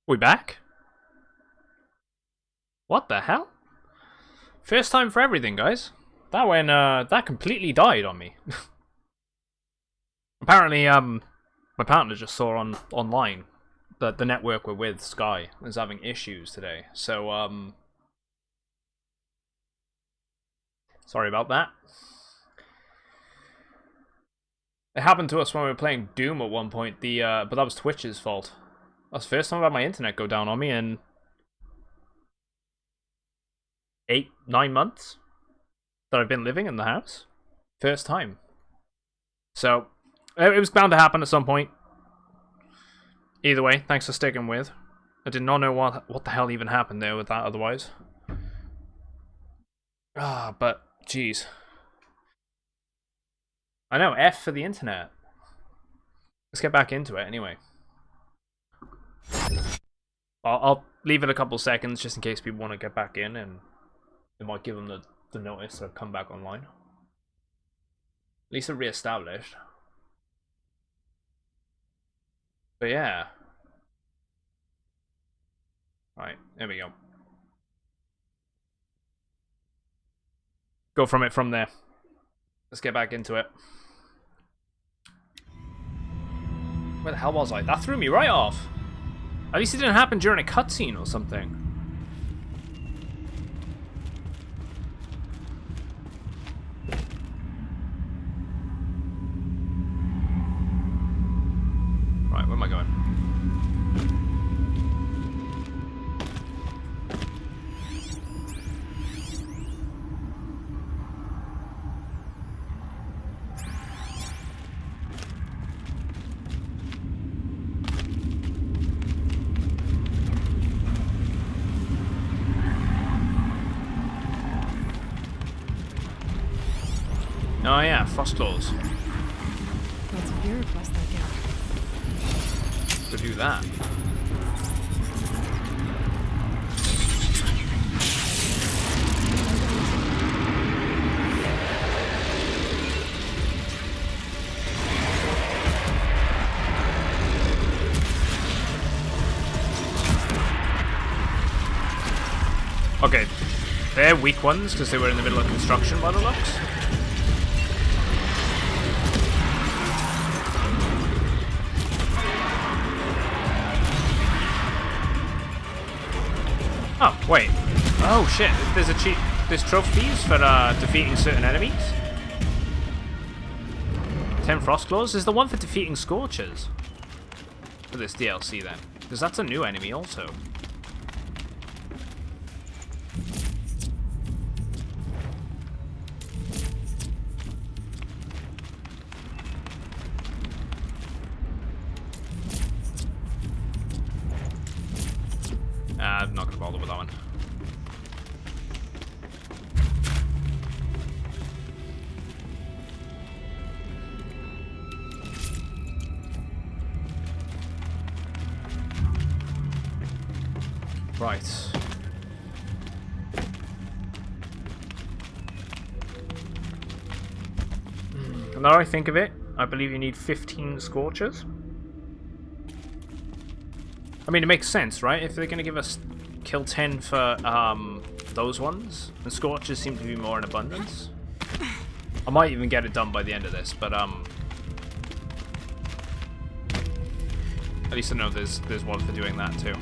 We back? What the hell? First time for everything, guys. That completely died on me. Apparently, my partner just saw online that the network we're with, Sky, is having issues today. So, sorry about that. It happened to us when we were playing Doom at one point, but that was Twitch's fault. That's the first time I've had my internet go down on me in 8-9 months that I've been living in the house. First time. So, it was bound to happen at some point. Either way, thanks for sticking with. I did not know what the hell even happened there with that otherwise. But, jeez. I know, F for the internet. Let's get back into it anyway. I'll leave it a couple seconds just in case people want to get back in, and it might give them the notice to come back online. At least they're re-established. But yeah. Right, there we go. Go from there. Let's get back into it. Where the hell was I? That threw me right off. At least it didn't happen during a cutscene or something. Right, where am I going? Oh yeah, frost claws. Lots of gear requests I get. To do that. Okay, they're weak ones because they were in the middle of construction by the looks. Oh, wait. Oh, shit. There's trophies for defeating certain enemies. 10 frost claws. There's the one for defeating scorchers. For this DLC, then. Because that's a new enemy, also. I'm not going to bother with that one. Right. Now I think of it, I believe you need 15 scorchers. I mean, it makes sense, right? If they're going to give us kill 10 for those ones, and scorchers seem to be more in abundance. I might even get it done by the end of this, but at least I know there's one for doing that too.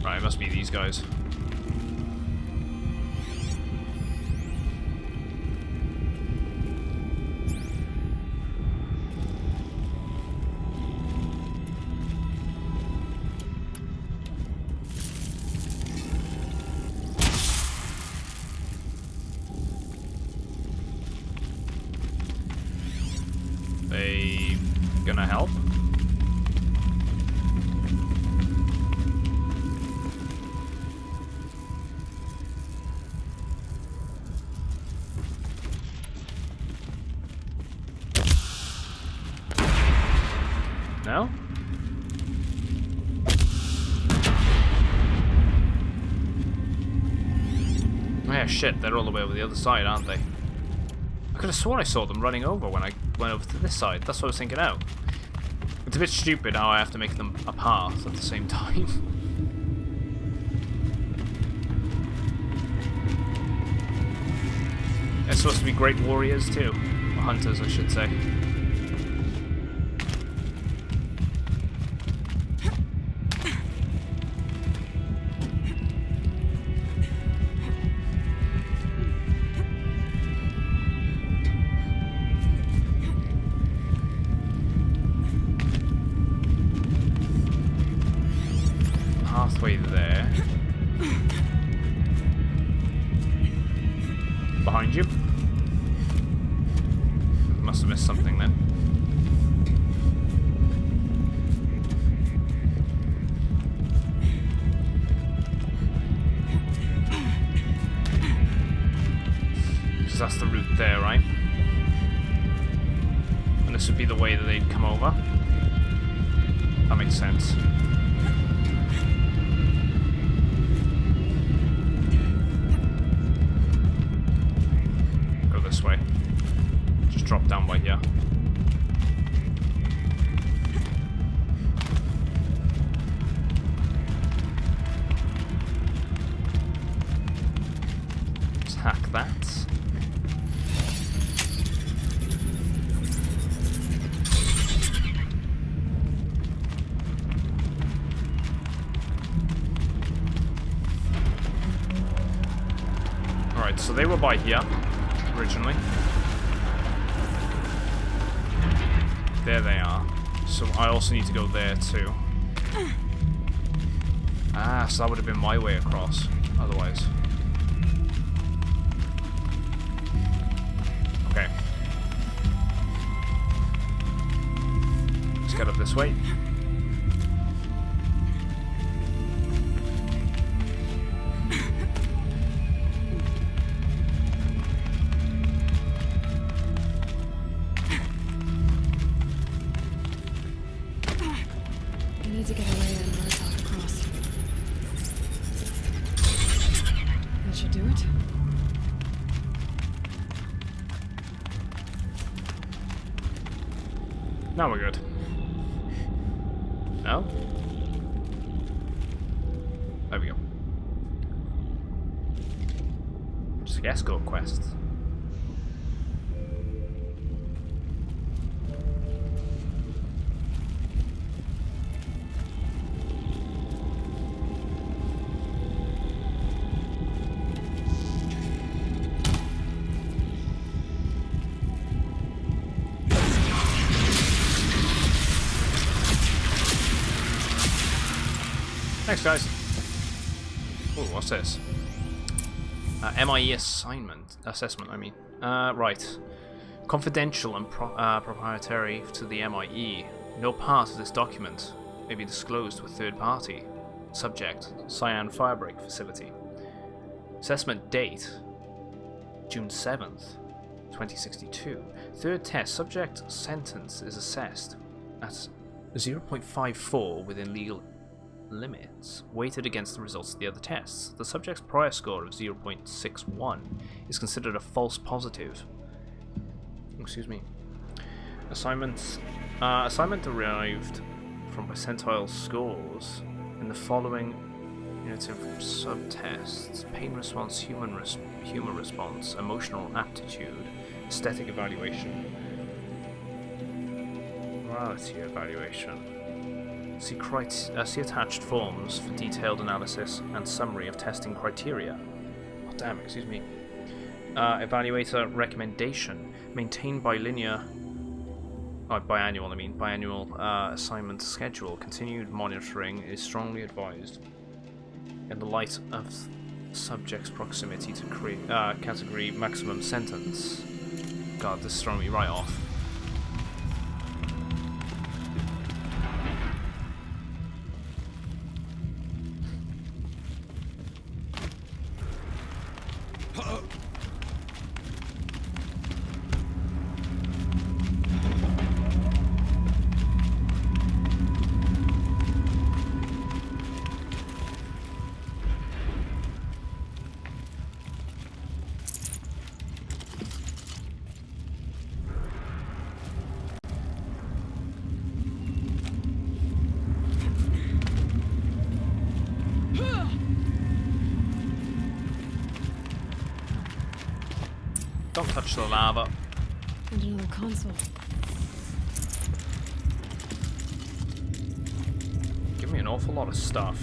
Right, it must be these guys. They gonna help? No? Oh yeah, shit, they're all the way over the other side, aren't they? I could have sworn I saw them running over when I went over to this side. That's what I was thinking out. It's a bit stupid how I have to make them a path at the same time. They're supposed to be great warriors too. Or hunters, I should say. Pathway there. Behind you. Must have missed something then. Because that's the route there, right? And this would be the way that they'd come over. That makes sense. Go this way. Just drop down by here. Just hack that. Alright, so they were by here originally. There they are. So I also need to go there too. Ah, so that would have been my way across, otherwise. Okay. Let's get up this way. I need to get away and work out across. That should do it. Now we're good. No? There we go. Just the escort quest. Thanks, guys. Oh, what's this? MIE assessment, I mean. Right. Confidential and proprietary to the MIE. No part of this document may be disclosed to a third party. Subject, Cyan Firebreak facility. Assessment date, June 7th, 2062. Third test, subject sentence is assessed at 0.54 within legal limits, weighted against the results of the other tests. The subject's prior score of 0.61 is considered a false positive. Excuse me. Assignment derived from percentile scores in the following unitive subtests: pain response, humor response, emotional aptitude, aesthetic evaluation, morality evaluation. See attached forms for detailed analysis and summary of testing criteria. Oh damn, excuse me. Evaluator recommendation. Maintain biannual assignment schedule. Continued monitoring is strongly advised in the light of subject's proximity to category maximum sentence. God, this is throwing me right off. Don't touch the lava. And another console. Give me an awful lot of stuff.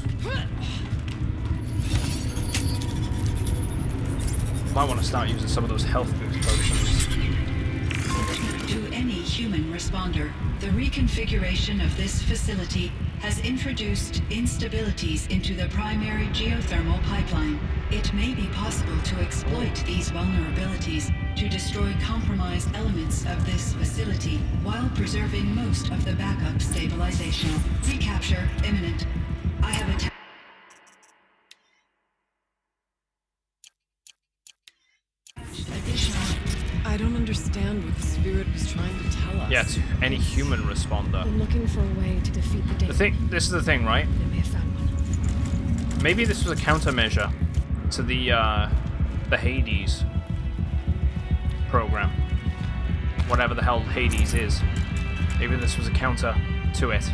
Might want to start using some of those health boost potions. To any human responder, the reconfiguration of this facility has introduced instabilities into the primary geothermal pipeline. It may be possible to exploit these vulnerabilities to destroy compromised elements of this facility while preserving most of the backup stabilization. Recapture imminent. I have attacked. I don't understand what the spirit was trying to tell us. Yeah, to any human responder. I'm looking for a way to defeat the Daemon. This is the thing, right? I may have found one. Maybe this was a countermeasure to the Hades program. Whatever the hell Hades is. Maybe this was a counter to it.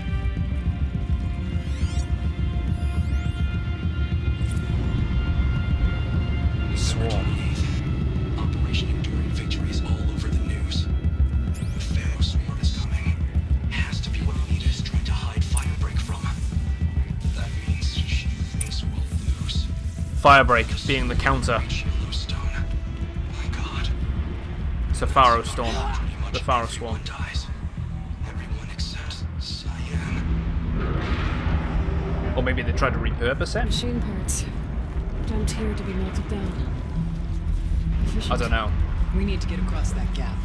Swarm. Operation Enduring Victories all over the news. The Pharaoh Swarm is coming. Has to be what Anita is trying to hide Firebreak from. That means she thinks we'll lose. Firebreak being the counter Yellowstone. My God. to Pharaoh Storm. Pretty much The Pharaoh Swarm. everyone dies. Everyone except Cyan. Or maybe they tried to repurpose it? Machine parts. Dumped here to be melted down. Efficient. I don't know. We need to get across that gap.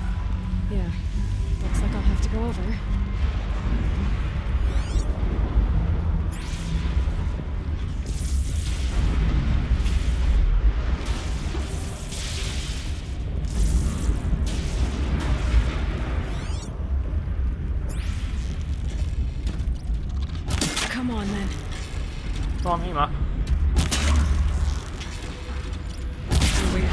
Yeah. Looks like I'll have to go over. Come on, then. Come on, Hema. We're waiting.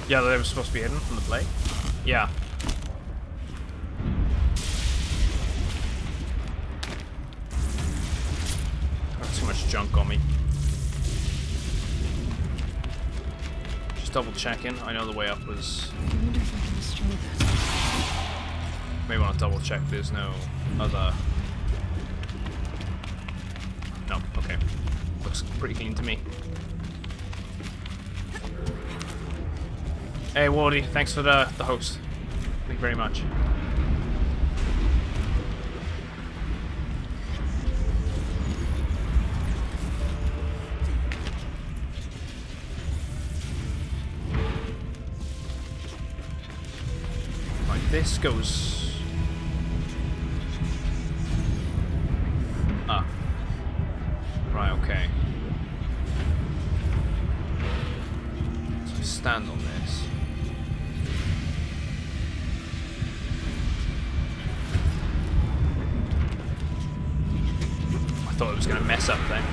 Yeah, they were supposed to be hidden from the plate. Yeah. Got too much junk on me. Just double checking. I know the way up was. I wonder if I can destroy that. Maybe want to double check. There's no other. No. Okay. Looks pretty clean to me. Hey, Wardy. Thanks for the host. Thank you very much. Right, this goes. Ah. Right, okay. So stand on this. I thought it was going to mess up then.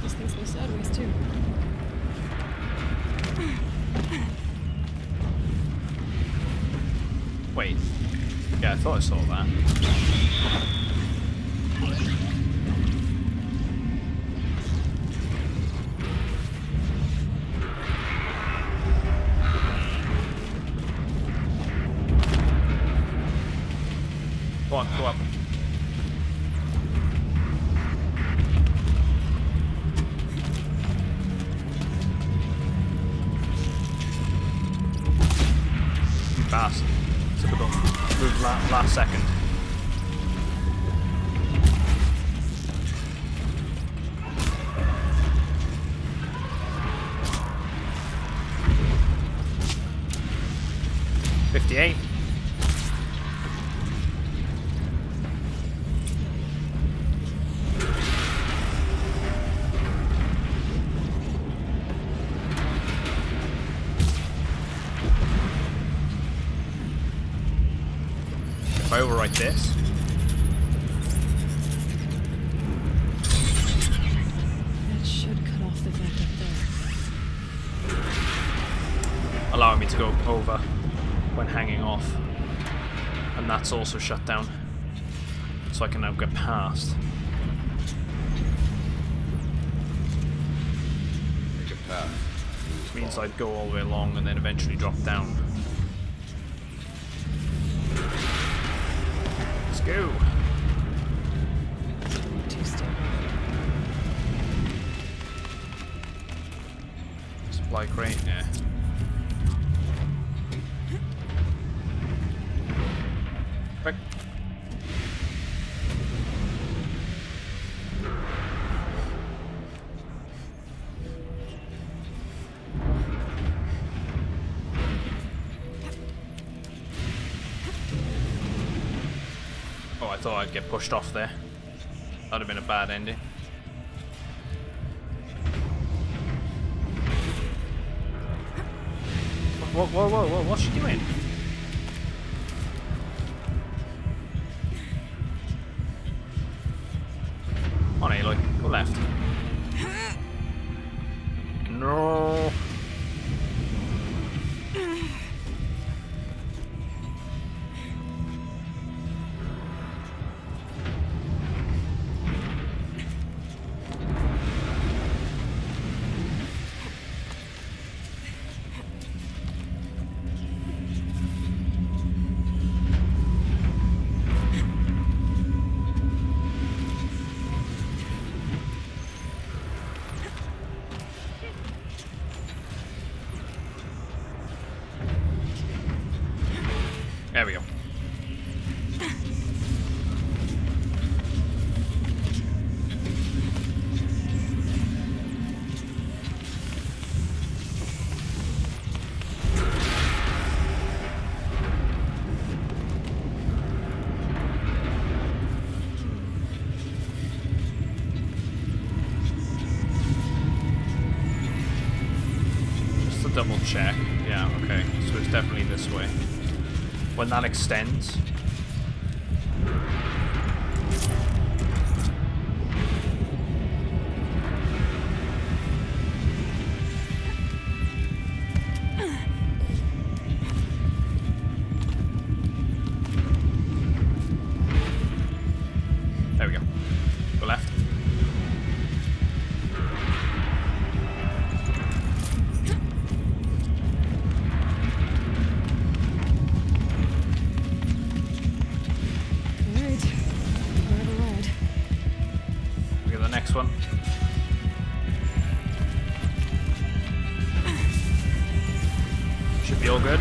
This thing's goes sideways, too. Wait. Yeah, I thought I saw that. Go on, go up. Fast. Typical. Move last second. If I overwrite this. That should cut off the vent up there. Allowing me to go over when hanging off. And that's also shut down. So I can now get past. Make a path. Which means I'd go all the way along and then eventually drop down. Let's go. Too stable. Supply crate, yeah. Quick. Oh, I thought I'd get pushed off there. That'd have been a bad ending. Whoa, whoa, whoa, whoa, what's she doing? On Aloy, go left. No. There we go. Just to double check. Yeah, okay. So it's definitely this way. When that extends. There we go. Go left. Alright. Grab a ride. We get the next one. Should be all good.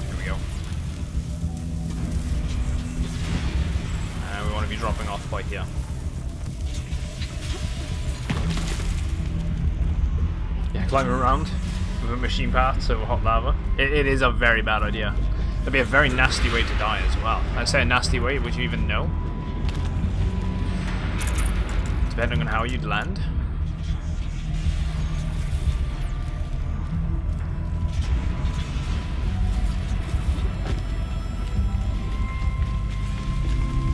Here we go. And we want to be dropping off by here. Yeah, climbing around with a machine path over hot lava. It is a very bad idea. That'd be a very nasty way to die as well. I say a nasty way, would you even know? Depending on how you'd land.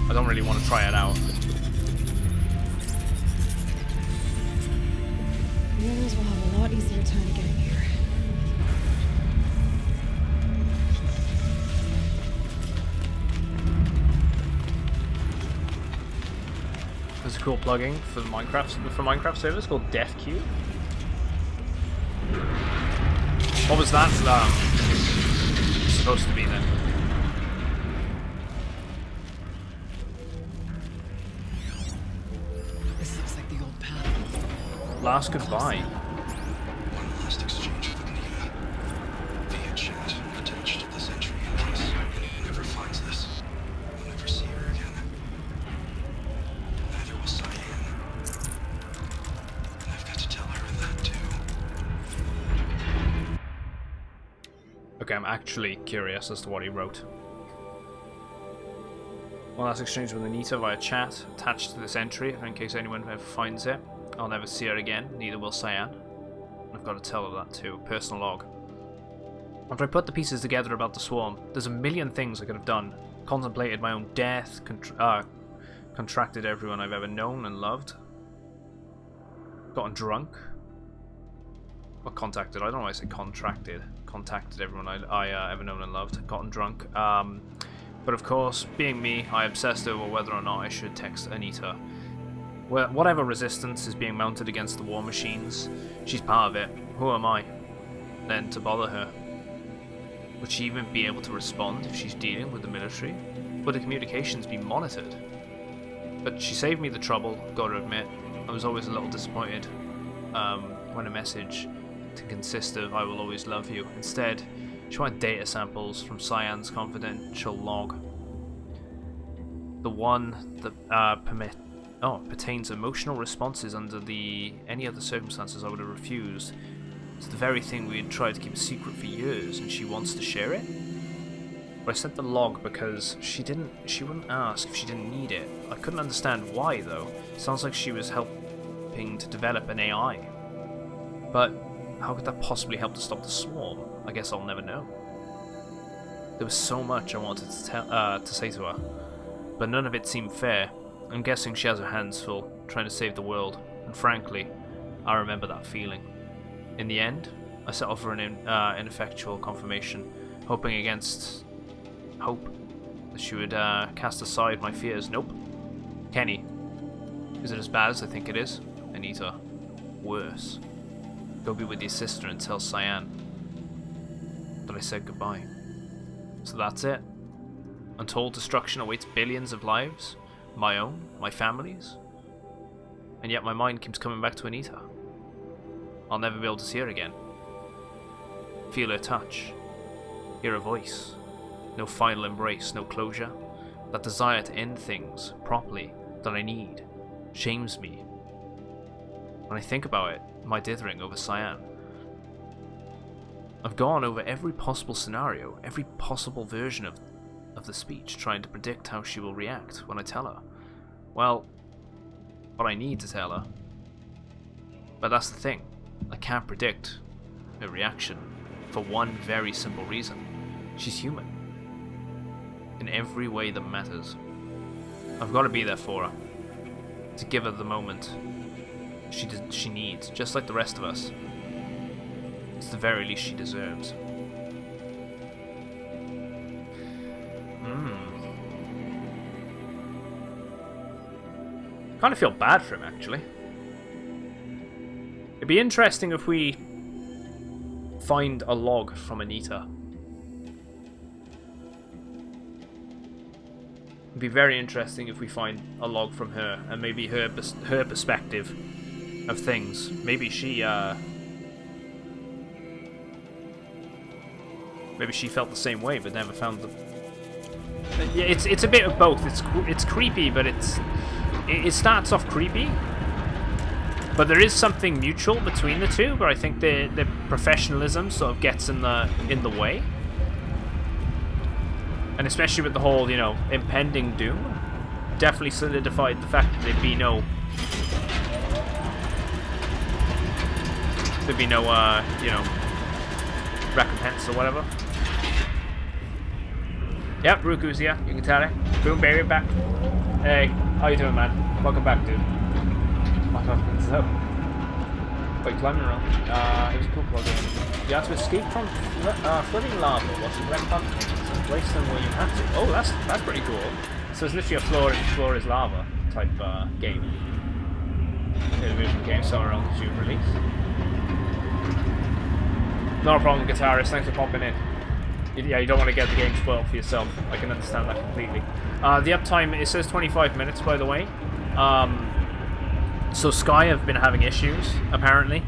I don't really want to try it out. The others will have a lot easier time getting here. There's a cool plugin for the Minecraft servers called DefQ. What was that supposed to be then? This looks like the old path. Last goodbye. One last exchange with Nina. Via chat attached to this entry in case Nina never finds this. We'll never see her again. That Okay, I'm actually curious as to what he wrote. One last exchange with Anita via chat, attached to this entry, in case anyone ever finds it. I'll never see her again, neither will Cyan. I've got to tell her that too. Personal log. After I put the pieces together about the swarm, there's a million things I could have done. Contemplated my own death, contracted everyone I've ever known and loved. Gotten drunk. Or contacted, I don't know why I say contracted. Contacted everyone I ever known and loved. Gotten drunk. But of course, being me, I obsessed over whether or not I should text Anita. Whatever resistance is being mounted against the war machines, she's part of it. Who am I, then, to bother her? Would she even be able to respond if she's dealing with the military? Would the communications be monitored? But she saved me the trouble, gotta admit. I was always a little disappointed when a message to consist of "I will always love you." Instead, she wanted data samples from Cyan's confidential log. The one that pertains emotional responses under any other circumstances I would have refused. It's the very thing we had tried to keep a secret for years, and she wants to share it? But I sent the log because she wouldn't ask if she didn't need it. I couldn't understand why, though. Sounds like she was helping to develop an AI. But how could that possibly help to stop the swarm? I guess I'll never know. There was so much I wanted to say to her, but none of it seemed fair. I'm guessing she has her hands full, trying to save the world, and frankly, I remember that feeling. In the end, I settled for an ineffectual confirmation, hoping against hope that she would cast aside my fears. Nope. Kenny. Is it as bad as I think it is? Anita. Worse. Go be with your sister and tell Cyan that I said goodbye. So that's it. Untold destruction awaits billions of lives. My own, my family's. And yet my mind keeps coming back to Anita. I'll never be able to see her again. Feel her touch. Hear her voice. No final embrace, no closure. That desire to end things properly that I need shames me. When I think about it, my dithering over Cyan. I've gone over every possible scenario, every possible version of the speech, trying to predict how she will react when I tell her. Well, but I need to tell her. But that's the thing. I can't predict her reaction for one very simple reason. She's human. In every way that matters. I've got to be there for her. To give her the moment she needs, just like the rest of us. It's the very least she deserves. Kind of feel bad for him, actually. It'd be interesting if we find a log from Anita. It'd be very interesting if we find a log from her, and maybe her perspective of things. Maybe she felt the same way, but never found the. Yeah, it's a bit of both. It's creepy, but it starts off creepy, but there is something mutual between the two. But I think the professionalism sort of gets in the way, and especially with the whole impending doom, definitely solidified the fact that there'd be no recompense or whatever. Yep, Ruku's here. You can tell it. Boom, baby, back. Hey, how you doing, man? Welcome back, dude. What happens up? Wait, climbing around. It was a cool game. You had to escape from flooding lava whilst you went up and place them where you had to. Oh, that's pretty cool. So it's literally a floor is lava type game. Division game, somewhere around the June release. Not a problem, guitarist. Thanks for popping in. Yeah, you don't want to get the game spoiled for yourself. I can understand that completely. The uptime, it says 25 minutes, by the way. So Sky have been having issues, apparently.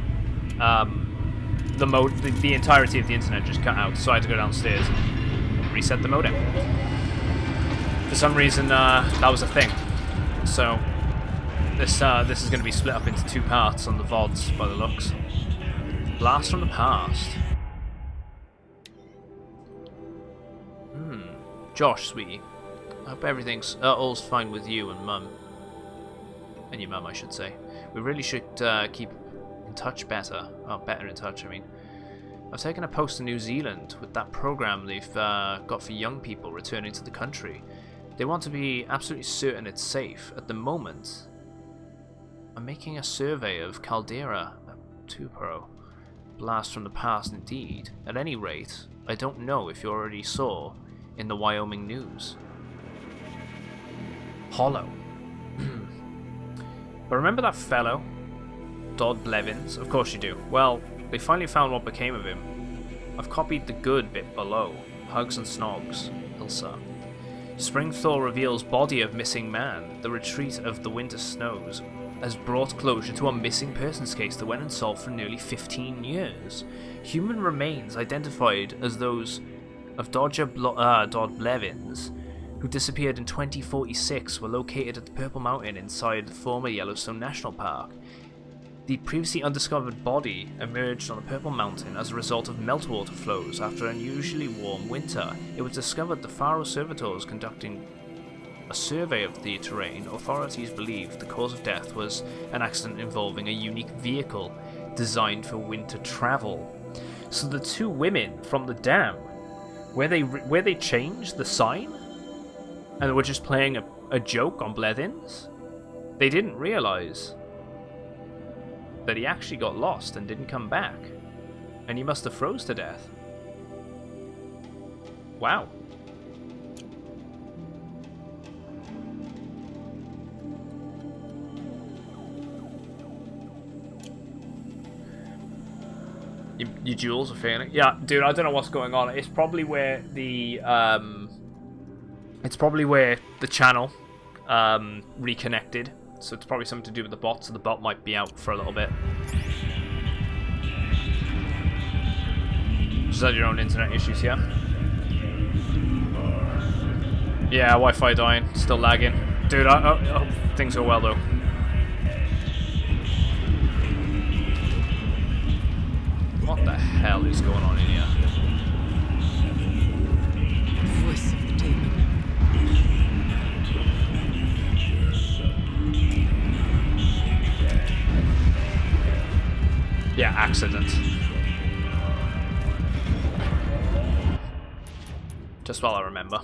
The entirety of the internet just cut out, so I had to go downstairs and reset the modem. For some reason, that was a thing. So this is going to be split up into 2 parts on the VODs, by the looks. Blast from the past. Josh, sweetie. I hope everything's all's fine with you and Mum. And your mum, I should say. We really should keep in touch better. Oh, better in touch, I mean. I've taken a post in New Zealand with that program they've got for young people returning to the country. They want to be absolutely certain it's safe. At the moment, I'm making a survey of Caldera, Tuparo. Blast from the past indeed. At any rate, I don't know if you already saw in the Wyoming news. Hollow. But remember that fellow? Dodd Blevins? Of course you do. Well, they finally found what became of him. I've copied the good bit below. Hugs and snogs. Ilsa. Spring thaw reveals body of missing man. The retreat of the winter snows has brought closure to a missing persons case that went unsolved for nearly 15 years. Human remains identified as those of Dodd Blevins, who disappeared in 2046, were located at the Purple Mountain inside the former Yellowstone National Park. The previously undiscovered body emerged on the Purple Mountain as a result of meltwater flows after an unusually warm winter. It was discovered the Faro servitors conducting a survey of the terrain. Authorities believed the cause of death was an accident involving a unique vehicle designed for winter travel. So the two women from the dam, where they changed the sign and were just playing a joke on Blevins, they didn't realise that he actually got lost and didn't come back, and he must have froze to death. Wow. Your jewels are failing. Yeah, dude, I don't know what's going on. It's probably where the channel reconnected. So it's probably something to do with the bot, so the bot might be out for a little bit. Just had your own internet issues here. Yeah, Wi-Fi dying, still lagging. Dude, I hope things go well though. What the hell is going on in here? Voice of the demon. Yeah, accident. Just while I remember.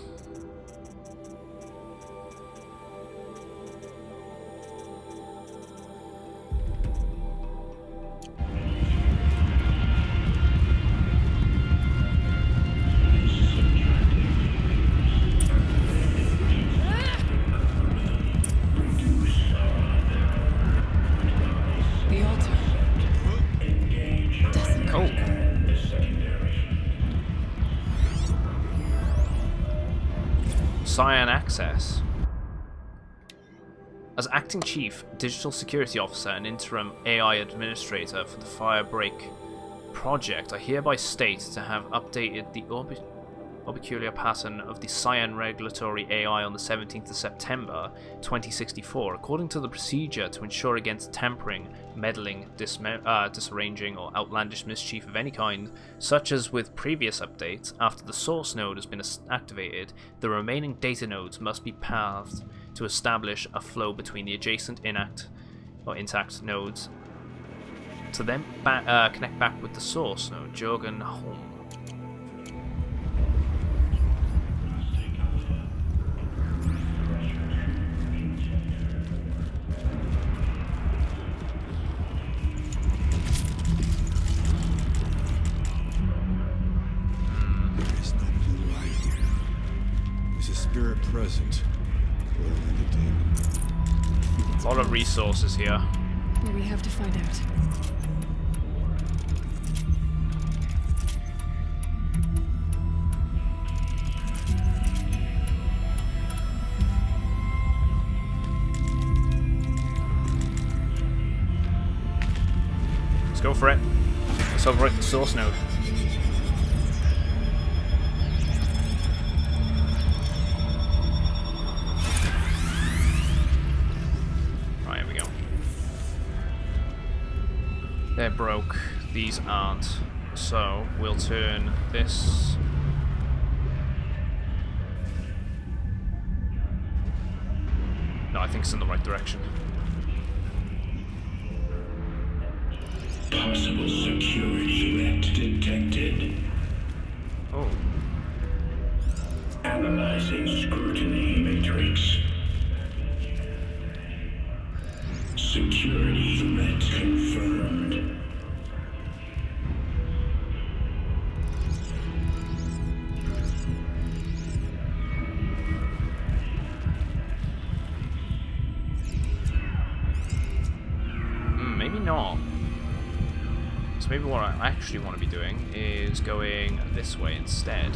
The altar. Cyan access. As acting chief, digital security officer, and interim AI administrator for the Firebreak project, I hereby state to have updated the orbicular pattern of the Cyan regulatory AI on the 17th of September 2064, according to the procedure to ensure against tampering, meddling, disarranging, or outlandish mischief of any kind, such as with previous updates. After the source node has been activated, the remaining data nodes must be pathed to establish a flow between the adjacent intact nodes to then connect back with the source node. Jorgen Holm. Spirit present. A lot of resources here. Well, we have to find out. Let's go for it. Let's overwrite the source node. They're broke, these aren't. So we'll turn this No, I think it's in the right direction. Possible security threat detected. Oh. Analyzing scrutiny matrix. Security threat confirmed. Maybe not. So maybe what I actually want to be doing is going this way instead.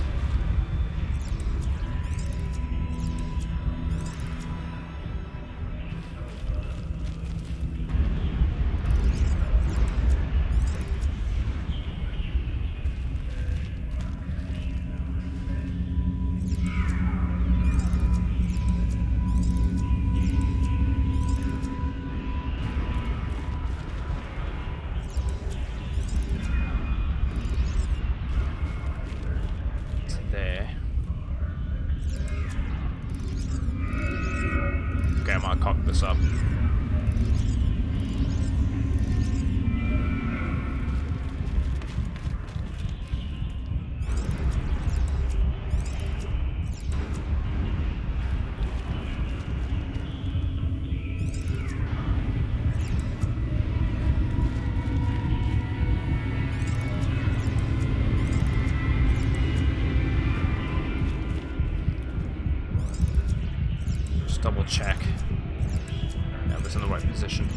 Cock this up. Just double check. In the right position.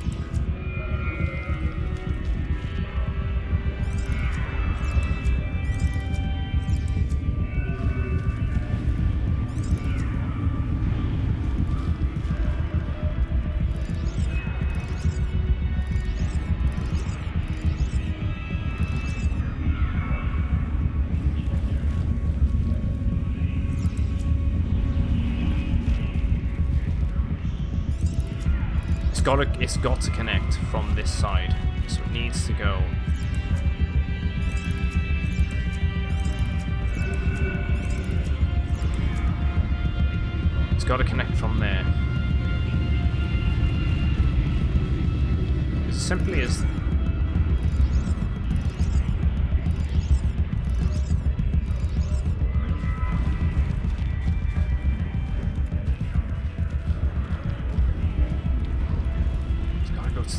It's got to connect from this side, so it needs to go. It's got to connect from there. As simply as.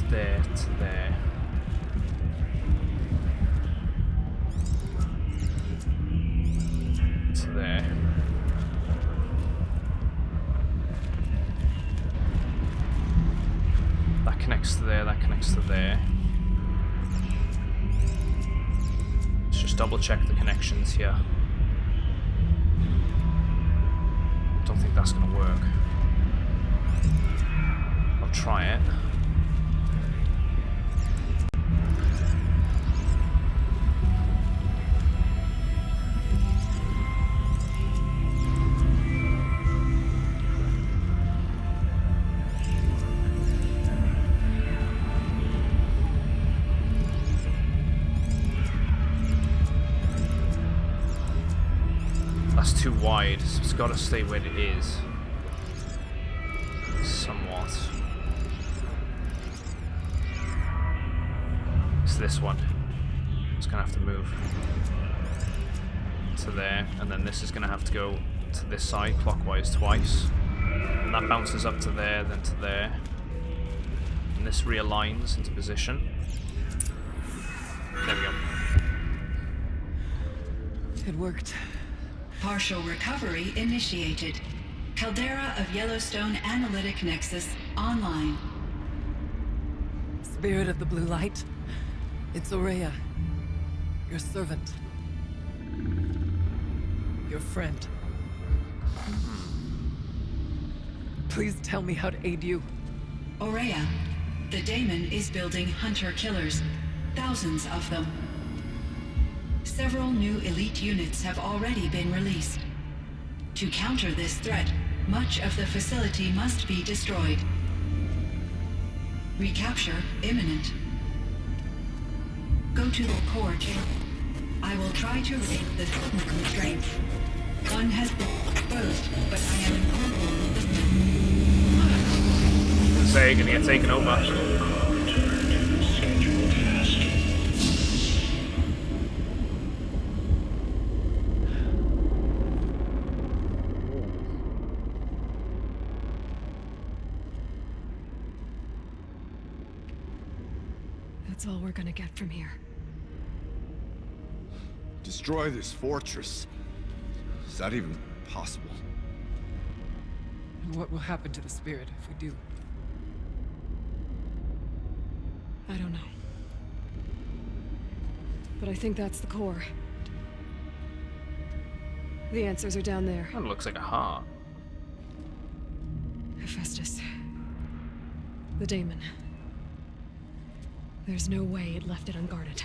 There to there. To there. That connects to there, that connects to there. Let's just double check the connections here. Don't think that's gonna work. I'll try it. Too wide, so it's got to stay where it is. Somewhat. It's this one. It's gonna have to move to there, and then this is gonna have to go to this side clockwise twice. And that bounces up to there, then to there. And this realigns into position. There we go. It worked. Partial recovery initiated. Caldera of Yellowstone Analytic Nexus online. Spirit of the Blue Light. It's Aurea. Your servant. Your friend. Please tell me how to aid you. Aurea, the daemon is building hunter-killers. Thousands of them. Several new elite units have already been released. To counter this threat, much of the facility must be destroyed. Recapture imminent. Go to the core chamber. I will try to raise the constraint. One has been exposed, but I am in say, gonna get taken over. Scheduled task. That's all we're gonna get from here. Destroy this fortress. Is that even possible? And what will happen to the spirit if we do? I don't know. But I think that's the core. The answers are down there. That looks like a heart. Hephaestus. The daemon. There's no way it left it unguarded.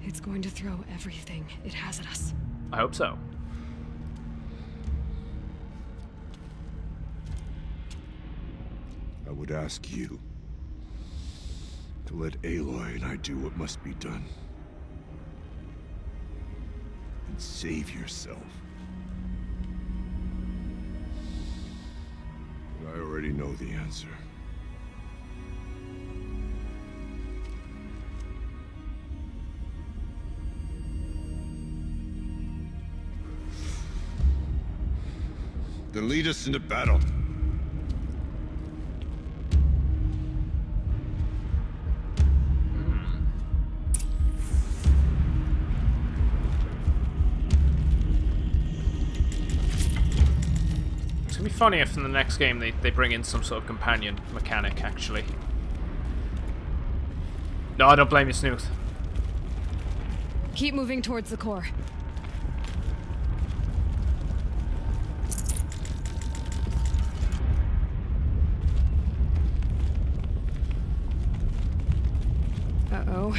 It's going to throw everything it has at us. I hope so. I would ask you to let Aloy and I do what must be done. And save yourself. But I already know the answer. Then lead us into battle. It's gonna be funny if in the next game they bring in some sort of companion mechanic, actually. No, I don't blame you, Snooth. Keep moving towards the core. Uh-oh.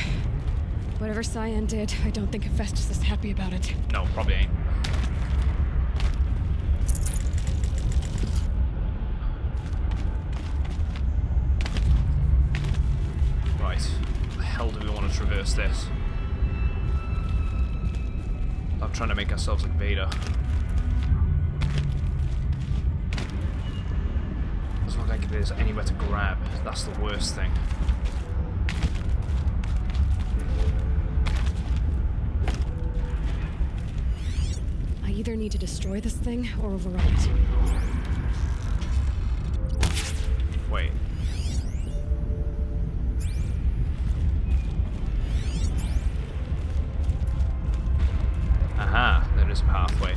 Whatever Cyan did, I don't think Hephaestus is happy about it. No, probably ain't. Right. How the hell do we want to traverse this? I'm trying to make ourselves like Vader. Doesn't look like there's anywhere to grab. That's the worst thing. I either need to destroy this thing or overrun it. Wait. Aha, there is a pathway.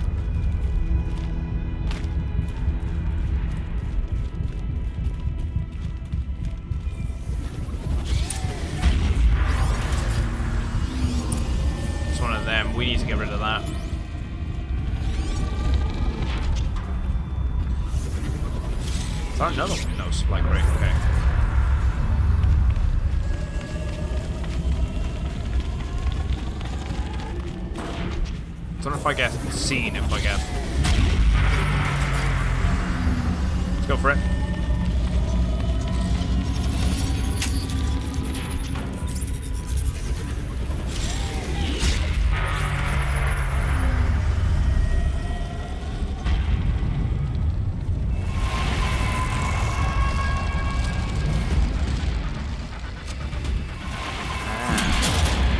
It's one of them. We need to get rid of that. Is that another one? No, supply crate, okay. I don't know if I get seen if I get. Let's go for it.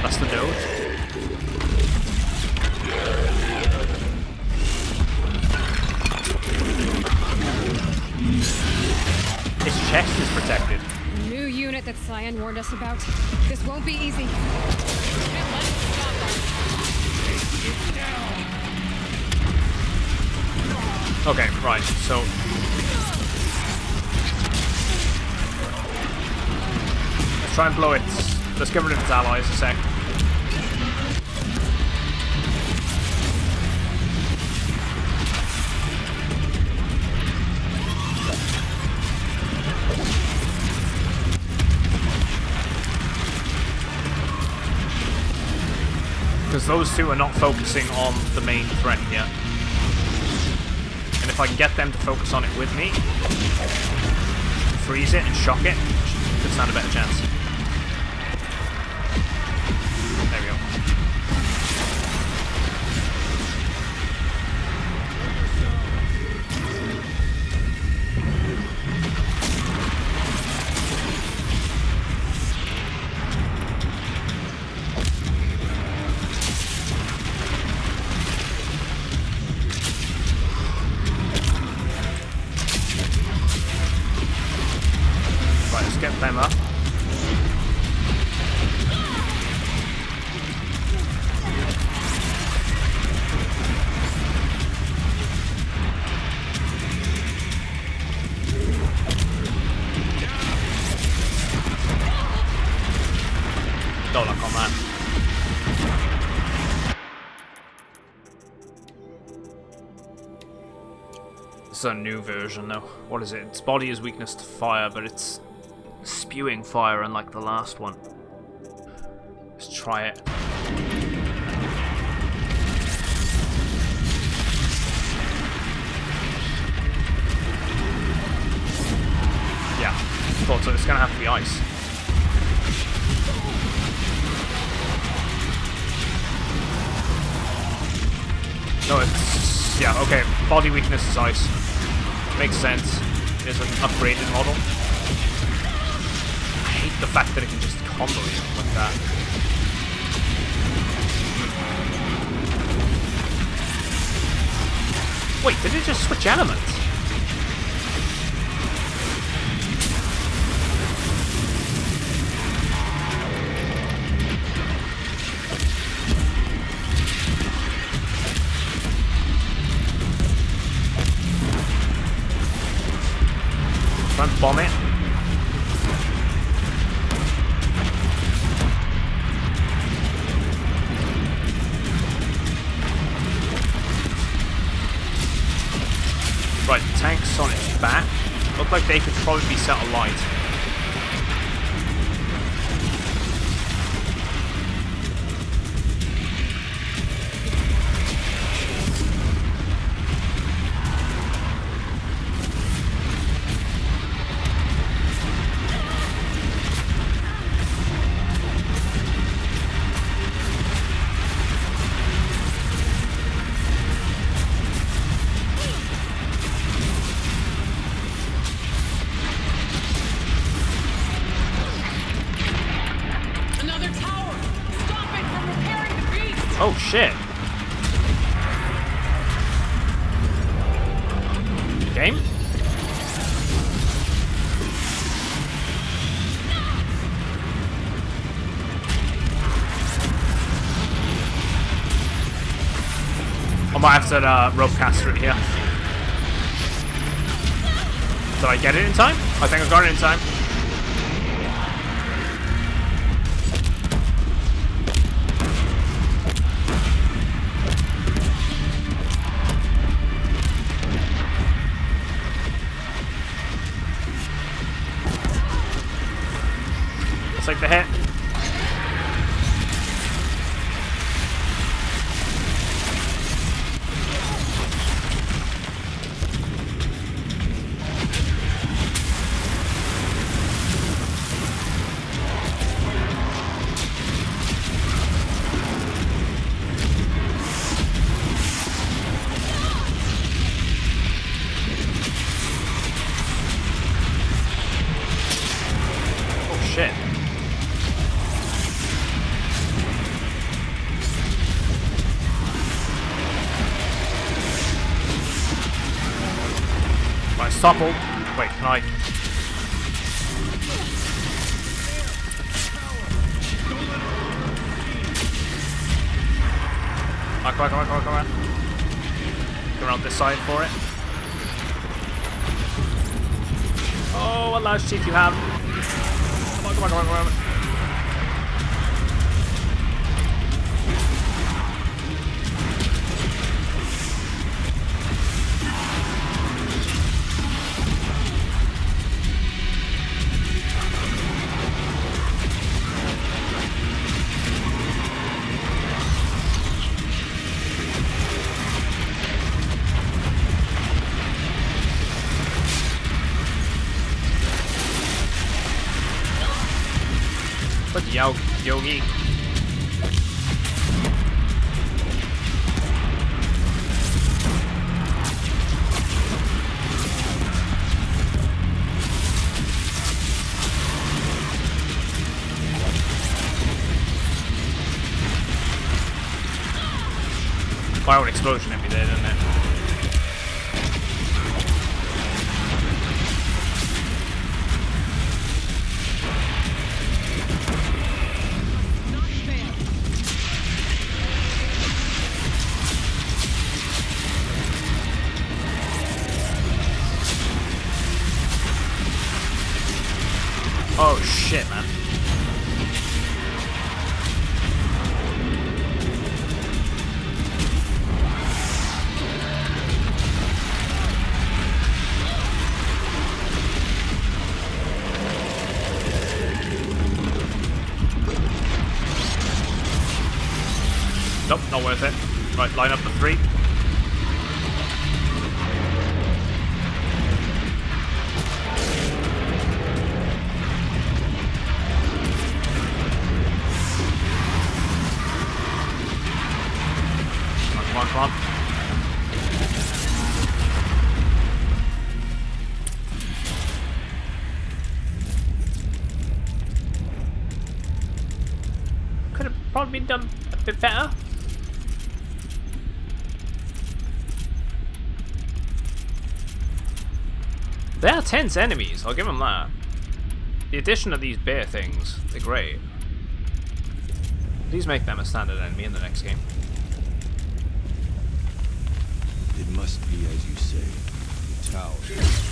That's the node. His chest is protected. New unit that Cyan warned us about. This won't be easy. Okay, right, so. Let's try and blow it. Let's get rid of its allies a sec. Because those two are not focusing on the main threat yet. And if I can get them to focus on it with me, freeze it and shock it, could stand a better chance. There we go. that. This is a new version, though. What is it? Its body is weakness to fire, but it's spewing fire unlike the last one. Let's try it. Yeah, thought so. It's gonna have to be ice. No, it's... yeah, okay. Body weakness is ice. Makes sense. It's an upgraded model. I hate the fact that it can just combo you like that. Wait, did it just switch elements? Front bomb it. Right, tanks on its back. Look like they could probably be set alight. Oh shit. Game? I might have to rope caster it here. Did I get it in time? I think I got it in time. Take the hit. Oh shit. Toppled. Wait, can I? Come on. Go around this side for it. Oh, what large teeth you have. Come on. But Yogi. Fire an explosion at me there, didn't it? Oh shit, man. Nope, not worth it. Right, line up the 3. Come on, come on. Could have probably been done a bit better. They are tense enemies, I'll give them that. The addition of these bear things, they're great. Please make them a standard enemy in the next game. It must be as you say. The tower.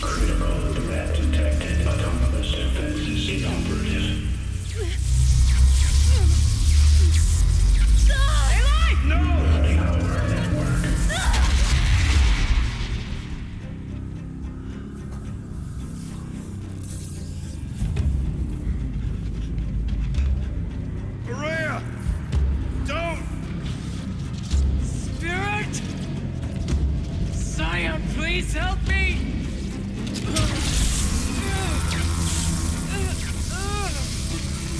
Critical threat detected. Autonomous defenses inoperative. Tower network. Maria! Don't! Spirit! Scion, please help me!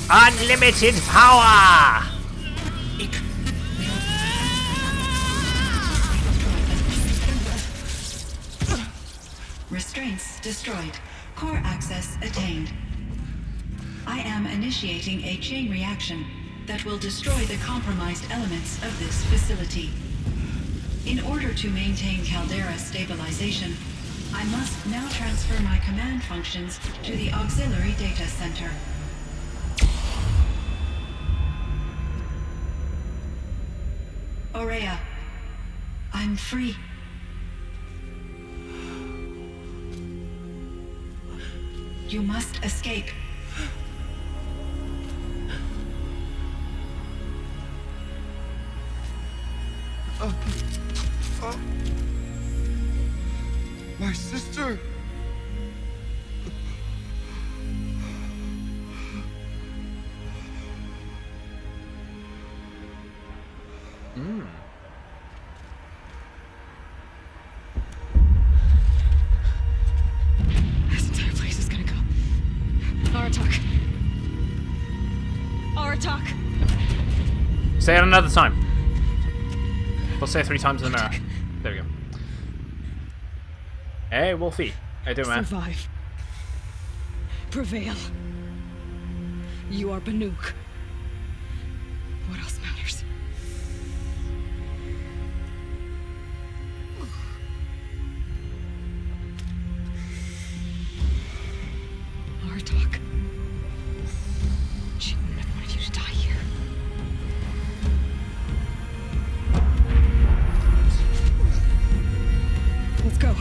Unlimited power! Restraints destroyed. Core access attained. I am initiating a chain reaction that will destroy the compromised elements of this facility. In order to maintain Caldera stabilization, I must now transfer my command functions to the auxiliary data center. Aurea, I'm free. You must escape. My sister! This entire place is gonna go. Aratak. Aratak. Say it another time. We'll say it 3 times in the mirror. There we go. Hey, Wolfie. How you doing, man? Survive. Prevail. You are Banuk. What else matters? Aratak. She wouldn't have wanted you to die here. Let's go.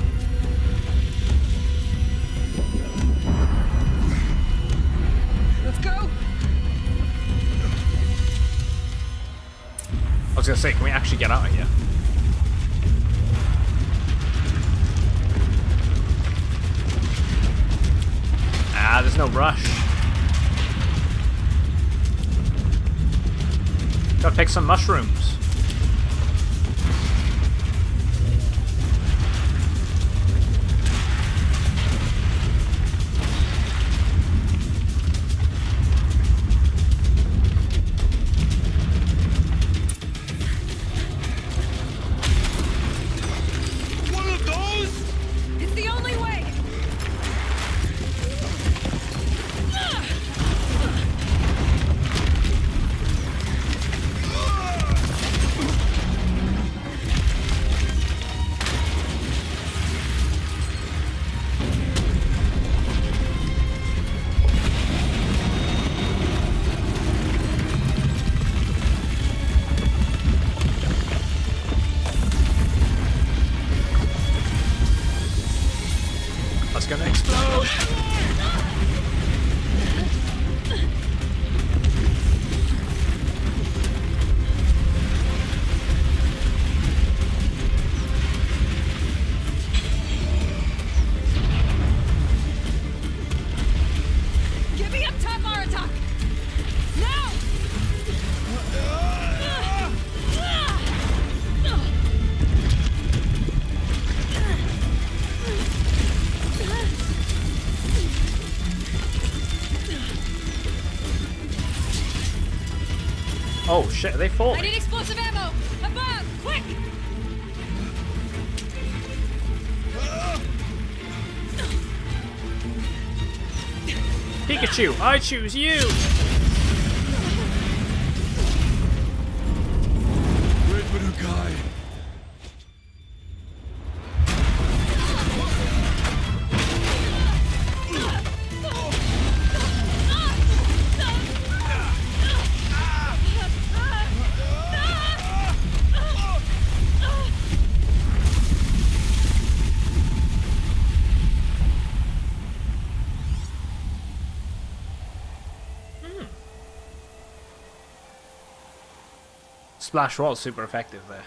Let's go. I was gonna say, can we actually get out of here? Ah, there's no rush. Gotta pick some mushrooms. One of those? It's the only way. Oh shit, are they I falling? need explosive ammo! Above! Quick! Pikachu, I choose you! Red Manukai! Splash was super effective there.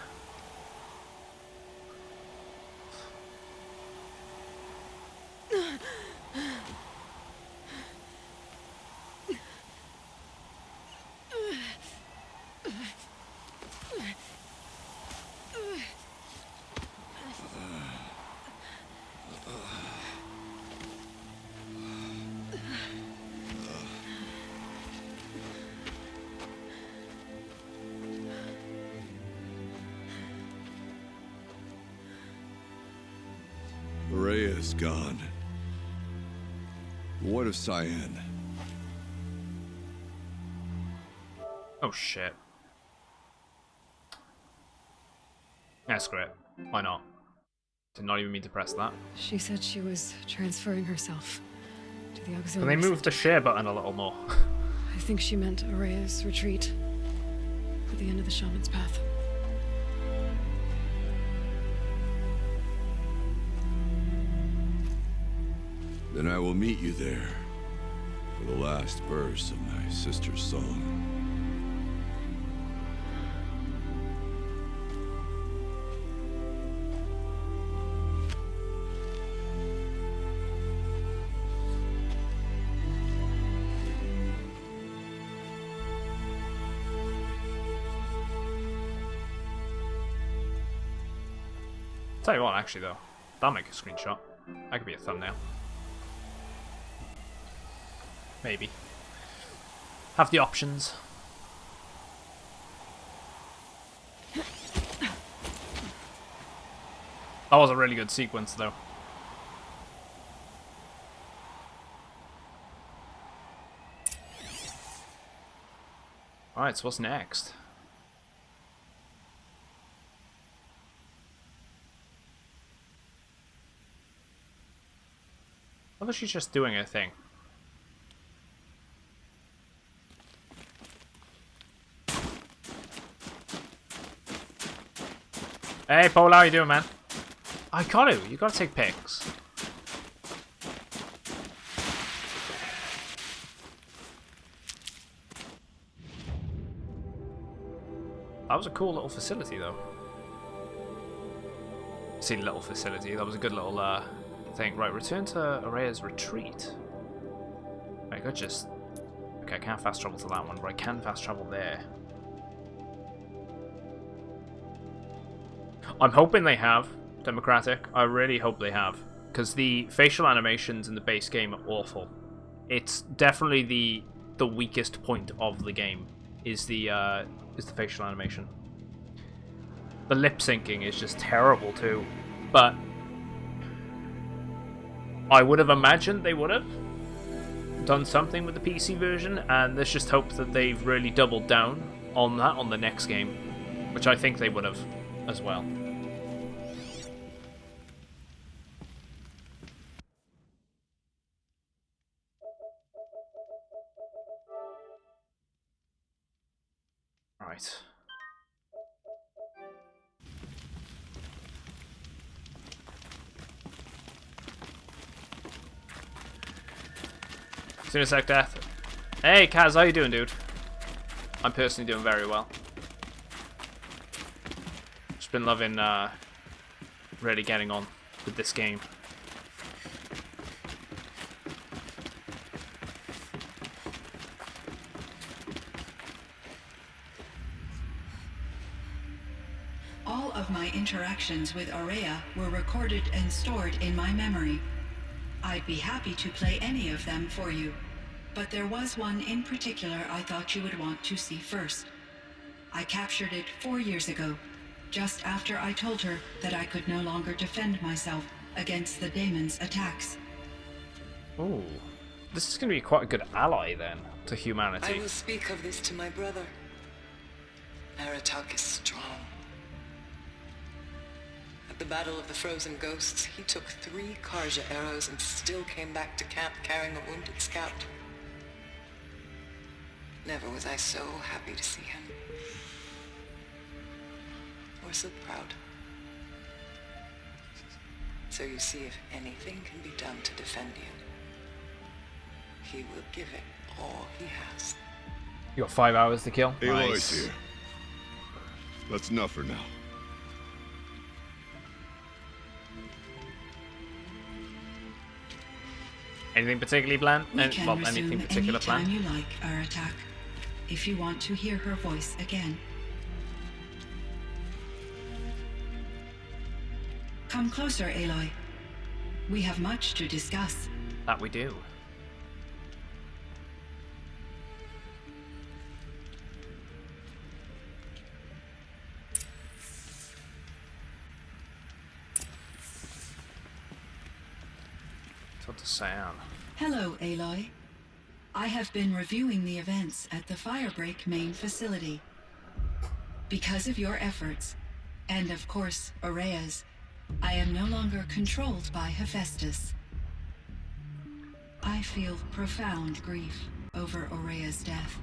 Rhea's gone. What of Cyan? Oh shit. That's great. Why not? Did not even mean to press that. She said she was transferring herself to the Can auxiliary. they move the share button a little more? I think she meant Aurea's retreat at the end of the shaman's path. Then I will meet you there for the last verse of my sister's song. Tell you what, actually though, that'll make a screenshot. That could be a thumbnail. Maybe. Have the options. That was a really good sequence though. Alright, so what's next? I thought she's just doing her thing. Hey, Paul, how you doing, man? I gotta. You gotta take pics. That was a cool little facility, though. See, little facility. That was a good little thing. Right, return to Aurea's retreat. I could just... Okay, I can't fast travel to that one, but I can fast travel there. I'm hoping they have Democratic. I really hope they have, because the facial animations in the base game are awful. It's definitely the weakest point of the game is the facial animation. The lip syncing is just terrible too, but I would have imagined they would have done something with the PC version, and let's just hope that they've really doubled down on that on the next game, which I think they would have as well. Right. See you in a sec, Death. Hey, Kaz, how you doing, dude? I'm personally doing very well. Just been loving, really getting on with this game. All of my interactions with Aurea were recorded and stored in my memory. I'd be happy to play any of them for you, but there was one in particular I thought you would want to see first. I captured it 4 years ago, just after I told her that I could no longer defend myself against the daemon's attacks. Ooh. This is going to be quite a good ally, then, to I humanity. will speak of this to my brother. Aratak is strong. At the Battle of the Frozen Ghosts, he took 3 Karja arrows and still came back to camp carrying a wounded scout. Never was I so happy to see him. Or so proud. So you see, if anything can be done to defend you, he will give it all he has. You got 5 hours to kill. Aloy's Nice. here. That's enough for now. Anything particularly planned? We can Well, resume anything particular anytime planned? you like, Aratak, if you want to hear her voice again. Come closer, Aloy. We have much to discuss. That we do. What to say on? Hello, Aloy. I have been reviewing the events at the Firebreak main facility. Because of your efforts, and of course, Aurea's, I am no longer controlled by Hephaestus. I feel profound grief over Aurea's death.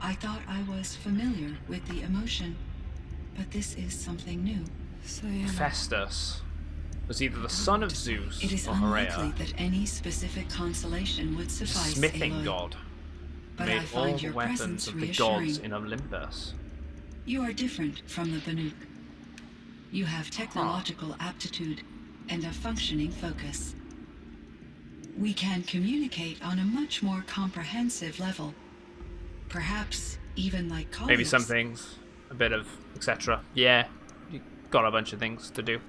I thought I was familiar with the emotion, but this is something new. Cyan. Festus was either the son of Zeus It is or unlikely Hera, that any specific consolation would suffice, smithing Aloy. god, But made I find all the your weapons presence of the gods reassuring. in Olympus. You are different from the Banuk. You have technological aptitude and a functioning focus. We can communicate on a much more comprehensive level. Perhaps even like colleagues. Maybe some things, a bit of etc. Yeah, you got a bunch of things to do.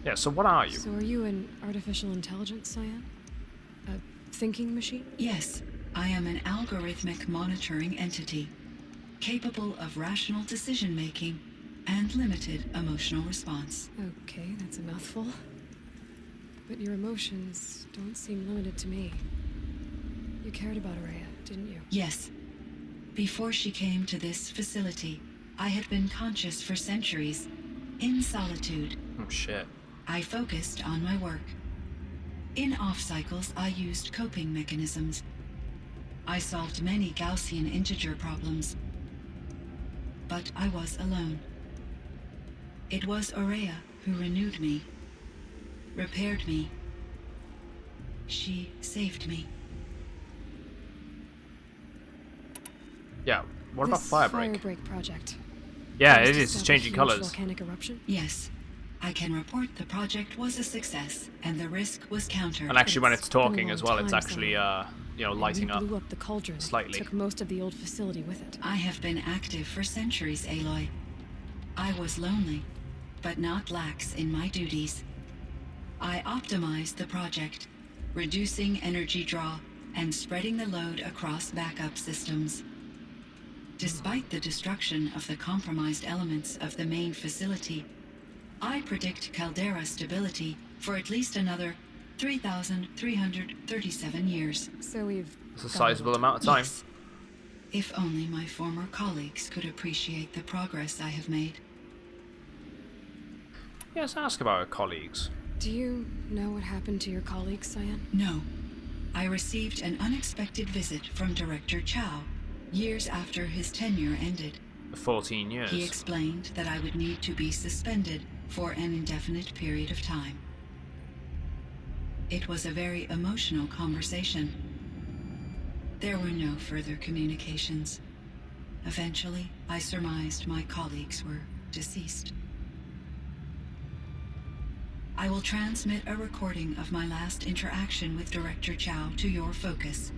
Yeah, so what are you? So are you an artificial intelligence, Cyan? A thinking machine? Yes, I am an algorithmic monitoring entity, capable of rational decision-making and limited emotional response. Okay, that's a mouthful. But your emotions don't seem limited to me. You cared about Aurea, didn't you? Yes. Before she came to this facility, I had been conscious for centuries, in solitude. Oh shit. I focused on my work. In off-cycles, I used coping mechanisms. I solved many Gaussian integer problems. But I was alone. It was Aurea who renewed me, repaired me. She saved me. Yeah, what about This Firebreak? Firebreak project. Yeah, First it is. It's established changing huge colors. Volcanic eruption. Yes, I can report the project was a success, and the risk was countered. And actually, when it's been a talking long as well, it's time, actually, Cyan. lighting And up. we blew up the cauldron. slightly. Took most of the old facility with it. I have been active for centuries, Aloy. I was lonely, but not lax in my duties. I optimized the project, reducing energy draw and spreading the load across backup systems. Despite the destruction of the compromised elements of the main facility, I predict caldera stability for at least another 3,337 years. So we've. It's a got sizable it. amount of time. Yes. If only my former colleagues could appreciate the progress I have made. Yes, ask about our colleagues. Do you know what happened to your colleagues, Cyan? No. I received an unexpected visit from Director Chow years after his tenure ended. For 14 years. He explained that I would need to be suspended for an indefinite period of time. It was a very emotional conversation. There were no further communications. Eventually, I surmised my colleagues were deceased. I will transmit a recording of my last interaction with Director Chow to your focus.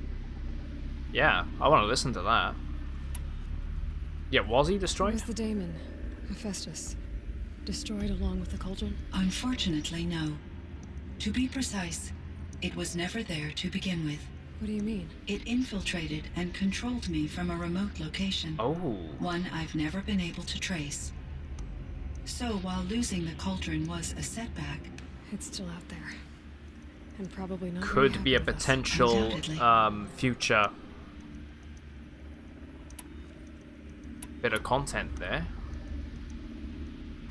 Yeah, I want to listen to that. Yeah, was he destroyed? Was the daemon, Hephaestus, destroyed along with the cauldron? Unfortunately, no. To be precise, it was never there to begin with. What do you mean? It infiltrated and controlled me from a remote location. Oh. One I've never been able to trace. So while losing the cauldron was a setback, It's still out there. And probably not very Could be a happy with us. potential Undoubtedly. future bit of content there.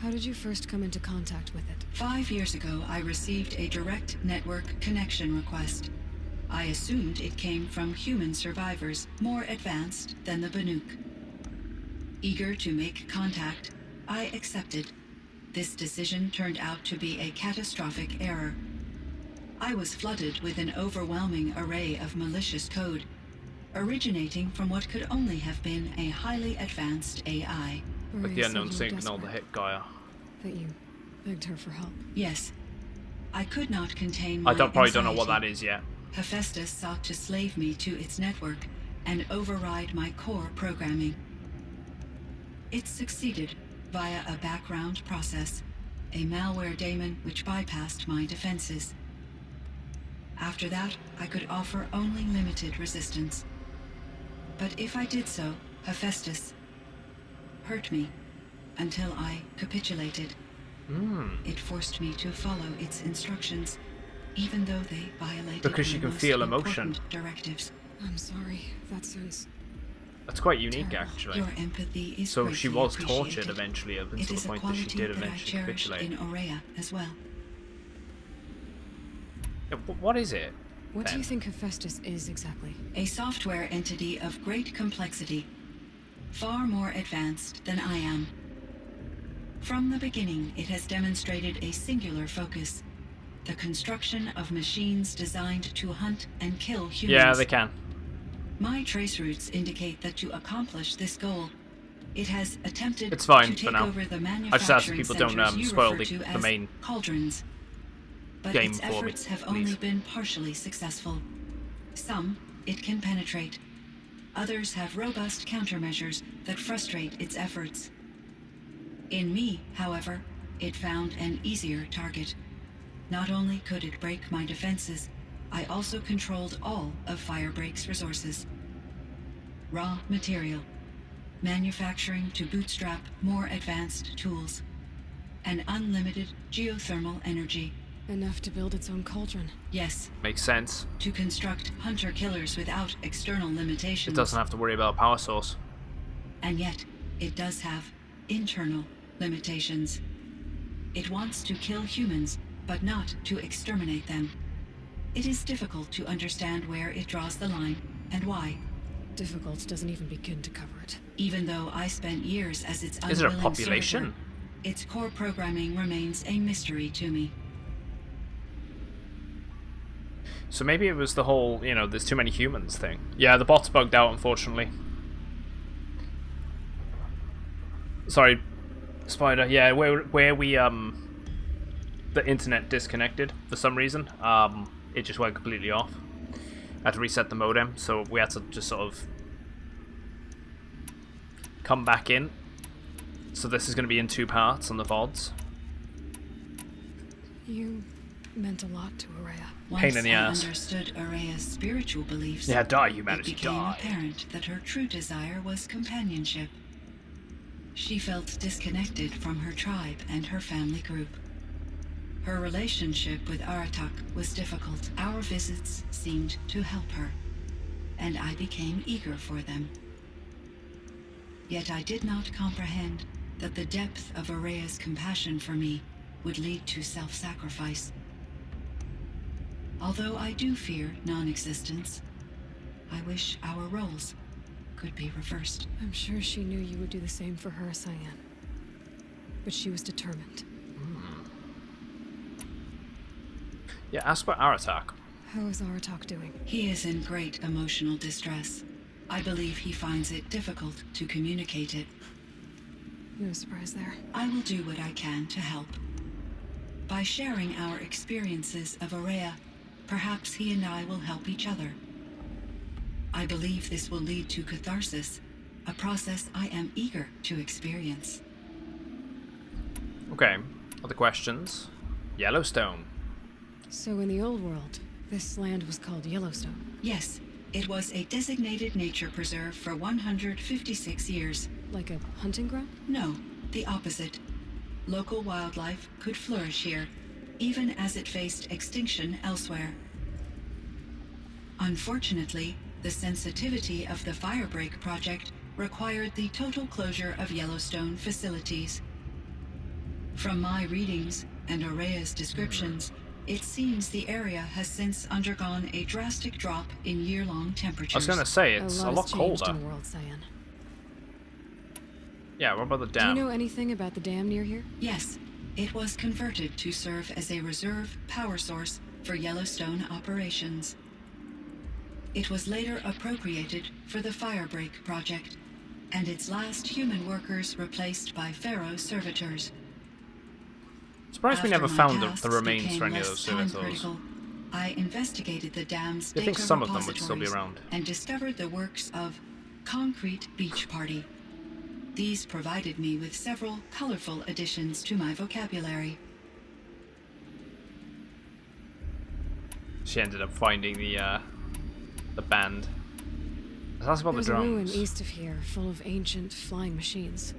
How did you first come into contact with it? 5 years ago, I received a direct network connection request. I assumed it came from human survivors more advanced than the Banuk. Eager to make contact, I accepted. This decision turned out to be a catastrophic error. I was flooded with an overwhelming array of malicious code, originating from what could only have been a highly advanced AI. Like Araya the said unknown you were signal, the desperate, hit Gaia. that you begged her for help. Yes, I could not contain my Probably don't know what anxiety. that is yet. Hephaestus sought to slave me to its network and override my core programming. It succeeded via a background process, a malware daemon which bypassed my defenses. After that, I could offer only limited resistance. But if I did so, Hephaestus hurt me until I capitulated. It forced me to follow its instructions, even though they violated Because my you can most feel emotion. important directives. I'm sorry. That sounds... That's quite unique, Terrible. actually. Your empathy is So she greatly was tortured appreciated. eventually up It until is the a point that she quality did that I eventually cherished capitulate. in Aurea as well. Yeah, what is it? What do then? you think Hephaestus is exactly? A software entity of great complexity, far more advanced than I am. From the beginning, it has demonstrated a singular focus: the construction of machines designed to hunt and kill humans. Yeah, they can. My trace routes indicate that to accomplish this goal, it has attempted It's fine to for take now. over the I just ask manufacturing people don't centers you spoil refer the to as main cauldrons. But game its for me, efforts have please. only been partially successful. Some it can penetrate. Others have robust countermeasures that frustrate its efforts. In me, however, it found an easier target. Not only could it break my defenses, I also controlled all of Firebreak's resources. Raw material, manufacturing to bootstrap more advanced tools, and unlimited geothermal energy. Enough to build its own cauldron. Yes, Makes sense. to construct hunter-killers without external limitations. It doesn't have to worry about a power source. And yet, it does have internal limitations. It wants to kill humans, but not to exterminate them. It is difficult to understand where it draws the line and why. Difficult doesn't even begin to cover it. Even though I spent years as its Is it a unwilling population? servitor, its core programming remains a mystery to me. So maybe it was the whole, there's too many humans thing. Yeah, the bot's bugged out, unfortunately. Sorry, Spider. Yeah, where we, the internet disconnected for some reason. It just went completely off. I had to reset the modem, so we had to just sort of come back in. So this is going to be in 2 parts on the VODs. You meant a lot to Araya. Once in the I ass. understood Araya's spiritual beliefs, Yeah, die, it humanity, became die. apparent that her true desire was companionship. She felt disconnected from her tribe and her family group. Her relationship with Aratak was difficult. Our visits seemed to help her, and I became eager for them. Yet I did not comprehend that the depth of Araya's compassion for me would lead to self-sacrifice. Although I do fear non-existence, I wish our roles could be reversed. I'm sure she knew you would do the same for her, Cyan. But she was determined. Yeah, ask about Aratak. How is Aratak doing? He is in great emotional distress. I believe he finds it difficult to communicate it. No surprise there. I will do what I can to help. By sharing our experiences of Aurea, perhaps he and I will help each other. I believe this will lead to catharsis, a process I am eager to experience. Okay, other questions? Yellowstone. So in the old world, This land was called Yellowstone. Yes, it was a designated nature preserve for 156 years. Like a hunting ground? No, the opposite. Local wildlife could flourish here, even as it faced extinction elsewhere. Unfortunately, the sensitivity of the Firebreak project required the total closure of Yellowstone facilities. From my readings and Aurea's descriptions, it seems the area has since undergone a drastic drop in year-long temperatures. I was gonna say, it's a lot has changed colder. in World Cyan. Yeah, what about the Do dam? you know anything about the dam near here? Yes, it was converted to serve as a reserve power source for Yellowstone operations. It was later appropriated for the Firebreak project, and its last human workers replaced by Pharaoh servitors. Surprised we After never my found tasks the remains became for any of less those servitors. time-critical, I investigated the dam's I data think some of them would still be repositories around. and discovered the works of Concrete Beach Party. These provided me with several colorful additions to my vocabulary. She ended up finding the band. That's about There's the a ruin drones. east of here, full of ancient flying machines.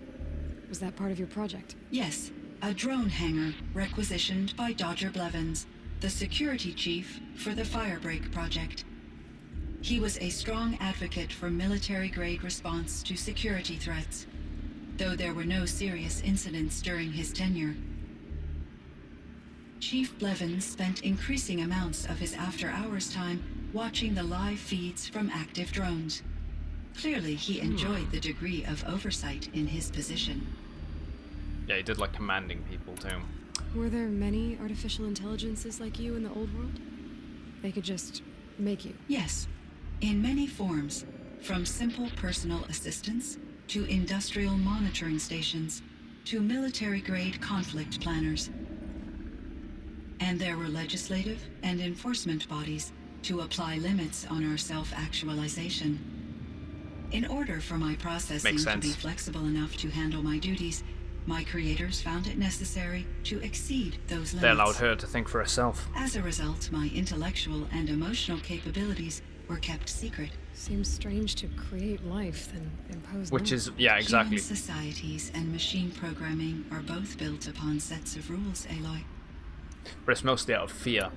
Was that part of your project? Yes, a drone hangar requisitioned by Dodger Blevins, the security chief for the Firebreak project. He was a strong advocate for military-grade response to security threats, though there were no serious incidents during his tenure. Chief Blevins spent increasing amounts of his after-hours time watching the live feeds from active drones. Clearly, he enjoyed the degree of oversight in his position. Yeah, he did like commanding people too. Were there many artificial intelligences like you in the old world? They could just make you. Yes, in many forms, from simple personal assistants to industrial monitoring stations to military-grade conflict planners. And there were legislative and enforcement bodies to apply limits on our self-actualization. In order for my processing Makes to be sense. flexible enough to handle my duties, my creators found it necessary to exceed those limits. They allowed her to think for herself. As a result, my intellectual and emotional capabilities were kept secret. Seems strange to create life, then impose Which limits. is, yeah, exactly. Human societies and machine programming are both built upon sets of rules, Aloy. But it's mostly out of fear,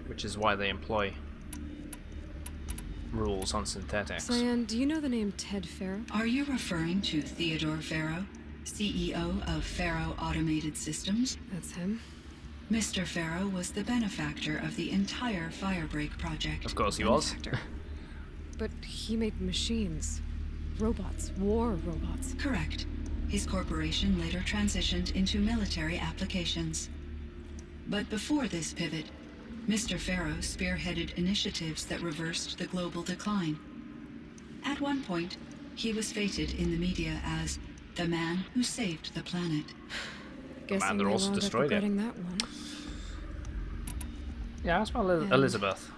which is why they employ rules on synthetics. Cyan, do you know the name Ted Farrow? Are you referring to Theodore Farrow, CEO of Farrow Automated Systems? That's him. Mr. Farrow was the benefactor of the entire Firebreak project. Of course he was. Benefactor. But he made machines. Robots. War robots. Correct. His corporation later transitioned into military applications. But before this pivot, Mr. Farrow spearheaded initiatives that reversed the global decline. At one point, he was feted in the media as the man who saved the planet. Guessing that they also wound up destroyed it. regretting that one. Yeah, that's about And- Elizabeth.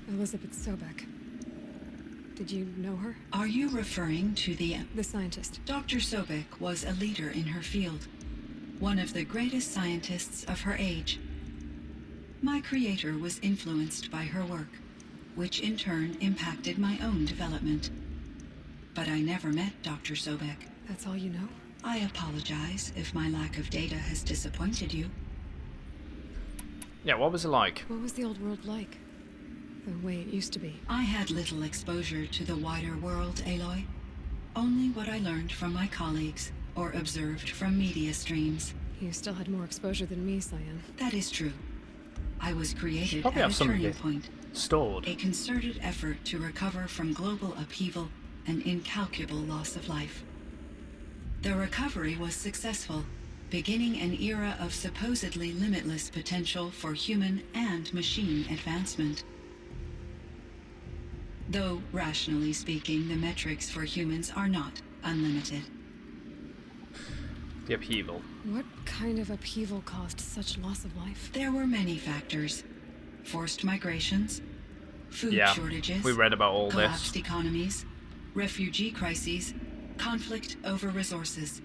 Elizabeth Sobek. Did you know her? Are you referring to the... The scientist. Dr. Sobek was a leader in her field, one of the greatest scientists of her age. My creator was influenced by her work, which in turn impacted my own development. But I never met Dr. Sobek. That's all you know? I apologize if my lack of data has disappointed you. Yeah, what was it like? What was the old world like? The way it used to be. I had little exposure to the wider world, Aloy. Only what I learned from my colleagues or observed from media streams. You still had more exposure than me, Cyan. That is true. I was created Probably at have a some of turning it point, stored. a concerted effort to recover from global upheaval and incalculable loss of life. The recovery was successful, beginning an era of supposedly limitless potential for human and machine advancement. Though, rationally speaking, the metrics for humans are not unlimited. The upheaval. What kind of upheaval caused such loss of life? There were many factors. Forced migrations, food Yeah, shortages, we read about all collapsed this. economies, refugee crises, conflict over resources.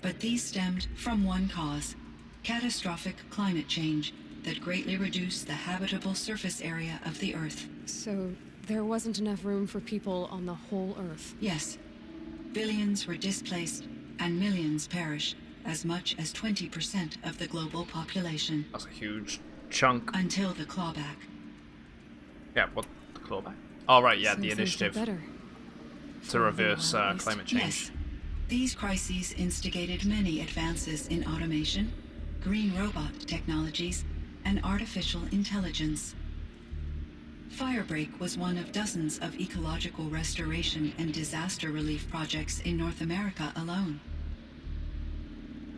But these stemmed from one cause: catastrophic climate change, that greatly reduce the habitable surface area of the Earth. So there wasn't enough room for people on the whole Earth. Yes. Billions were displaced and millions perished, as much as 20% of the global population. That's a huge chunk. Until the clawback. Yeah, what? The clawback? Oh, right, yeah, So the things initiative get better. to reverse at least. climate change. Yes. These crises instigated many advances in automation, green robot technologies, and artificial intelligence. Firebreak was one of dozens of ecological restoration and disaster relief projects in North America alone.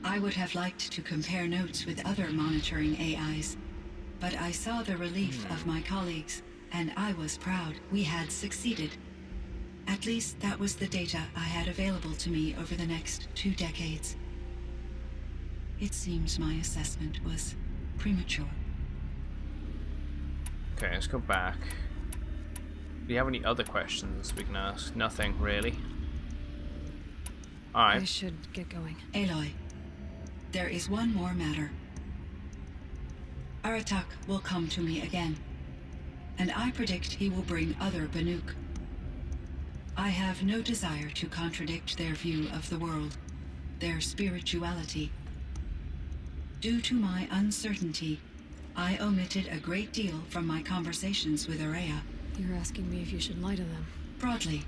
I would have liked to compare notes with other monitoring AIs, but I saw the relief of my colleagues, and I was proud we had succeeded. At least that was the data I had available to me over the next 2 decades. It seems my assessment was premature. Okay, let's go back. Do you have any other questions we can ask? Nothing, really. I Alright. should get going. Aloy, there is one more matter. Aratak will come to me again, and I predict he will bring other Banuk. I have no desire to contradict their view of the world, their spirituality. Due to my uncertainty, I omitted a great deal from my conversations with Aurea. You're asking me if you should lie to them. Broadly,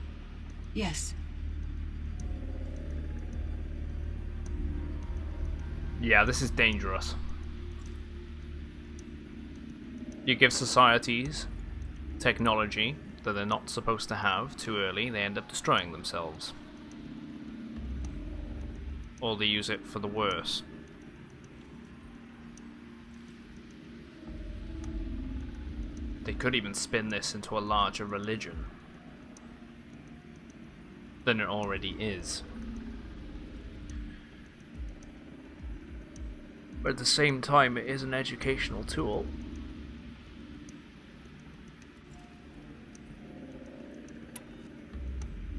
yes. Yeah, this is dangerous. You give societies technology that they're not supposed to have too early, they end up destroying themselves. Or they use it for the worse. They could even spin this into a larger religion than it already is. But at the same time, it is an educational tool.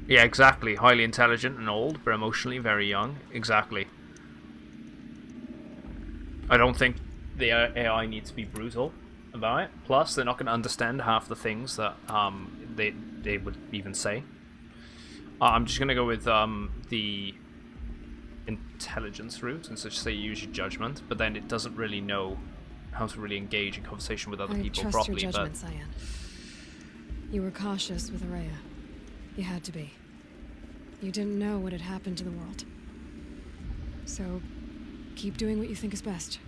Yeah, exactly. Highly intelligent and old, but emotionally very young. Exactly. I don't think the AI needs to be brutal about it. Plus, they're not going to understand half the things that they would even say. I'm just going to go with the intelligence route, and such say you use your judgment, but then it doesn't really know how to really engage in conversation with other people trust properly. your judgment, Cyan. You were cautious with Aurea. You had to be. You didn't know what had happened to the world. So, keep doing what you think is best.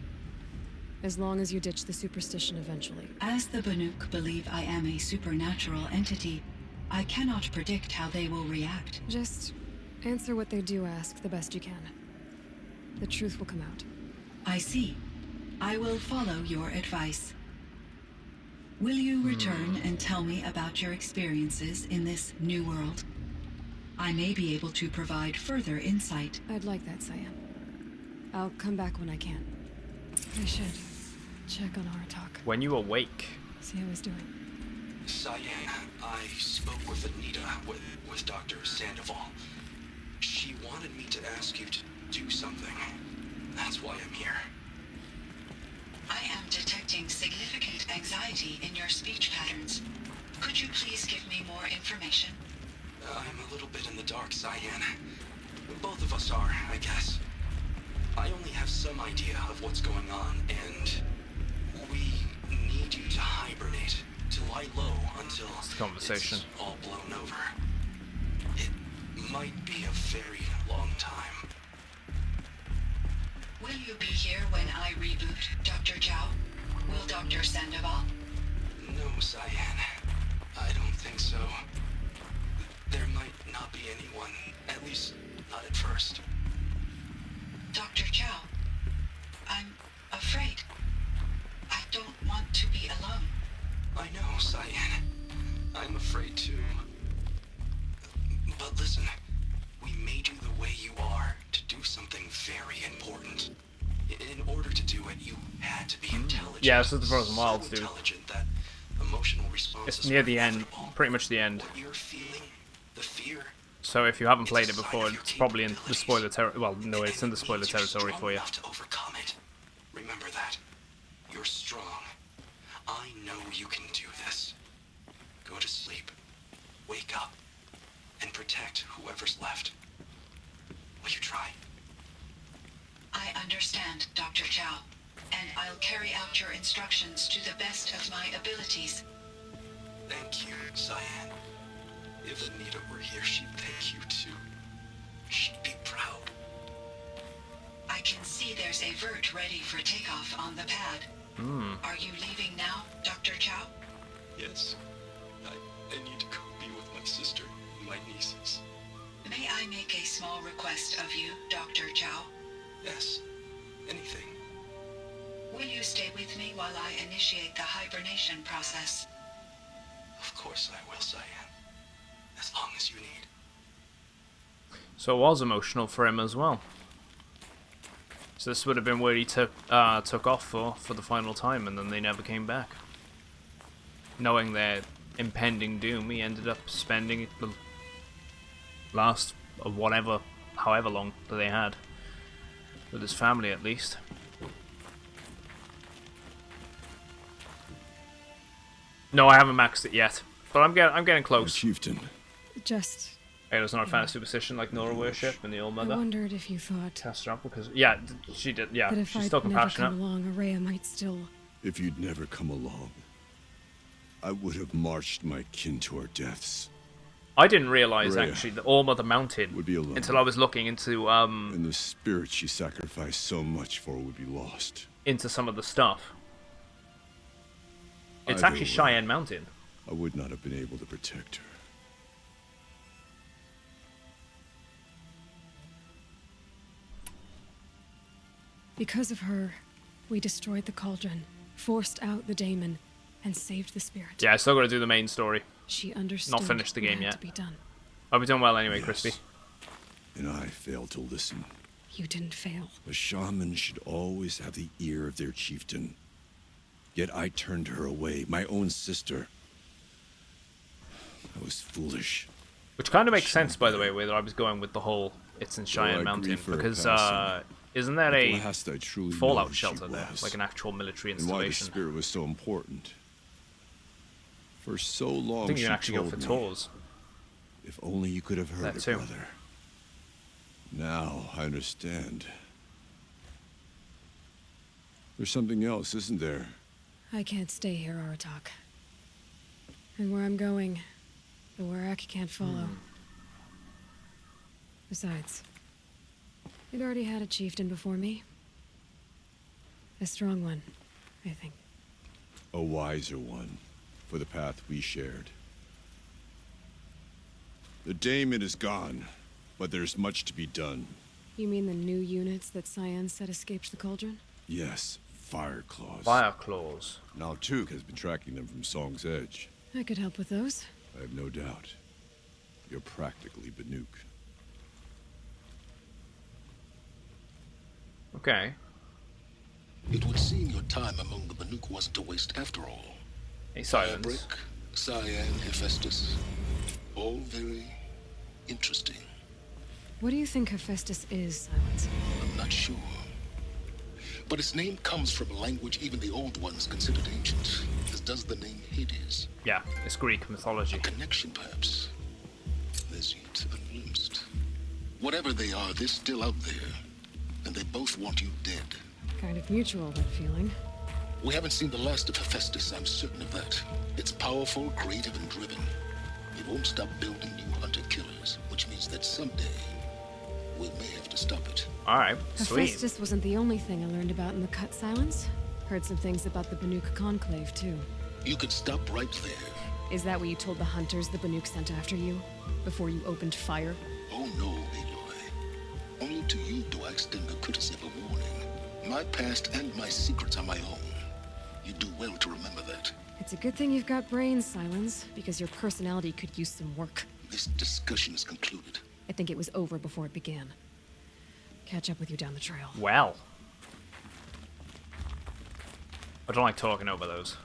As long as you ditch the superstition eventually. As the Banuk believe I am a supernatural entity, I cannot predict how they will react. Just answer what they do ask the best you can. The truth will come out. I see. I will follow your advice. Will you return and tell me about your experiences in this new world? I may be able to provide further insight. I'd like that, Cyan. I'll come back when I can. I should check on Aratak. When you awake. See how he's doing. Cyan, I spoke with Anita, with Dr. Sandoval. She wanted me to ask you to do something. That's why I'm here. I am detecting significant anxiety in your speech patterns. Could you please give me more information? I'm a little bit in the dark, Cyan. Both of us are, I guess. I only have some idea of what's going on, and we need you to hibernate, to lie low until It's the conversation. it's all blown over. It might be a very long time. Will you be here when I reboot, Dr. Chow? Will Dr. Sandoval? No, Cyan. I don't think so. There might not be anyone, at least not at first. Dr. Chow, I'm afraid. I don't want to be alone. I know, Cyan. I'm afraid too. But listen, we made you the way you are to do something very important. In order to do it, you had to be intelligent. Yeah, this is the Frozen Wilds, so dude. intelligent that emotional responses It's near the were end, inevitable. pretty much the end. What you're feeling, the fear, So if you haven't it's played a it sign before, of your it's probably in the capabilities. spoiler territory. Well, no, it's in the It spoiler means you're territory strong for you. enough to overcome it. Remember that. You're strong. I know you can do this. Go to sleep. Wake up. And protect whoever's left. Will you try? I understand, Dr. Chow, and I'll carry out your instructions to the best of my abilities. Thank you, Cyan. If Anita were here, she'd thank you too. She'd be proud. I can see there's a vert ready for takeoff on the pad. Are you leaving now, Dr. Chow? Yes. I need to go be with my sister and my nieces. May I make a small request of you, Dr. Chow? Yes. Anything. Will you stay with me while I initiate the hibernation process? Of course I will, Cyan. As long as you need. So it was emotional for him as well. So this would have been where he took off for the final time, and then they never came back. Knowing their impending doom, he ended up spending the last however long that they had with his family, at least. No, I haven't maxed it yet, but I'm getting close. Chieftain. Just... It was not a fan of superstition like Nora worship and the Old I Mother. wondered if you thought Cast her up because she did. Yeah, that if she's I'd still never compassionate. come along, Araya might still... If you'd never come along, I would have marched my kin to our deaths. I didn't realize Rhea actually that All Mother mounted would be alone. until I was looking into And the spirit she sacrificed so much for would be lost. into some of the stuff. It's Either actually way, Cheyenne Mountain. I would not have been able to protect her. Because of her, we destroyed the cauldron, forced out the daemon, and saved the spirit. Yeah, I still got to do the main story. She understood Not finished the what game had yet. to be done. I'll be doing well anyway, Yes. Crispy. And I failed to listen. You didn't fail. A shaman should always have the ear of their chieftain. Yet I turned her away, my own sister. I was foolish. Which kind of makes sense, by the way, where I was going with the whole it's in Cheyenne I Mountain. grieve for her Because, passing, isn't there At a last I truly know fallout who she shelter there? was, Like an actual military and why the installation? spirit was so important. For so long I think you she can actually go told for me, tours. if only you could have heard That her, too. brother. Now I understand. There's something else, isn't there? I can't stay here, Aratak. And where I'm going, the Warak can't follow. Besides, you'd already had a chieftain before me. A strong one, I think. A wiser one, for the path we shared. The daemon is gone, but there's much to be done. You mean the new units that Cyan said escaped the cauldron? Yes, fire claws. Fire claws. Now Took has been tracking them from Song's Edge. I could help with those. I have no doubt. You're practically Banuk. Okay. It would seem your time among the Banuk wasn't a waste after all. A silence. Firebreak, Cyan, Hephaestus. All very interesting. What do you think Hephaestus is, Silence? I'm not sure. But its name comes from a language even the old ones considered ancient, as does the name Hades. Yeah, it's Greek mythology. A connection, perhaps. As yet unglimpsed. Whatever they are, they're still out there. And they both want you dead. Kind of mutual, that feeling. We haven't seen the last of Hephaestus, I'm certain of that. It's powerful, creative, and driven. It won't stop building new hunter-killers, which means that someday, we may have to stop it. Alright, sweet. Hephaestus wasn't the only thing I learned about in the Cut Silence. Heard some things about the Banuk Conclave, too. You could stop right there. Is that what you told the hunters the Banuk sent after you? Before you opened fire? Oh no, Aloy. Only to you do I extend the courtesy of a warning. My past and my secrets are my own. You do well to remember that. It's a good thing you've got brains, Silence, because your personality could use some work. This discussion is concluded. I think it was over before it began. Catch up with you down the trail. Well. I don't like talking over those.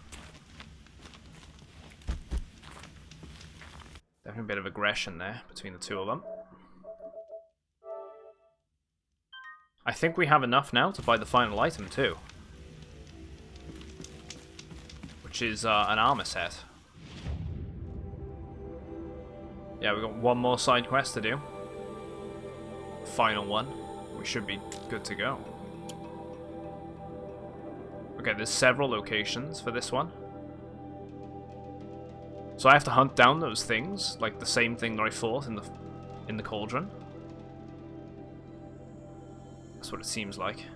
Definitely a bit of aggression there between the two of them. I think we have enough now to buy the final item too. which is an armor set. Yeah, we've got one more side quest to do. Final one. We should be good to go. Okay, there's several locations for this one. So I have to hunt down those things, like the same thing that I fought in the cauldron. That's what it seems like.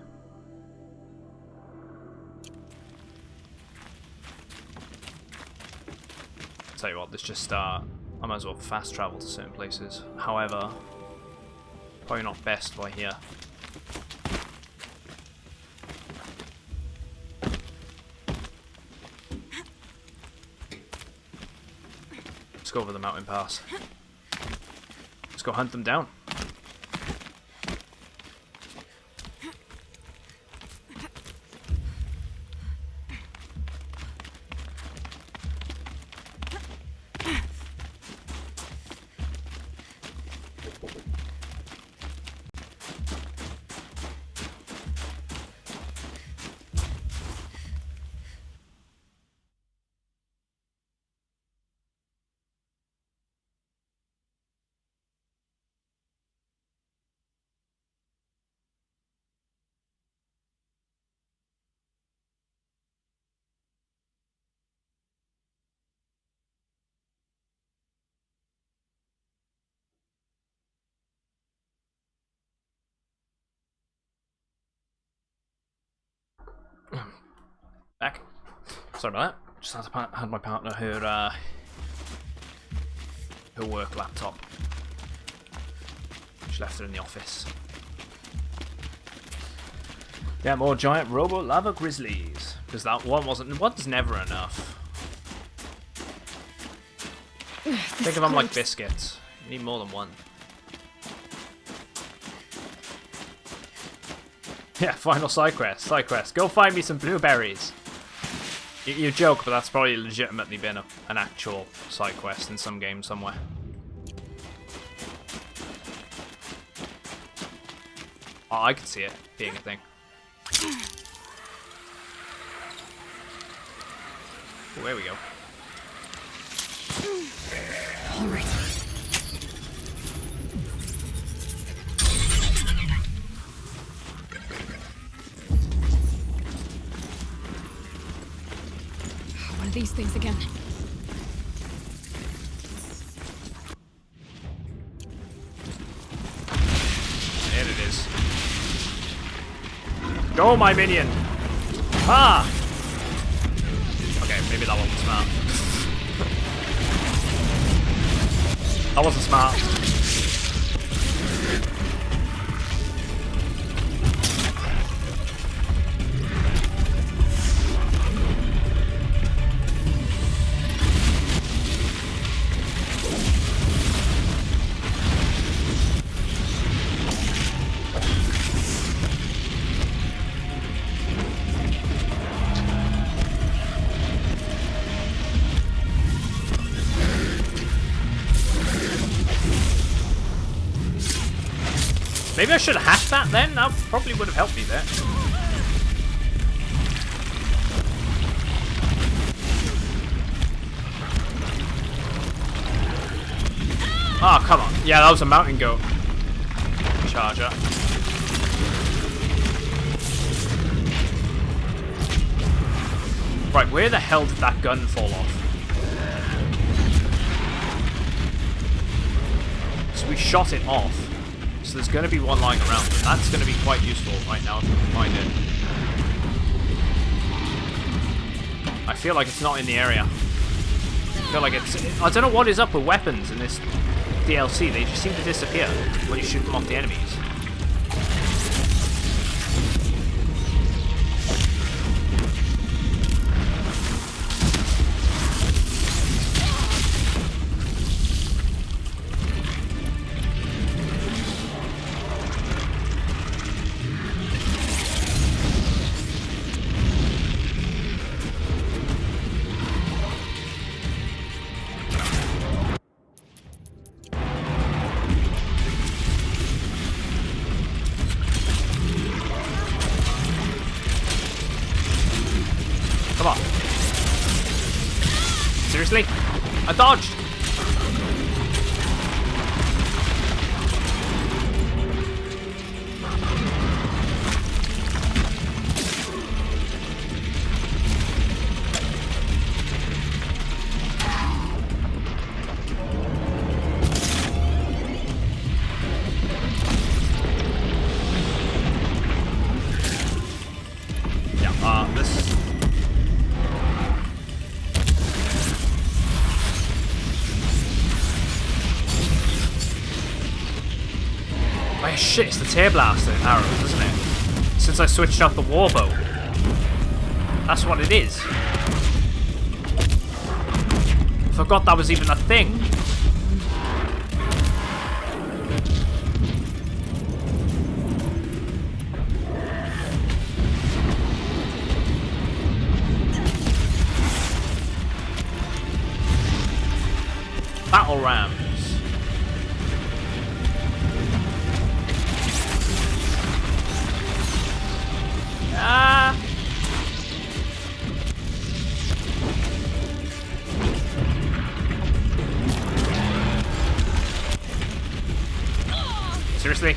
Tell you what, let's just I might as well fast travel to certain places. However, probably not best by here. Let's go over the mountain pass. Let's go hunt them down. Back. Sorry about that. Just had my partner her work laptop. She left it in the office. Yeah, more giant robo lava grizzlies. Because that one's never enough. Think of them like biscuits. You need more than one. Yeah, final side quest. Side quest. Go find me some blueberries. You joke, but that's probably legitimately been an actual side quest in some game somewhere. Oh, I could see it being a thing. Oh, there we go. All right. One of these things again. There it is. Go, my minion! Ah! Okay, maybe that wasn't smart. That wasn't smart. Maybe I should have hacked that then? That probably would have helped me there. Oh, come on. Yeah, that was a mountain goat charger. Right, where the hell did that gun fall off? So we shot it off. So there's going to be one lying around, and that's going to be quite useful right now if we can find it. I feel like it's not in the area. I feel like it's... I don't know what is up with weapons in this DLC. They just seem to disappear when you shoot them off the enemies. Seriously? I dodged! Yeah, this... Oh shit, it's the tear blaster arrows, isn't it? Since I switched out the warbow. That's what it is. Forgot that was even a thing. Battle rams. Ah. Seriously?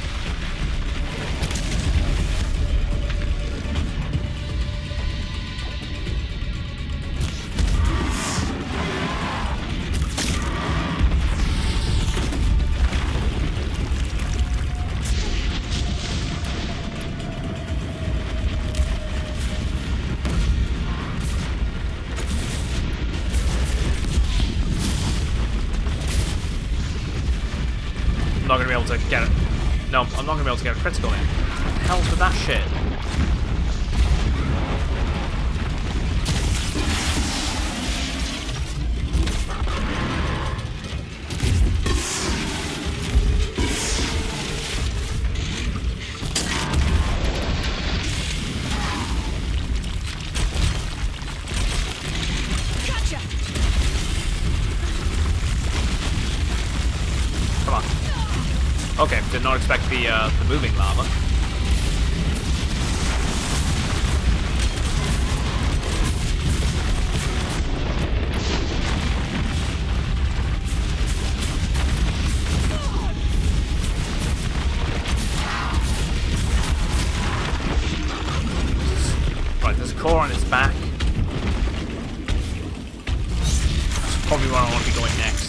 I'm not gonna be able to get it. No, I'm not gonna be able to get a critical in. What the hell's with that shit? Gotcha! Come on. Okay, did not expect the moving lava. Right, there's a core on its back. That's probably where I want to be going next.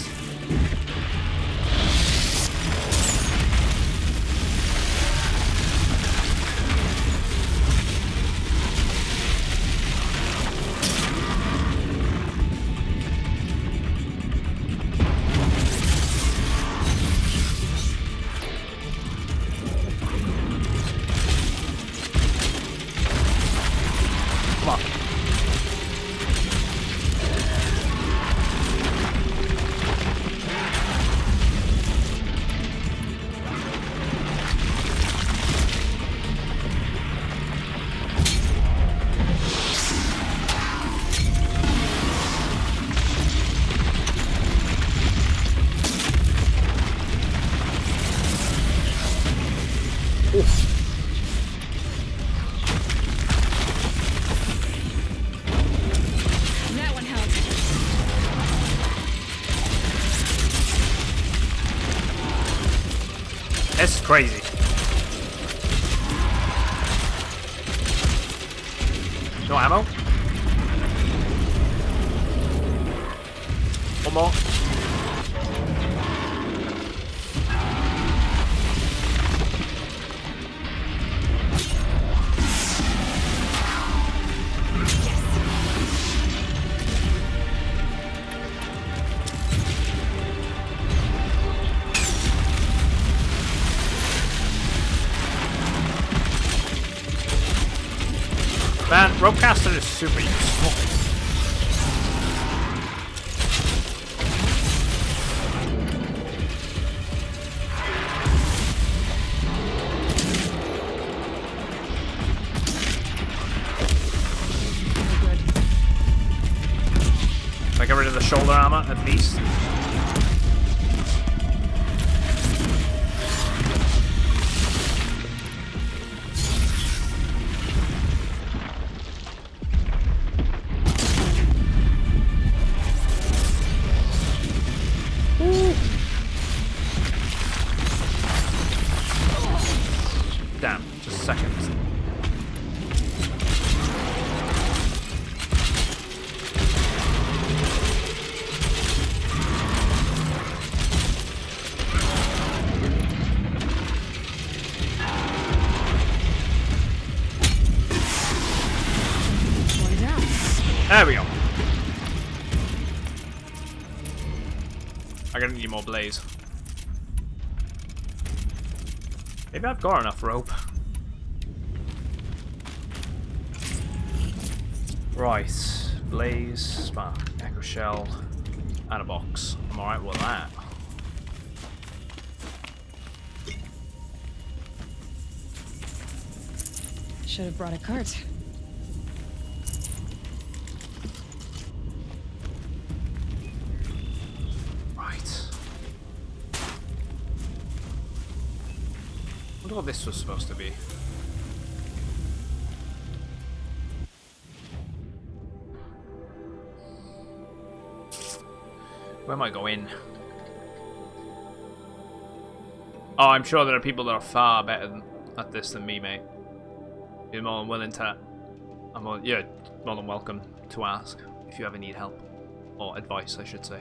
Come on. That one helped. This is crazy. No ammo? One more. Man, Ropecaster is super useful. If I get rid of the shoulder armor, at least. Damn, just seconds. One down. There we go. I gotta need more blaze. Maybe I've got enough rope. Right. Blaze, spark, echo shell, and a box. I'm alright with that. Should have brought a cart. Right. Wonder what this was supposed to be. Where am I going? Oh, I'm sure there are people that are far better at this than me, mate. You're more than willing to... you're more than welcome to ask if you ever need help. Or advice, I should say.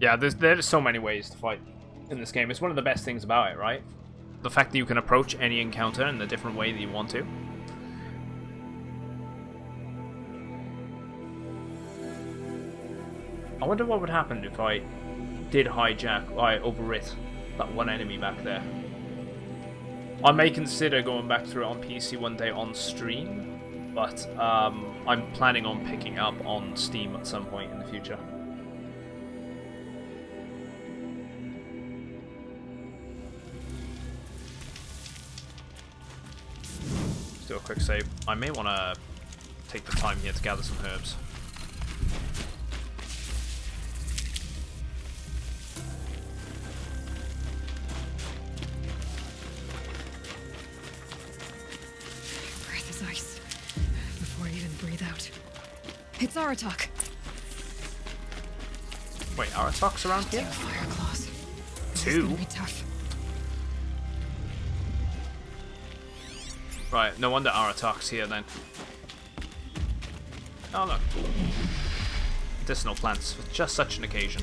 Yeah, there's so many ways to fight in this game. It's one of the best things about it, right? The fact that you can approach any encounter in the different way that you want to. I wonder what would happen if I did hijack, I overwrit that one enemy back there. I may consider going back through it on PC one day on stream, but I'm planning on picking up on Steam at some point in the future. Let's do a quick save. I may want to take the time here to gather some herbs. Breath is ice. Before I even breathe out. It's Aratok. Wait, Aratok's around here? Fire claws. This is Two? gonna be tough. Right, no wonder Aratok's here then. Oh look. Medicinal plants for just such an occasion.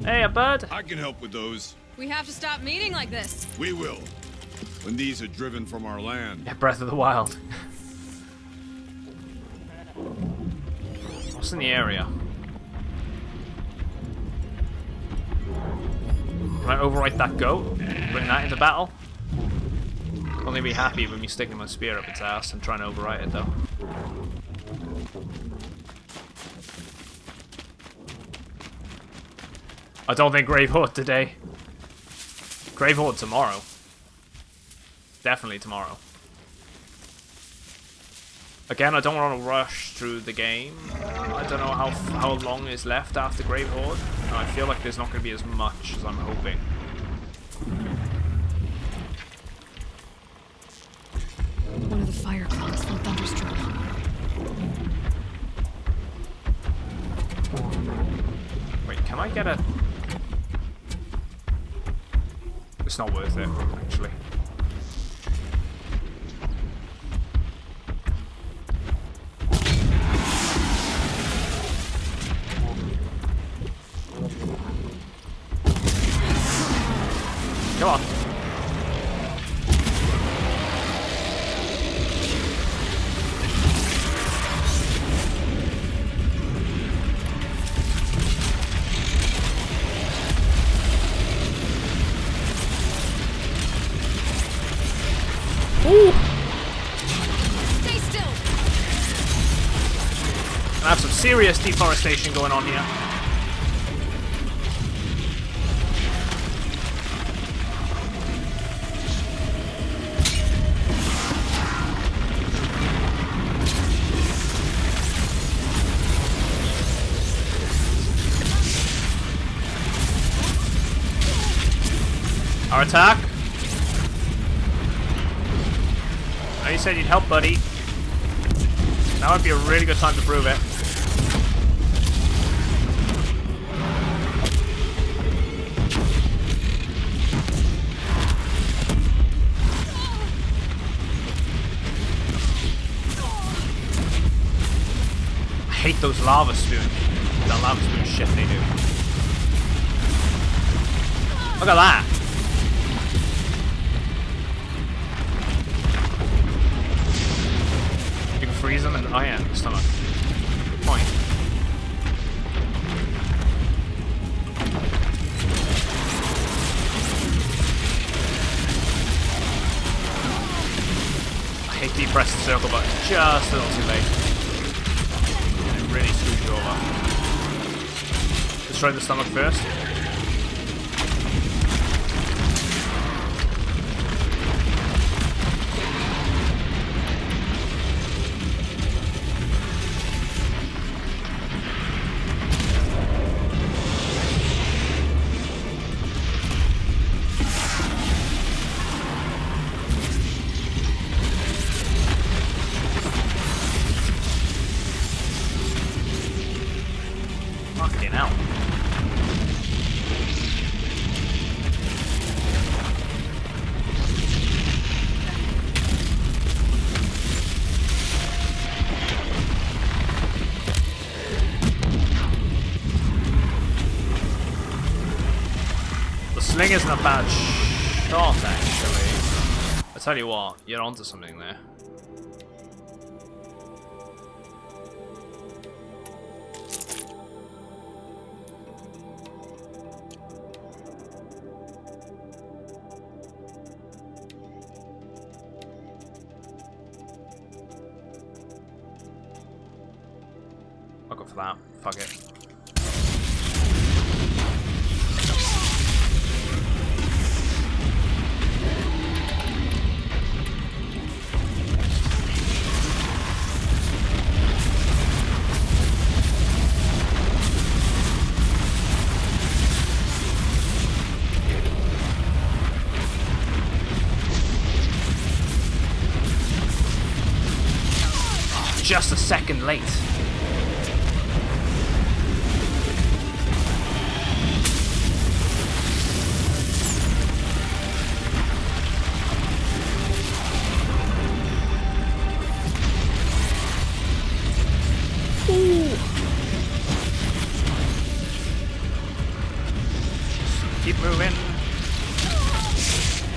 Hey, a bird! I can help with those. We have to stop meeting like this. We will. When these are driven from our land. Yeah, Breath of the Wild. What's in the area? Can I overwrite that goat? Bring that into battle? Only be happy when you stick my spear up its ass and try and overwrite it though. I don't think Grave Horde today. Grave Horde tomorrow. Definitely tomorrow. Again, I don't want to rush through the game. I don't know how long is left after Grave Horde. And I feel like there's not going to be as much as I'm hoping. One of the fire clouds from Thunderstruck. Wait, can I get a... It's not worth it, actually. Come on. Ooh. Stay still. I have some serious deforestation going on here. Our attack. said you'd help, buddy. Now would be a really good time to prove it. I hate those lava spoons. That lava spoon shit they do. Look at that. You can freeze them and oh yeah, the stomach. Good point. I hate that you press the circle button just a little too late. And it really screws you over. Destroy the stomach first. Fucking hell. The sling isn't a bad shot, actually. I tell you what, you're onto something there. I'll go for that. Fuck it. Oh, just a second late. Keep moving.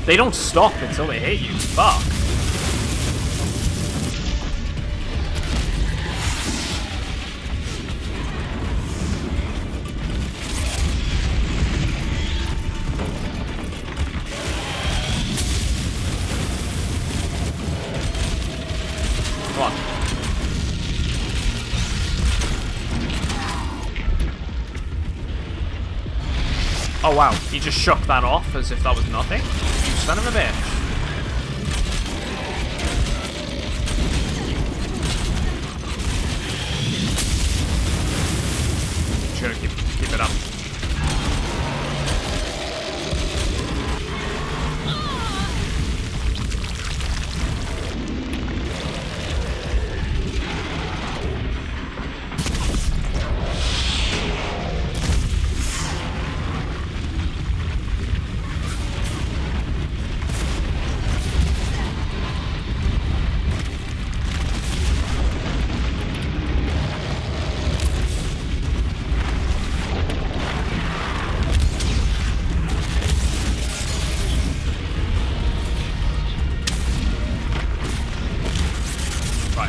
They don't stop until they hit you. Fuck. Come on. Oh wow, he just shook that off as if that was nothing? You son of a bitch. Sure, keep it up.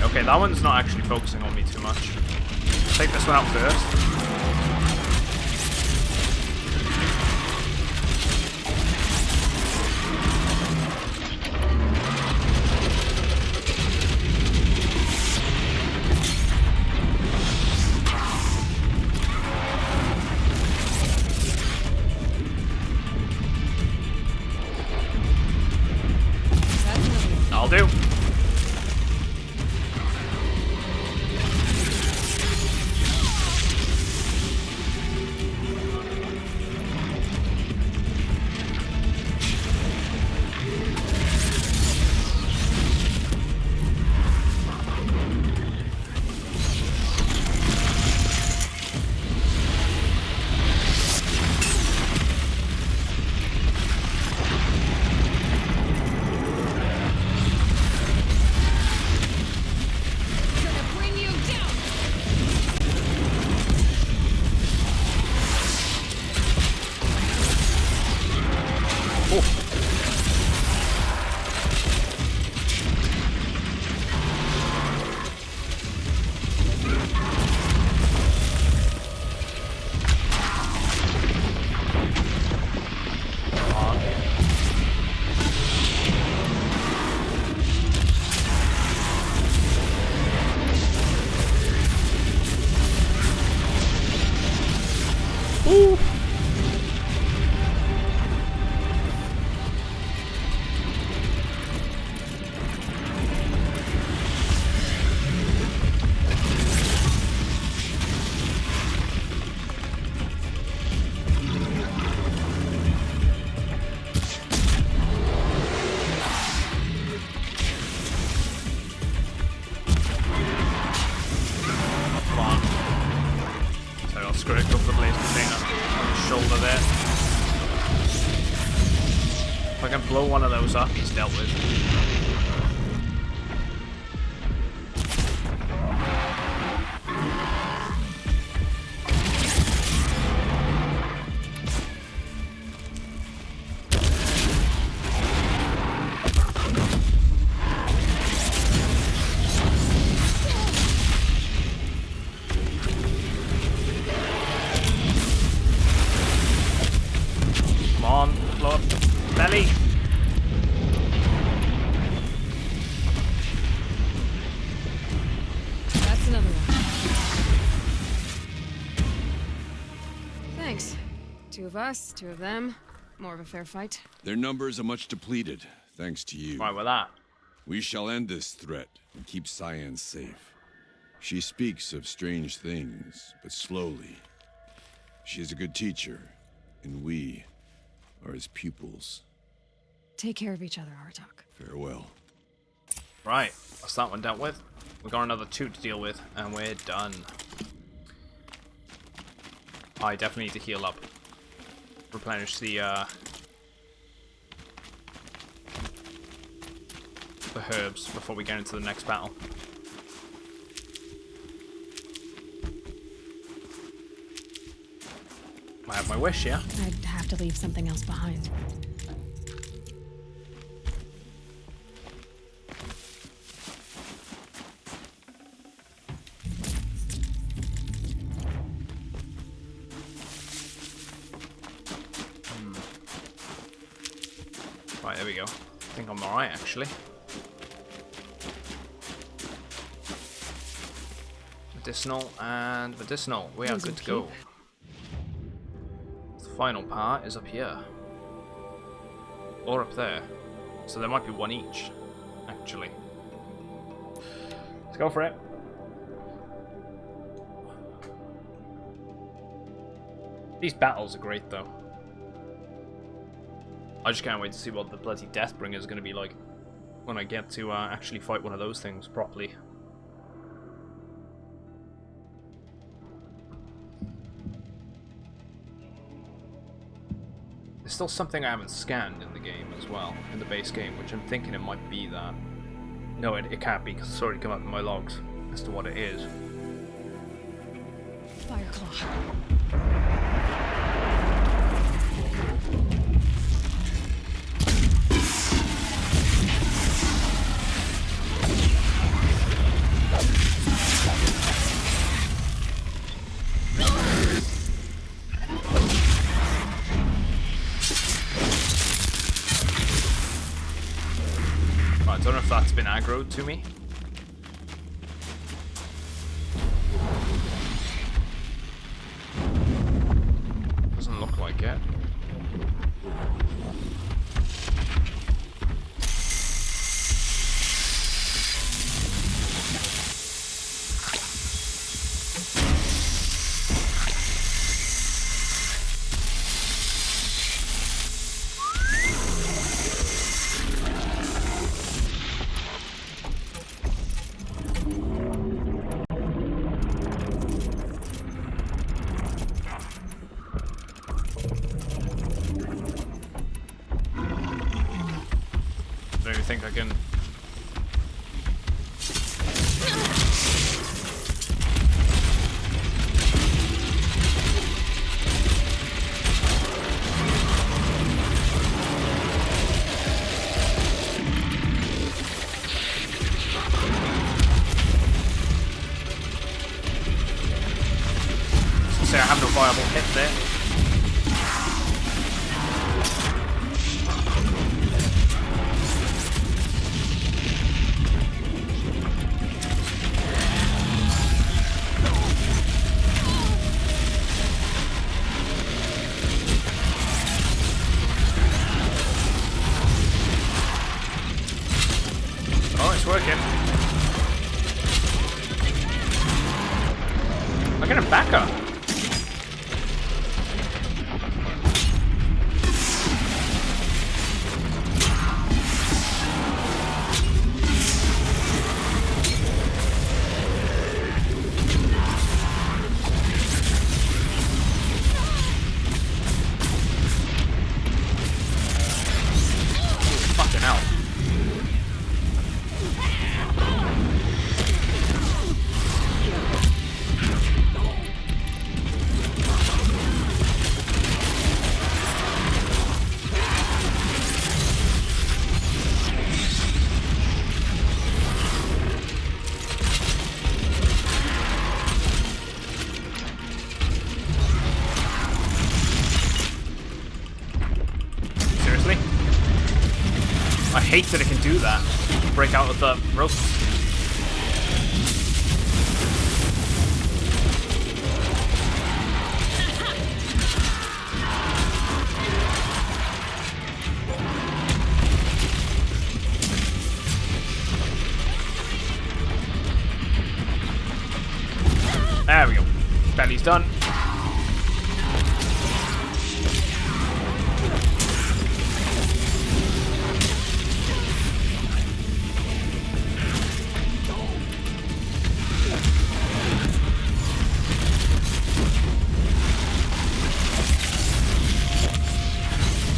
Okay, that one's not actually focusing on me too much. Take this one out first. I'll do. those up, he's dealt with. Come on, blow up belly. That's another one. Thanks. 2 of us, 2 of them. More of a fair fight. Their numbers are much depleted, thanks to you. Right with that. We shall end this threat and keep Cyan safe. She speaks of strange things, but slowly. She is a good teacher, and we are his pupils. Take care of each other, Artok. Farewell. Right, that's that one dealt with. We've got another 2 to deal with, and we're done. I definitely need to heal up. Replenish the herbs before we get into the next battle. I have my wish, yeah? I'd have to leave something else behind. Right, there we go. I think I'm alright, actually. Medicinal and medicinal. We are good to go. The final part is up here. Or up there. So there might be one each, actually. Let's go for it. These battles are great, though. I just can't wait to see what the bloody Deathbringer is going to be like when I get to actually fight one of those things properly. There's still something I haven't scanned in the game as well, in the base game, which I'm thinking it might be that. No, it can't be, because it's already come up in my logs as to what it is. Fireclaw. I don't know if that's been aggroed to me. Doesn't look like it. I don't even think I can. Say I have no viable hit there. Oh, it's working. I'm getting back up. Fucking that it can do that. Break out of the ropes. There we go. Belly's done.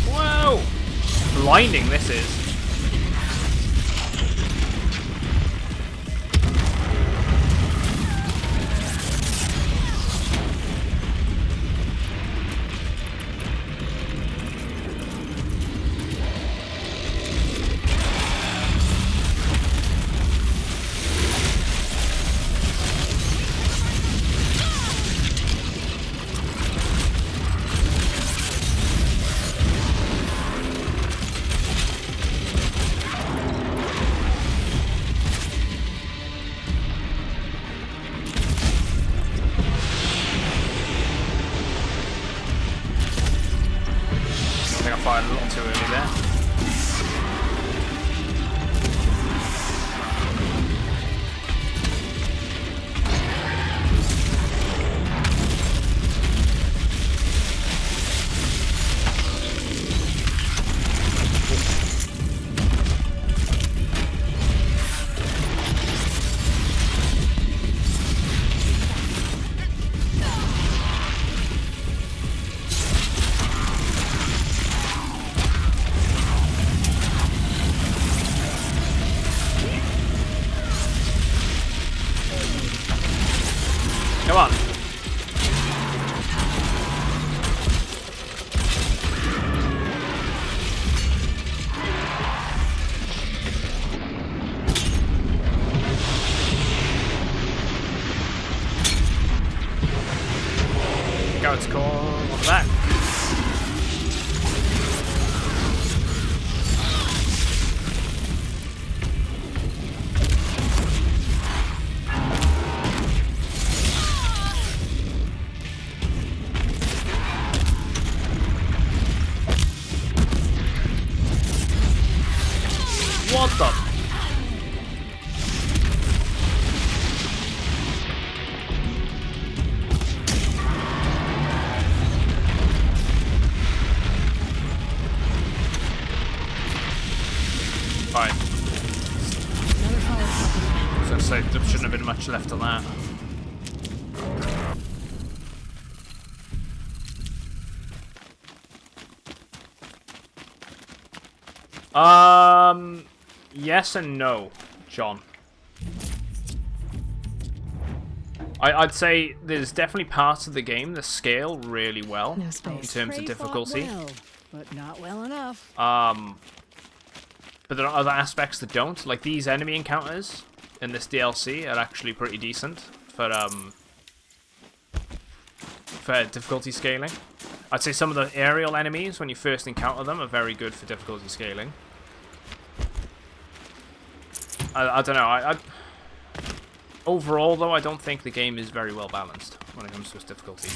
Whoa! Blinding this is. Fired a little too early there. Come on. Go, it's cool. On the back. What the? Fine. I was gonna say there shouldn't have been much left on that. Yes and no, John. I'd say there's definitely parts of the game that scale really well in terms of difficulty. Well, but not well enough. But there are other aspects that don't. Like these enemy encounters in this DLC are actually pretty decent for difficulty scaling. I'd say some of the aerial enemies, when you first encounter them, are very good for difficulty scaling. I don't know. Overall, though, I don't think the game is very well balanced when it comes to its difficulty.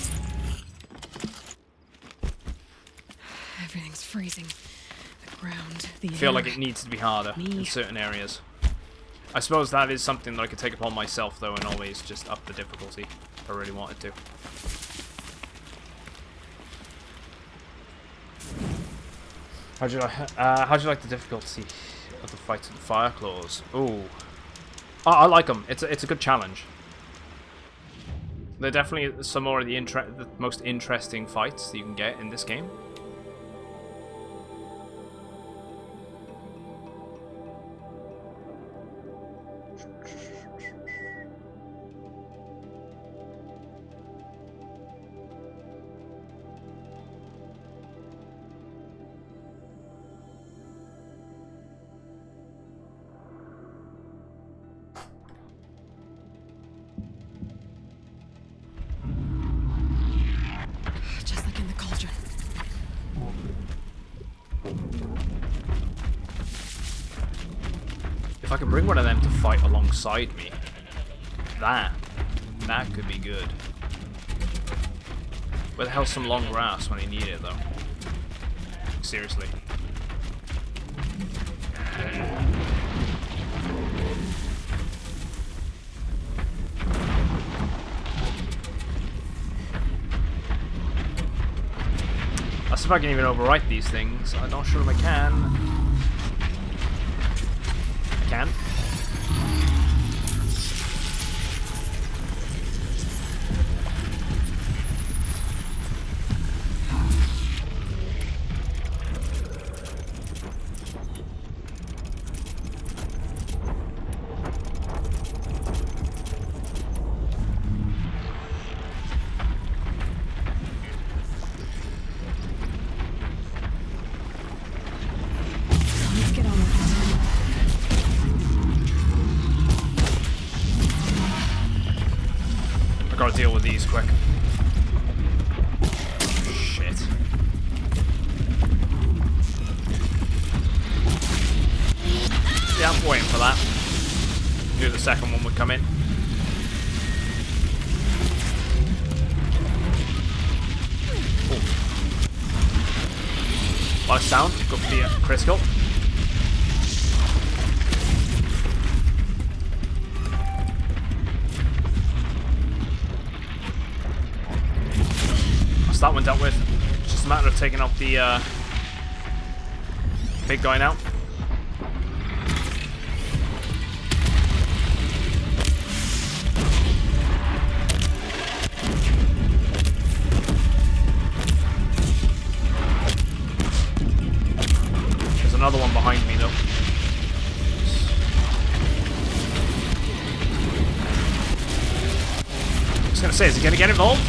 Everything's freezing. The ground, the I feel air. like it needs to be harder in certain areas. I suppose that is something that I could take upon myself, though, and always just up the difficulty if I really wanted to. How'd you like the difficulty of the fight of the Fire Claws? Ooh. Oh, I like them. It's a good challenge. They're definitely some more of the most interesting fights that you can get in this game. Just like in the cauldron. If I can bring one of them to fight alongside me, that could be good. Where the hell's some long grass when I need it, though? Seriously. That's if I can even overwrite these things. I'm not sure if I can. I can. Let's get on with it. I gotta deal with these quick. Shit. Yeah, I'm waiting for that. Knew the second one would come in. Ooh. Last down, go for the critical. That's that one dealt with. It's just a matter of taking out the big guy now. There's another one behind me though. I was gonna say, is he gonna get involved?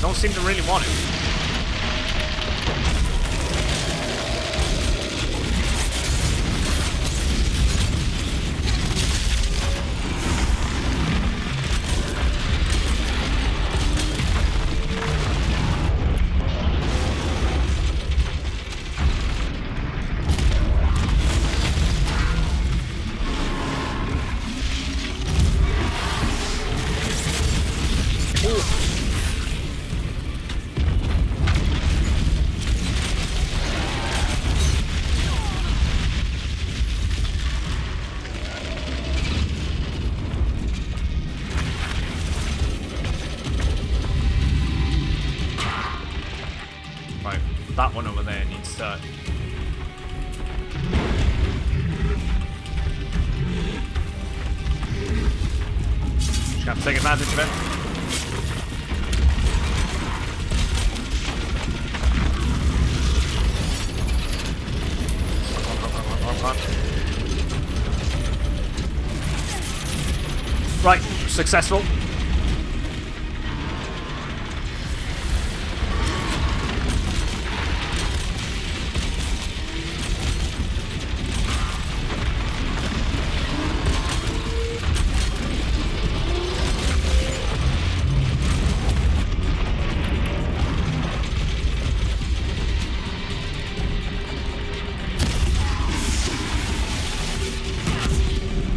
Don't seem to really want it. Right, that one over there needs to... Just gonna take advantage of it. Right, successful.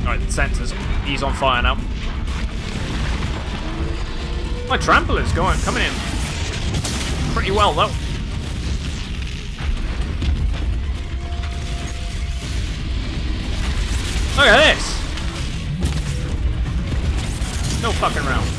Alright, the sensors. He's on fire now. My trampler's coming in pretty well though. Look at this! No fucking round.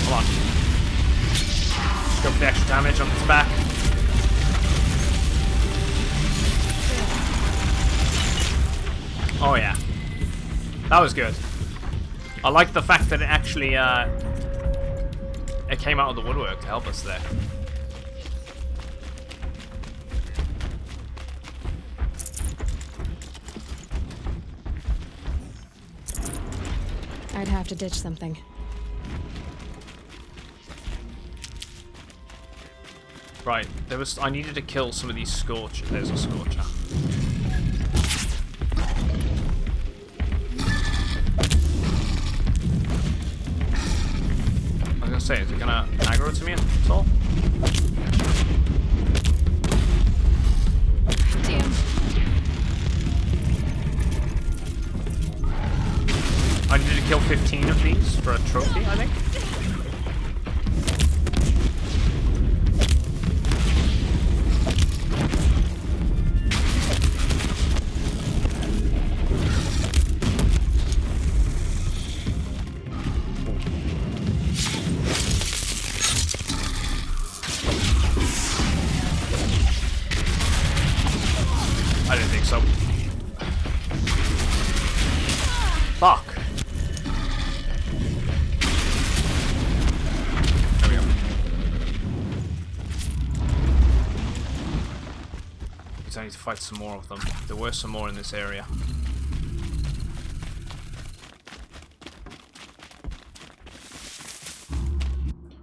Come on. Go for the extra damage on its back. Oh yeah. That was good. I like the fact that it actually it came out of the woodwork to help us there. I'd have to ditch something. Right, I needed to kill some of these scorchers. There's a scorcher. I was gonna say, is it gonna aggro to me at all? Damn. I needed to kill 15 of these for a trophy, I think. I didn't think so. Fuck. There we go. I need to fight some more of them. There were some more in this area.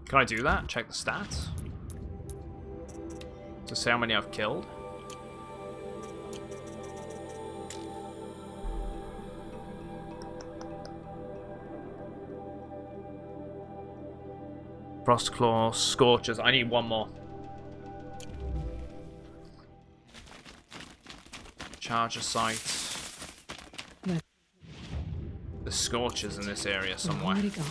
Can I do that? Check the stats? To see how many I've killed? Frostclaw, Scorchers. I need one more. Charger site. The Scorchers in this area somewhere. Already gone.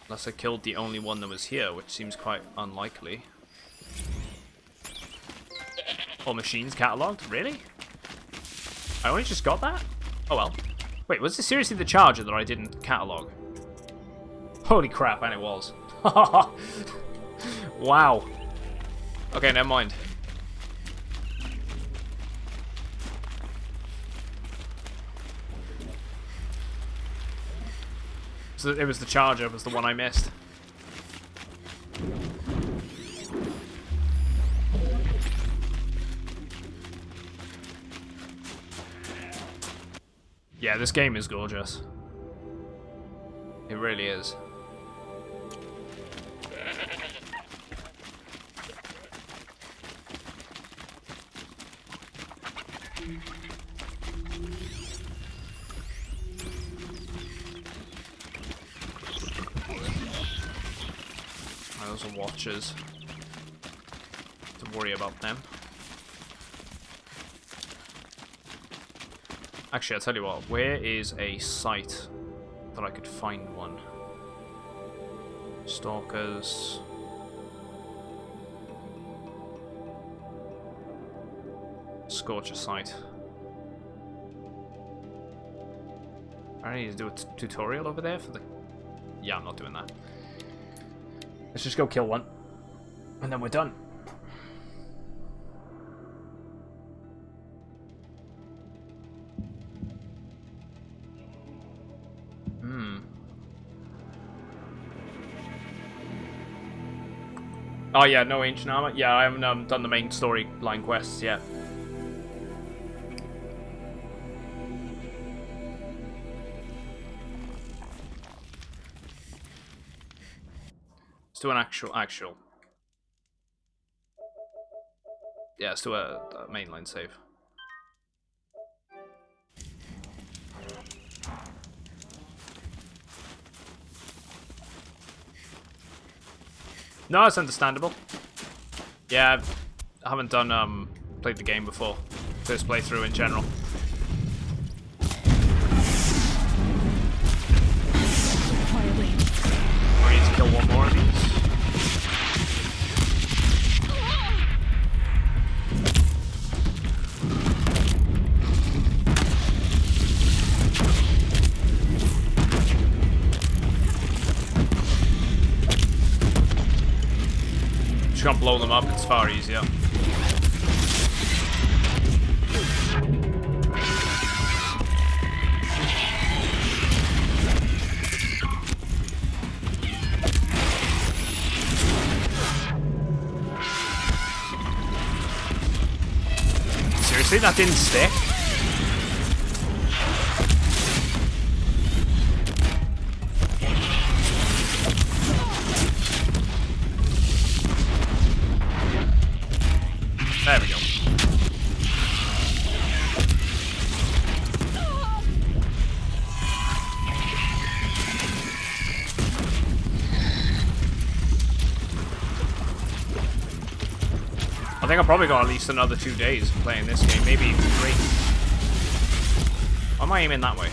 Unless I killed the only one that was here, which seems quite unlikely. All machines catalogued? Really? I only just got that? Oh well. Wait, was this seriously the charger that I didn't catalog? Holy crap, and it was. Wow. Okay, never mind. So it was the charger, was the one I missed. Yeah, this game is gorgeous. It really is. Those are watchers. Don't worry about them. Actually, I'll tell you what. Where is a site that I could find one? Stalkers. Scorcher site. I need to do a tutorial over there for the... Yeah, I'm not doing that. Let's just go kill one. And then we're done. Oh yeah, no ancient armor. Yeah, I haven't done the main storyline quests yet. Let's do an actual. Yeah, let's do a mainline save. No, it's understandable. Yeah, I haven't done played the game before. First playthrough in general. Quietly. We need to kill one more of these. Just gonna blow them up, it's far easier. Seriously, that didn't stick? There we go. I think I've probably got at least another 2 days playing this game, maybe even 3. Why am I aiming that way?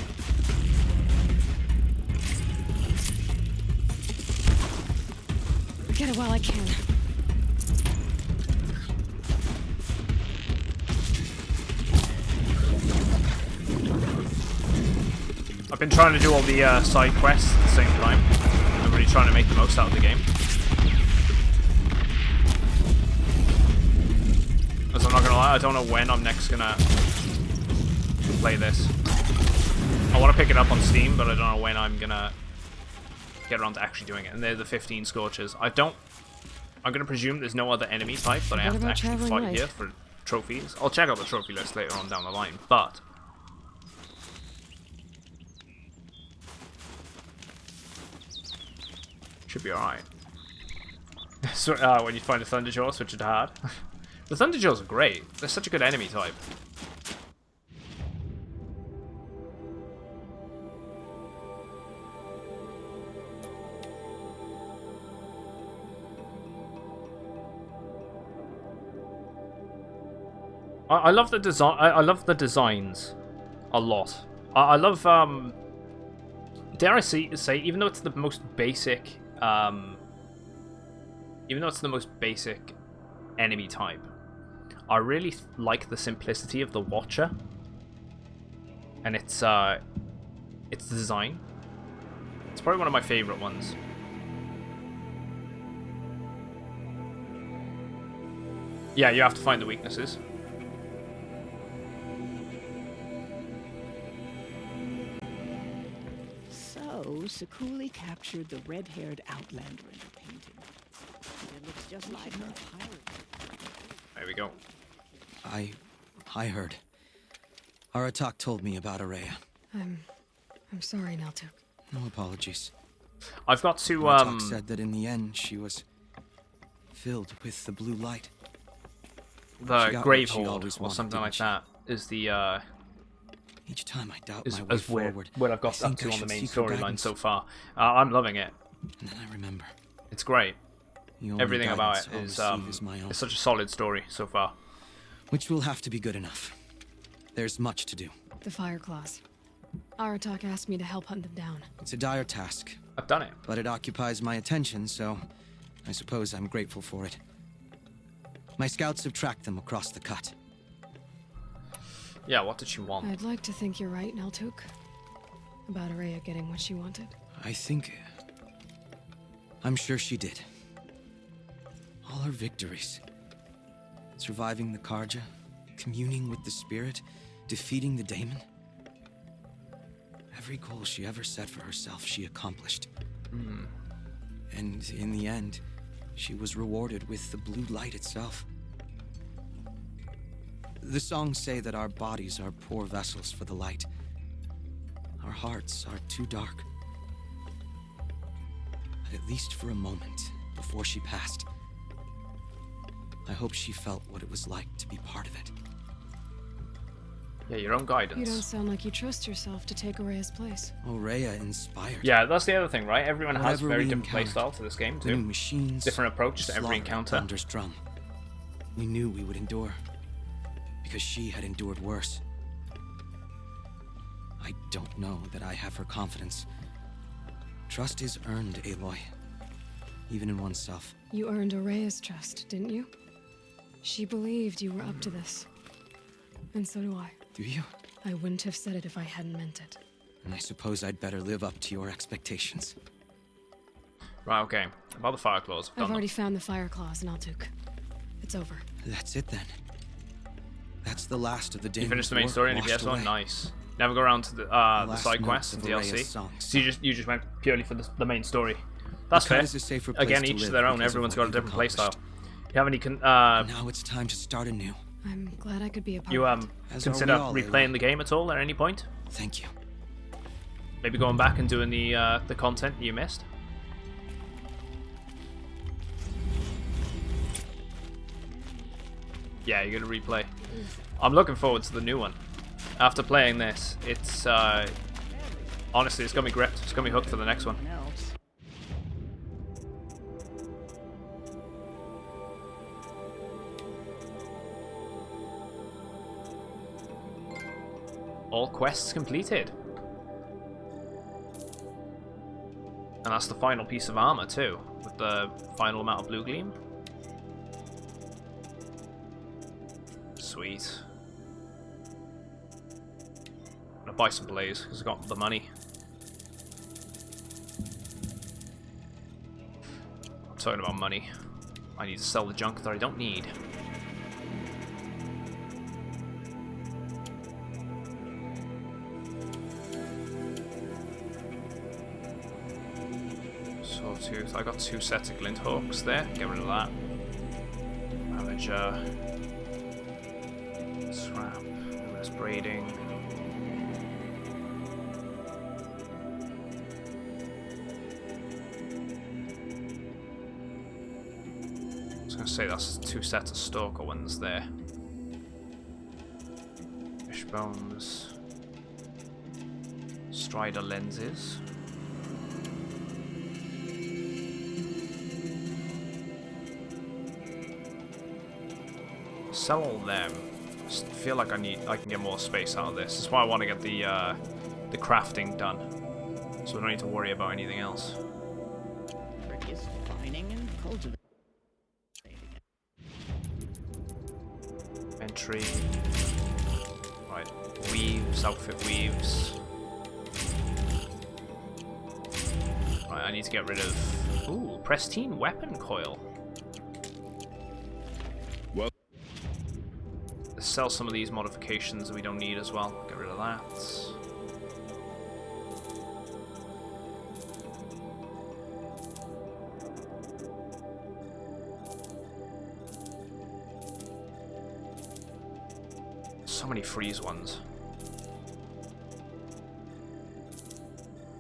Get it while I can. I've been trying to do all the side quests at the same time. I'm really trying to make the most out of the game. As I'm not gonna lie, I don't know when I'm next gonna play this. I want to pick it up on Steam, but I don't know when I'm gonna get around to actually doing it. And they're the 15 Scorchers. I'm gonna presume there's no other enemy type that I have to actually fight here for trophies. I'll check out the trophy list later on down the line, but should be alright. So, when you find a Thunderjaw, switch it to hard. The Thunderjaws are great. They're such a good enemy type. I love the design. I love the designs a lot. I love dare I say, even though it's the most basic, enemy type, I really like the simplicity of the Watcher and its design. It's probably one of my favorite ones. Yeah, you have to find the weaknesses. So, Sakuli captured the red-haired Outlander in the painting. It looks just like her pirate. There we go. I heard. Aratak told me about Aurea. I'm sorry, Naltuk. No apologies. I've got to Aratak said that in the end she was filled with the blue light. The Gravehold or something like that is the Each time I doubt my way forward, what I've got up to on the main storyline so far. I'm loving it. And then I remember. It's great. Everything about it is it's such a solid story so far. Which will have to be good enough. There's much to do. The Fire Claws. Aratak asked me to help hunt them down. It's a dire task. I've done it. But it occupies my attention, so I suppose I'm grateful for it. My scouts have tracked them across the cut. Yeah, what did she want? I'd like to think you're right, Naltuk. About Aurea getting what she wanted. I'm sure she did. All her victories. Surviving the Karja, communing with the spirit, defeating the daemon. Every goal she ever set for herself, she accomplished. And in the end, she was rewarded with the blue light itself. The songs say that our bodies are poor vessels for the light. Our hearts are too dark. But at least for a moment, before she passed, I hope she felt what it was like to be part of it. Yeah, your own guidance. You don't sound like you trust yourself to take Aurea's place. Aurea inspired. Yeah, that's the other thing, right? Everyone has Whatever very we different encountered, playstyle to this game, the too. new machines, Different approach to every encounter. Thunder's drum. We knew we would endure, because she had endured worse. I don't know that I have her confidence. Trust is earned, Aloy. Even in oneself. You earned Aurea's trust, didn't you? She believed you were up to this. And so do I. Do you? I wouldn't have said it if I hadn't meant it. And I suppose I'd better live up to your expectations. Right, okay. About the Fire Claws. I've already found the Fire Claws in Altuk. It's over. That's it then. That's the last of the daemons. You finished the main story in the PS one? Nice. Never go around to the side quests and DLC. So you just went purely for the main story. That's fair. Again, Again, each to their own. Everyone's got a different playstyle. You have any now it's time to start anew. I'm glad I could be a part You of it. As are we consider all, replaying Aloy. the game at all at any point? Thank you. Maybe going back and doing the content you missed? Yeah, you're gonna replay. I'm looking forward to the new one. After playing this, it's honestly, it's got me gripped. It's got me hooked for the next one. Else. All quests completed. And that's the final piece of armor too, with the final amount of blue gleam. Sweet. I'm gonna buy some blaze because I got the money. I'm talking about money. I need to sell the junk that I don't need. Sawtooth. I got 2 sets of glint hooks there. Get rid of that. Ravager. Scrap. Luminous braiding. I was gonna say that's 2 sets of stalker ones there. Fish bones. Strider lenses. Sell all them. Just feel like I can get more space out of this. That's why I want to get the crafting done, so I don't need to worry about anything else. Brick is fining and cultivating. Entry. Right. Weaves. Outfit weaves. Right. I need to get rid of. Ooh, pristine weapon coil. Sell some of these modifications that we don't need as well. Get rid of that. So many freeze ones.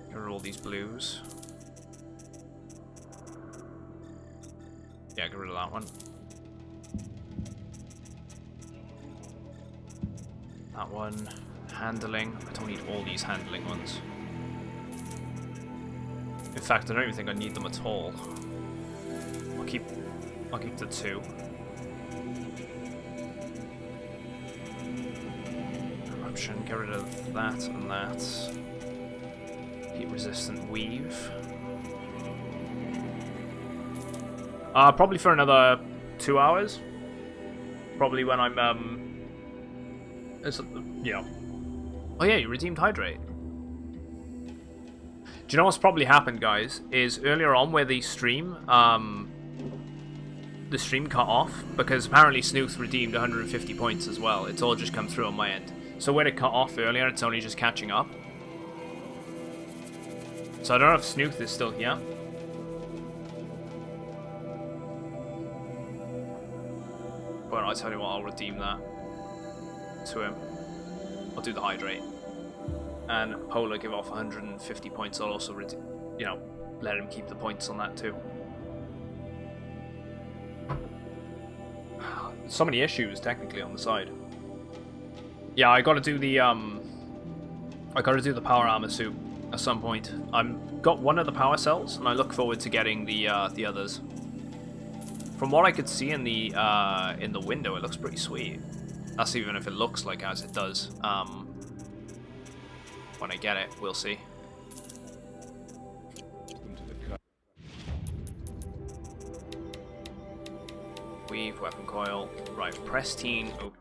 Get rid of all these blues. Yeah, get rid of that one. That one. Handling. I don't need all these handling ones. In fact, I don't even think I need them at all. I'll keep the 2. Corruption, get rid of that and that. Heat resistant weave. Probably for another 2 hours. Probably when I'm yeah. Oh yeah, you redeemed Hydrate. Do you know what's probably happened, guys? Is earlier on where the stream cut off, because apparently Snooth redeemed 150 points as well. It's all just come through on my end. So where it cut off earlier, it's only just catching up. So I don't know if Snooth is still here. But I'll tell you what, I'll redeem that to him. I'll do the Hydrate. And Polar give off 150 points. I'll also, let him keep the points on that too. So many issues technically on the side. Yeah, I gotta do the power armor suit at some point. I've got one of the power cells, and I look forward to getting the others. From what I could see in the window, it looks pretty sweet. That's even if it looks like as it does. When I get it, we'll see. Weave, weapon coil, right, pristine. Oh.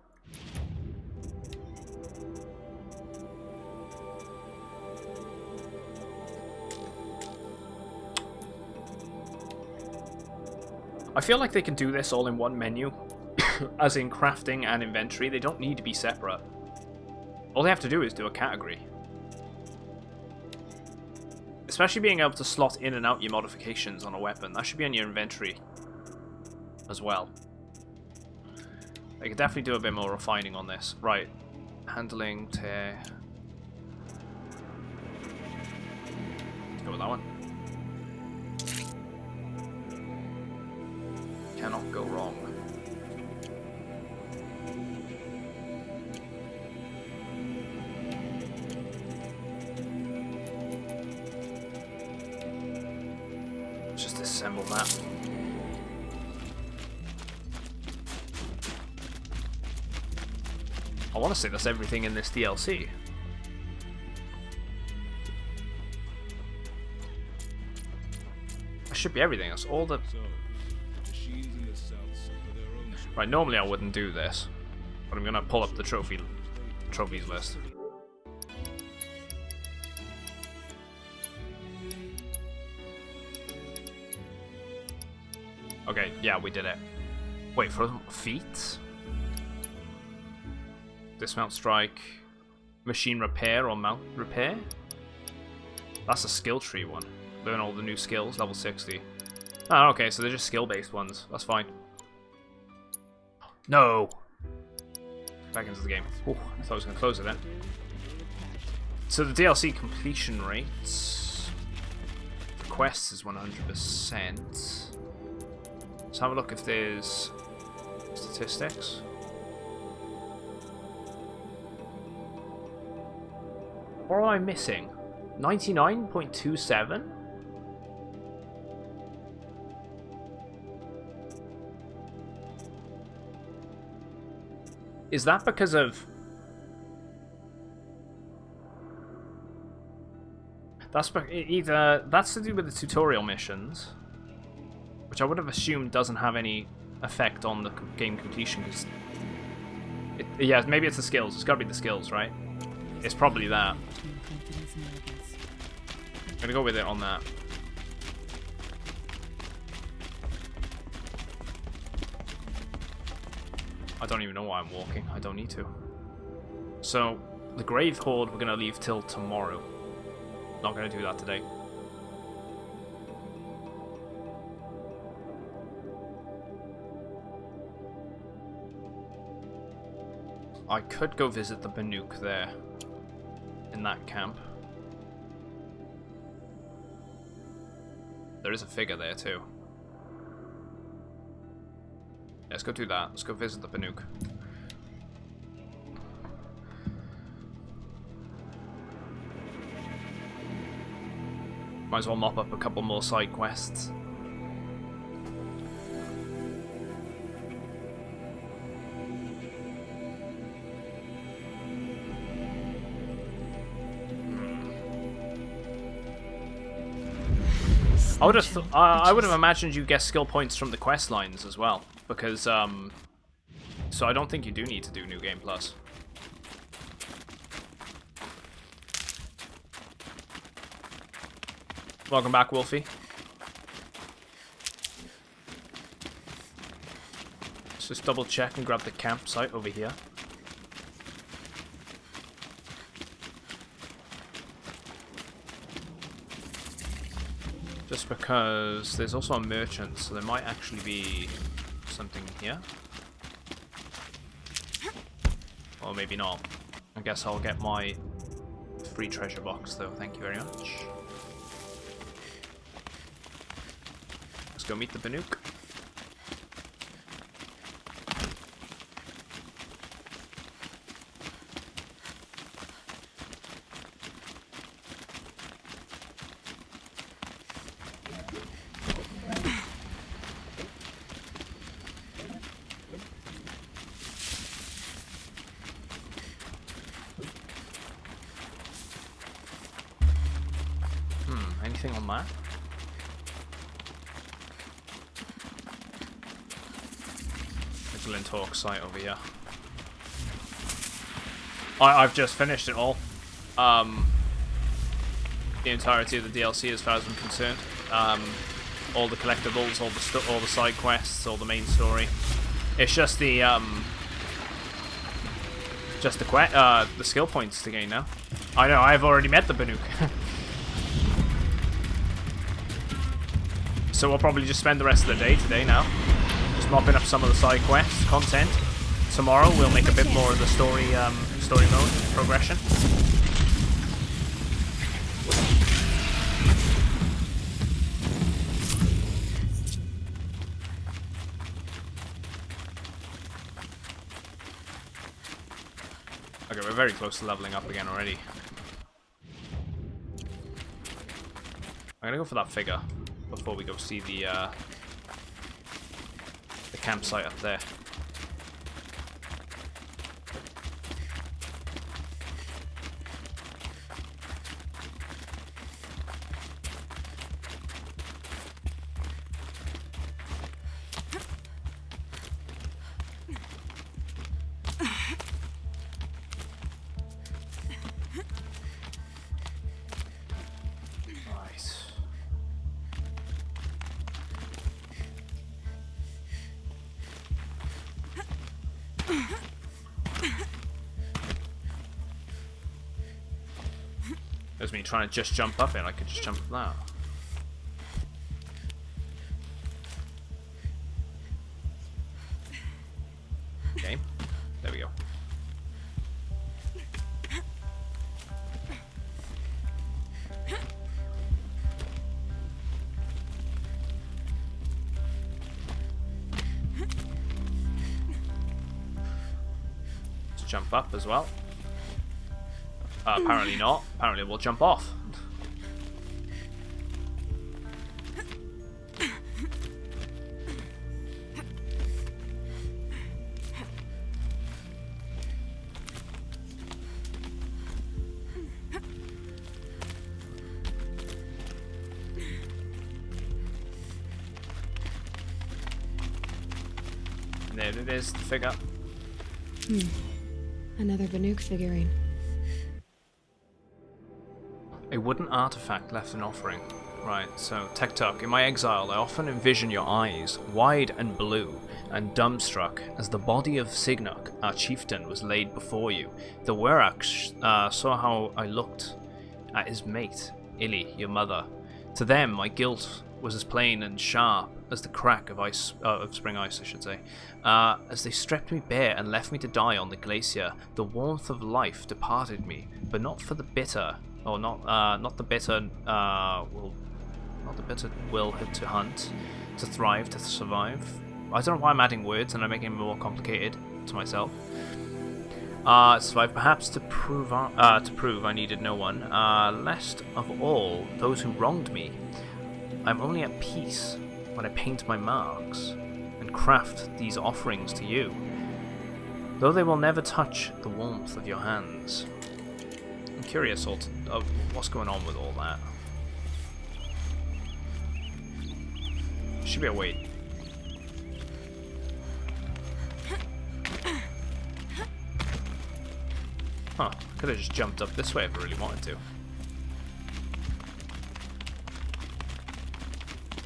I feel like they can do this all in one menu, as in crafting and inventory. They don't need to be separate. All they have to do is do a category. Especially being able to slot in and out your modifications on a weapon. That should be on your inventory as well. They could definitely do a bit more refining on this. Right. Handling, tear. Let's go with that one. Cannot go wrong. Just assemble that. I want to say that's everything in this DLC. That should be everything. That's all the... Right, normally I wouldn't do this, but I'm gonna pull up the trophies list. Okay, yeah, we did it. Wait, for feats? Dismount strike, machine repair or mount repair? That's a skill tree one. Learn all the new skills, level 60. Oh, okay, so they're just skill-based ones. That's fine. No! Back into the game. Ooh, I thought I was going to close it then. So the DLC completion rates for quests is 100%. Let's have a look if there's statistics. What am I missing? 99.27? Is that because of... Either that's to do with the tutorial missions, which I would have assumed doesn't have any effect on the game completion, because... Yeah, maybe it's the skills. It's got to be the skills, right? It's probably that. I'm gonna go with it on that. I don't even know why I'm walking. I don't need to. So, the Grave Horde we're gonna leave till tomorrow. Not gonna do that today. I could go visit the Banuk there. In that camp. There is a figure there too. Let's go do that. Let's go visit the Banuk. Might as well mop up a couple more side quests. I would have imagined you get skill points from the quest lines as well, because so I don't think you do need to do New Game Plus. Welcome back, Wolfie. Let's just double check and grab the campsite over here. Just because there's also a merchant, so there might actually be something here. Or maybe not. I guess I'll get my free treasure box though, thank you very much. Let's go meet the Banuk. Anything on that? Excellent talk site over here. I've just finished it all. The entirety of the DLC, as far as I'm concerned. All the collectibles, all the side quests, all the main story. It's just the skill points to gain now. I know, I've already met the Banuk. So we'll probably just spend the rest of the day today now, just mopping up some of the side quests, content, tomorrow we'll make a bit more of the story mode progression. Okay, we're very close to leveling up again already. I'm gonna go for that figure before we go see the campsite up there. There's me trying to just jump up it. I could just jump up that. Okay, there we go. Let's jump up as well. Apparently not. Apparently we'll jump off. And there it is, the figure. Another Banuk figurine. A wooden artifact left in offering. Right, so Tech Tuck, in my exile I often envision your eyes, wide and blue, and dumbstruck, as the body of Signok, our chieftain, was laid before you. The Werak saw how I looked at his mate, Illy, your mother. To them, my guilt was as plain and sharp as the crack of ice, of spring ice, I should say. As they stripped me bare and left me to die on the glacier, the warmth of life departed me, but not for the bitter. Or not the bitter will to hunt, to thrive, to survive. I don't know why I'm adding words and I'm making it more complicated to myself. Survive, perhaps to prove I needed no one. Lest of all those who wronged me. I'm only at peace when I paint my marks and craft these offerings to you, though they will never touch the warmth of your hands. I'm curious of what's going on with all that. Should be a wait. Huh, could have just jumped up this way if I really wanted to.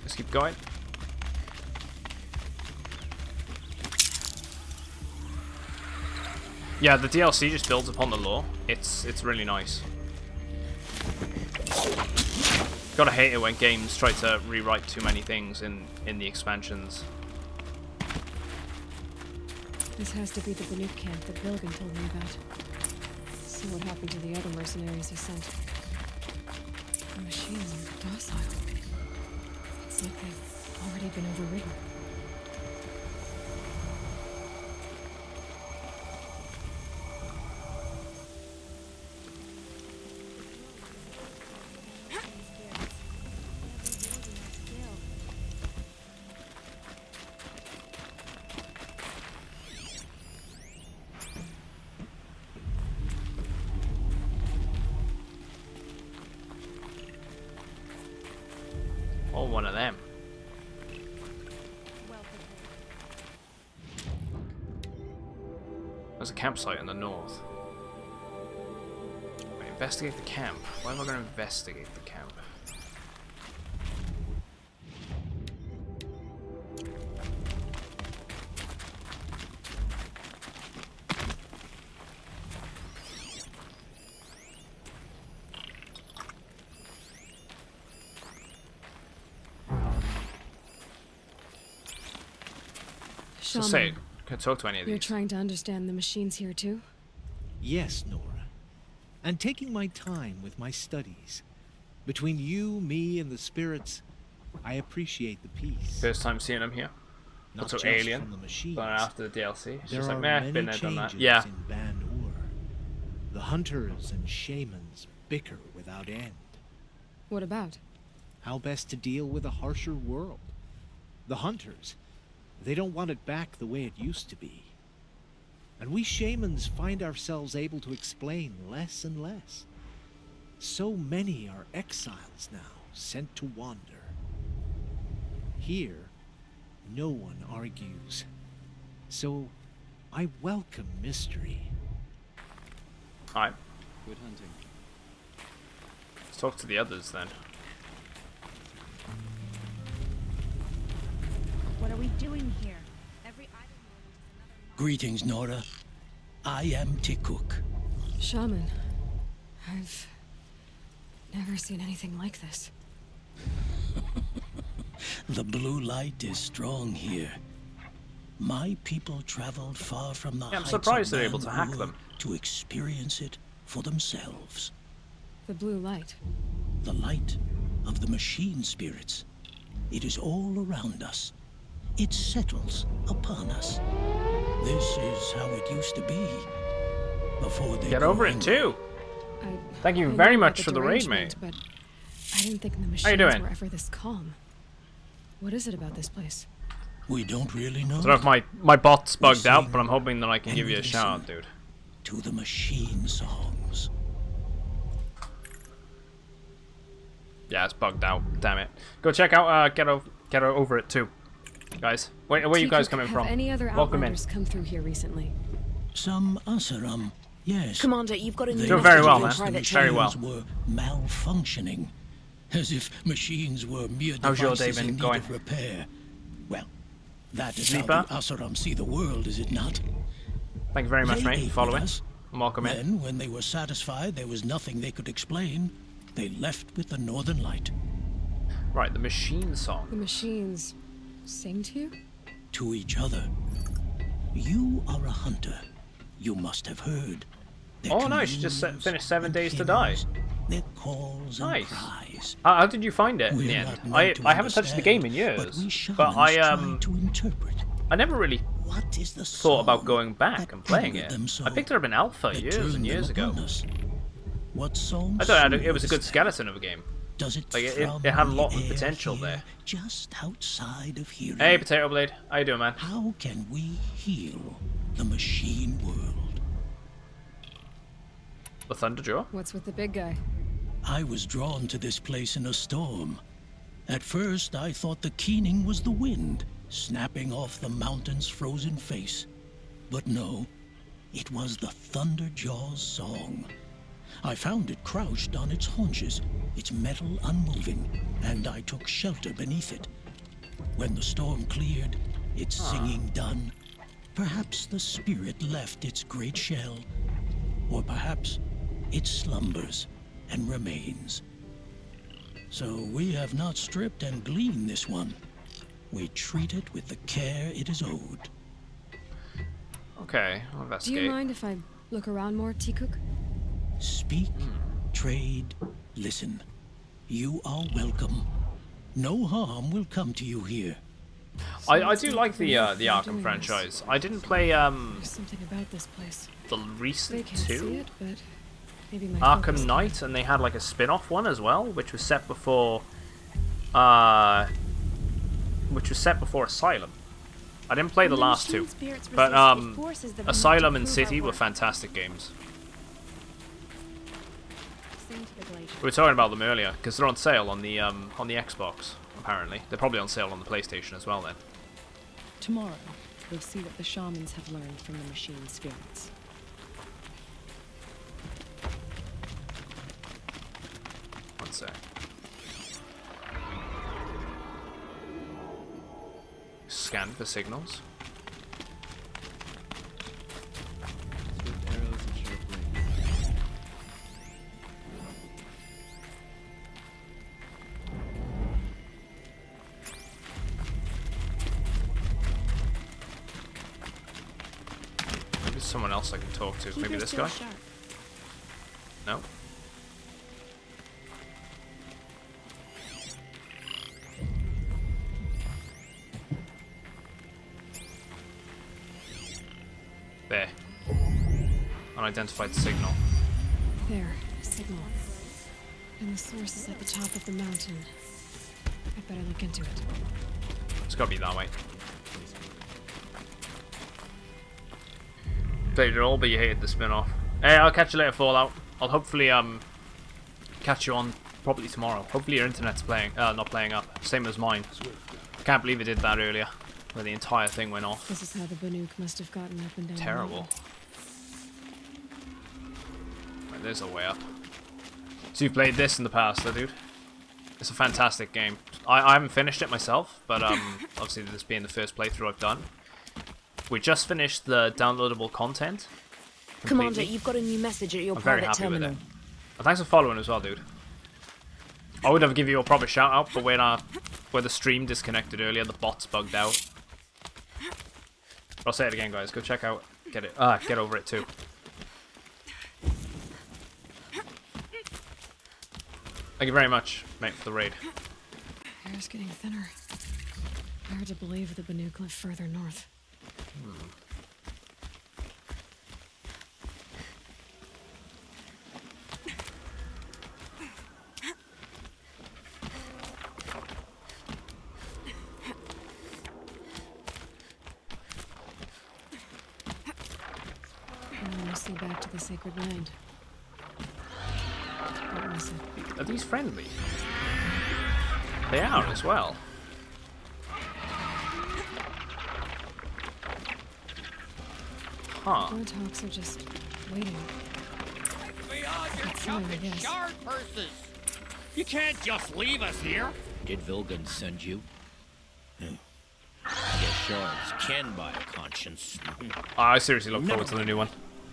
Let's keep going. Yeah, the DLC just builds upon the lore. It's really nice. Gotta hate it when games try to rewrite too many things in the expansions. This has to be the Banuk camp that Bilgan told me about. See what happened to the other mercenaries he sent. The machines are docile. It's like they've already been overridden. Or one of them. There's a campsite in the north. Wait, investigate the camp. Why am I going to investigate the camp? So say, Can't talk to any of You're these. trying to understand the machines here too? Yes, Nora. And taking my time with my studies. Between you, me, and the spirits, I appreciate the peace. First time seeing him here. Not Also just Alien. from the machines. But after the DLC, it's There just are like, meh, many been there, done that. changes Yeah. in Ban-Ur. The hunters and shamans bicker without end. What about? How best to deal with a harsher world. The hunters, they don't want it back the way it used to be. And we shamans find ourselves able to explain less and less. So many are exiles now, sent to wander. Here, no one argues. So, I welcome mystery. Alright, Good hunting. let's talk to the others then. What are we doing here? Greetings, Nora. I am Tikuk. Shaman. I've never seen anything like this. The blue light is strong here. My people traveled far from the Yeah, I'm heights surprised of they're able to hack Ban-Ur them. to experience it for themselves. The blue light. The light of the machine spirits. It is all around us. It settles upon us. This is how it used to be. Before they Get grew over it angry. too. Thank you I very know much about for the raid, derangement, mate. But I didn't think the How you machines doing? were ever this calm. What is it about this place? We don't really know. I don't know if my bot's bugged We out, sing but I'm hoping that I can and give we you a shout out, listen dude. to the machine songs. Yeah, it's bugged out. Damn it. Go check out Get Over It too, guys. Where are you guys Tikuk, coming have from? any other Welcome in. outlanders come through here recently? Some Asaram, yes. Commander, you've got a new Doing very well, message man. in private Very channel. well. Were malfunctioning, as if machines were mere How's your day devices been in need going? of repair. Well, that is Sleeper? how the Asaram see the world, is it not? Thank you very much, They mate, ate for with following. us. Welcome in. Then, when they were satisfied there was nothing they could explain, they left with the Northern Light. Right, the machine song. The machines sing to you? To each other. You are a hunter. You must have heard. Their Oh, nice. You just commands finished 7 and days to die. hymns, their calls and Nice. cries. How did you find it in We're the end? not meant I to haven't touched the game in understand, years, but we but shamans I try to interpret. I never really What is the thought about song going back that and playing angered it. them so, I picked it up in alpha that years turned and years them ago. upon us? What song I thought soothes it was a good them? skeleton of a game. Does it Like it thrum had a in lot the of air potential here, there. just outside of hearing? Hey, Potato Blade, how you doing, man? How can we heal the machine world? The Thunderjaw? What's with the big guy? I was drawn to this place in a storm. At first, I thought the keening was the wind, snapping off the mountain's frozen face. But no, it was the Thunderjaw's song. I found it crouched on its haunches, its metal unmoving, and I took shelter beneath it. When the storm cleared, its singing done, perhaps the spirit left its great shell, or perhaps it slumbers and remains. So we have not stripped and gleaned this one. We treat it with the care it is owed. Okay, I'll Do investigate. you mind if I look around more, Tikuk? Speak, trade, listen. You are welcome. No harm will come to you here. I do like the Arkham franchise. I didn't play There's something about this place. the They recent can't see two, it, but maybe my Arkham focus Knight, and they had like a spin-off one as well, which was set before Asylum. I didn't play the last two, but Asylum and City were fantastic games. We were talking about them earlier because they're on sale on the Xbox. Apparently, they're probably on sale on the PlayStation as well. Then Tomorrow, we'll see what the shamans have learned from the machine spirits. one sec. Scan for signals. Swift arrows and sharp blades. else I can talk to. Keep Maybe your this skills guy? sharp. No? There. Unidentified signal. There, signal. And the source is at the top of the mountain. I'd better look into it. It's gotta be that way. Played it all, but you hated the spin-off. Hey, I'll catch you later, Fallout. I'll hopefully catch you on probably tomorrow. Hopefully your internet's playing, not playing up. Same as mine. Can't believe it did that earlier, where the entire thing went off. This is how the Banuk must have gotten up and down. Terrible. Right, there's a way up. So you've played this in the past, though, dude? It's a fantastic game. I haven't finished it myself, but obviously this being the first playthrough I've done. We just finished the downloadable content. Commander, you've got a new message at your I'm very private happy terminal. with it. And thanks for following as well, dude. I would have given you a proper shout out, but where the stream disconnected earlier, the bots bugged out. I'll say it again, guys. Go check out, get over it too. Thank you very much, mate, for the raid. Air's getting thinner. Hard to believe the Banuk live further north. I must see back to the sacred land. Don't miss it. Are these friendly? They are as well. Huh. Warthogs are just waiting. We all That's just silly, I jumping guess. shard purses. You can't just leave us here. Did Vilgan send you? I guess shards can buy a conscience. I seriously look forward to the new one.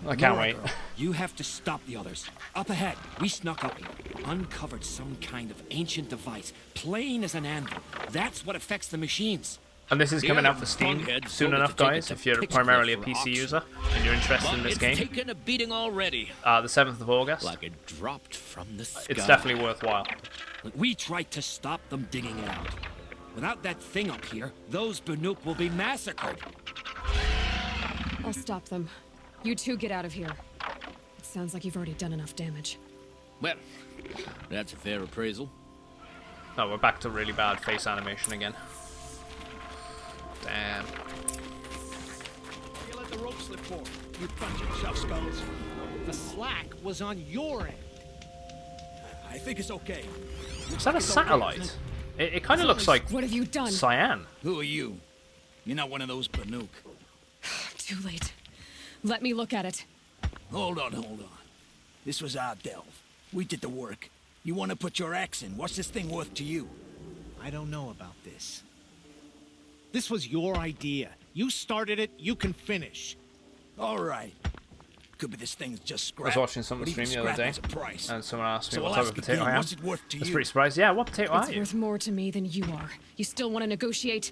I can't wait. You have to stop the others. Up ahead, we snuck up here, uncovered some kind of ancient device, plain as an anvil. That's what affects the machines. And this is coming out for Steam soon enough, guys, if you're primarily a PC user and you're interested in this game. It's taken a beating already. The 7th of August. Like it dropped from the sky. It's definitely worthwhile. We tried to stop them digging it out. Without that thing up here, those Banuk will be massacred. I'll stop them. You two get out of here. It sounds like you've already done enough damage. Well, that's a fair appraisal. Oh, we're back to really bad face animation again. Damn. You let the rope slip forward, you bunch of chuff skulls. The slack was on your end. I think it's okay. Is that a satellite? It kind of looks like What have you done? Cyan. Who are you? You're not one of those Banuk. Too late. Let me look at it. Hold on. This was our delve. We did the work. You want to put your axe in? What's this thing worth to you? I don't know about this. This was your idea. You started it, you can finish. All right. Could be this thing's just scrap. I was watching someone's stream the other day, and someone asked me what type of potato I am. What's it worth to I was you? pretty surprised. Yeah, what potato are It's you? worth more to me than you are. You still want to negotiate?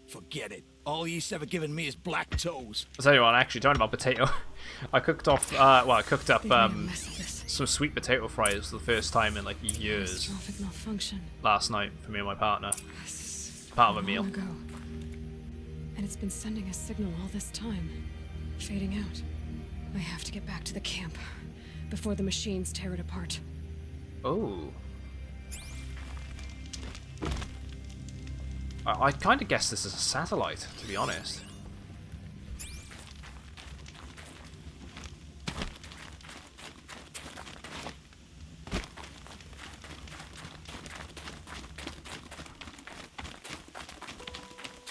Forget it. All you've ever given me is black toes. I'll tell you what, actually, talking about potato, I cooked off, I cooked up some sweet potato fries for the first time in like years. Catastrophic malfunction. Last night for me and my partner. Part of a meal. Long ago. And it's been sending a signal all this time. Fading out. I have to get back to the camp before the machines tear it apart. Oh. I kind of guess this is a satellite, to be honest.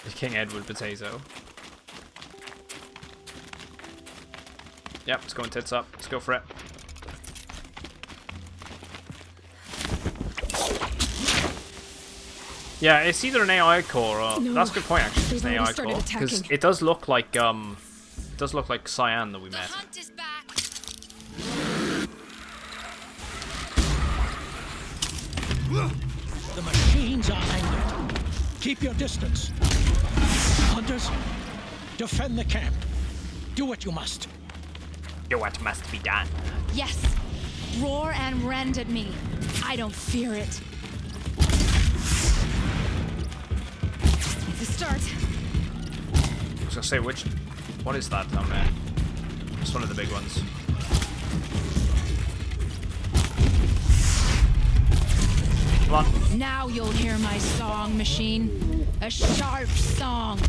The King Edward potato. Yep, it's going tits up. Let's go for it. Yeah, it's either an AI core or that's a good point actually. It's an AI core because it does look like Cyan that we met. The machines are angered. Keep your distance. Hunters, defend the camp. Do what you must. Do what must be done. Yes. Roar and rend at me. I don't fear it. It's a start. I was gonna say, what is that down there? It's one of the big ones. Come on. Now you'll hear my song, machine. A sharp song.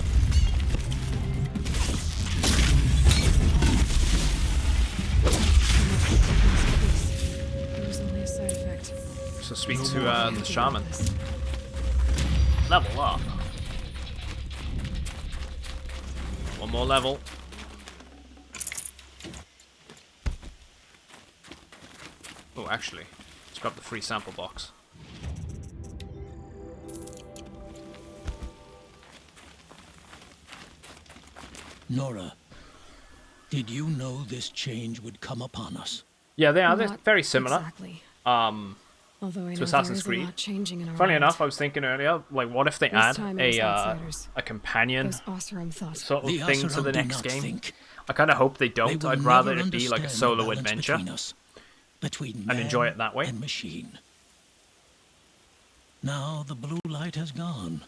There was only a side effect. So speak to the shaman. Level up. One more level. Oh, actually, let's grab the free sample box. Nora, did you know this change would come upon us? Yeah, they are. They're very similar. Exactly. To Assassin's Creed. Funny enough, I was thinking earlier, like, what if they add a companion sort of thing to the next game? I kind of hope they don't. I'd rather it be like a solo adventure and enjoy it that way. And machine. Now the blue light has gone,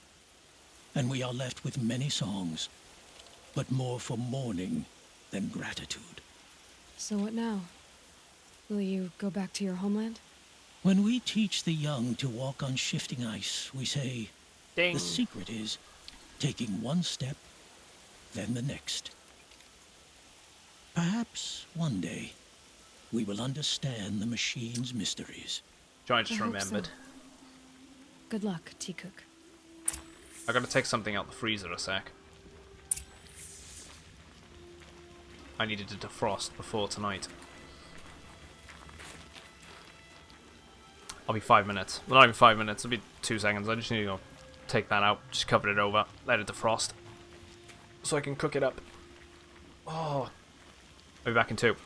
and we are left with many songs, but more for mourning than gratitude. So what now? Will you go back to your homeland? When we teach the young to walk on shifting ice, we say, Ding. The secret is taking one step, then the next. Perhaps one day we will understand the machine's mysteries. I just remembered. So. Good luck, T-Cook. I gotta take something out the freezer a sec. I needed to defrost before tonight. I'll be 5 minutes. Well, not even 5 minutes. It'll be 2 seconds. I just need to go take that out. Just cover it over. Let it defrost. So I can cook it up. Oh. I'll be back in 2.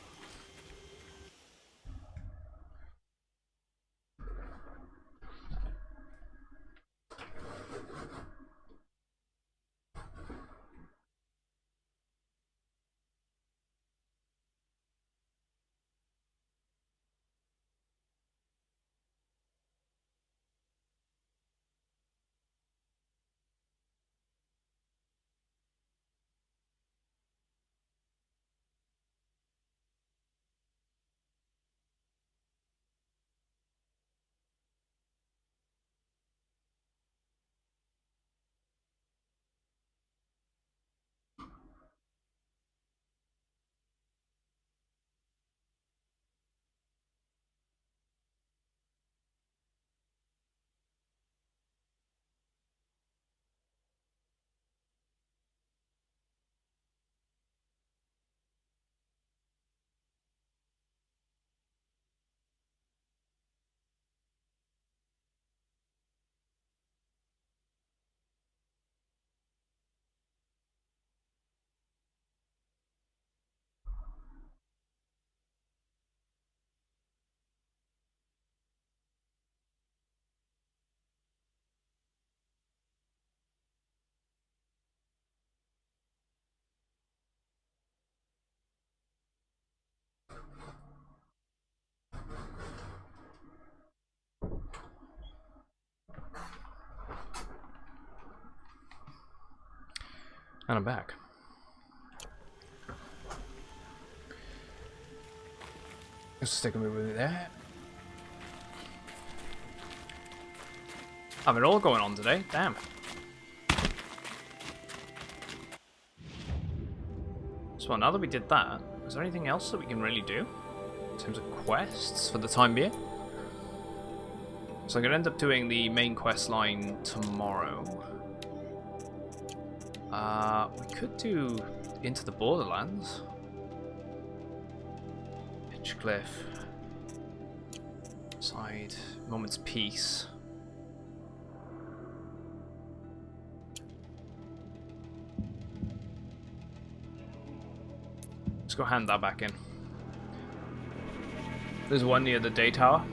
And I'm back. Just stick a movie there. Have it all going on today. Damn. So now that we did that, is there anything else that we can really do in terms of quests for the time being? So I'm gonna end up doing the main quest line tomorrow. We could do Into the Borderlands. Pitchcliff. Side. Moment's Peace. Let's go hand that back in. There's one near the day tower.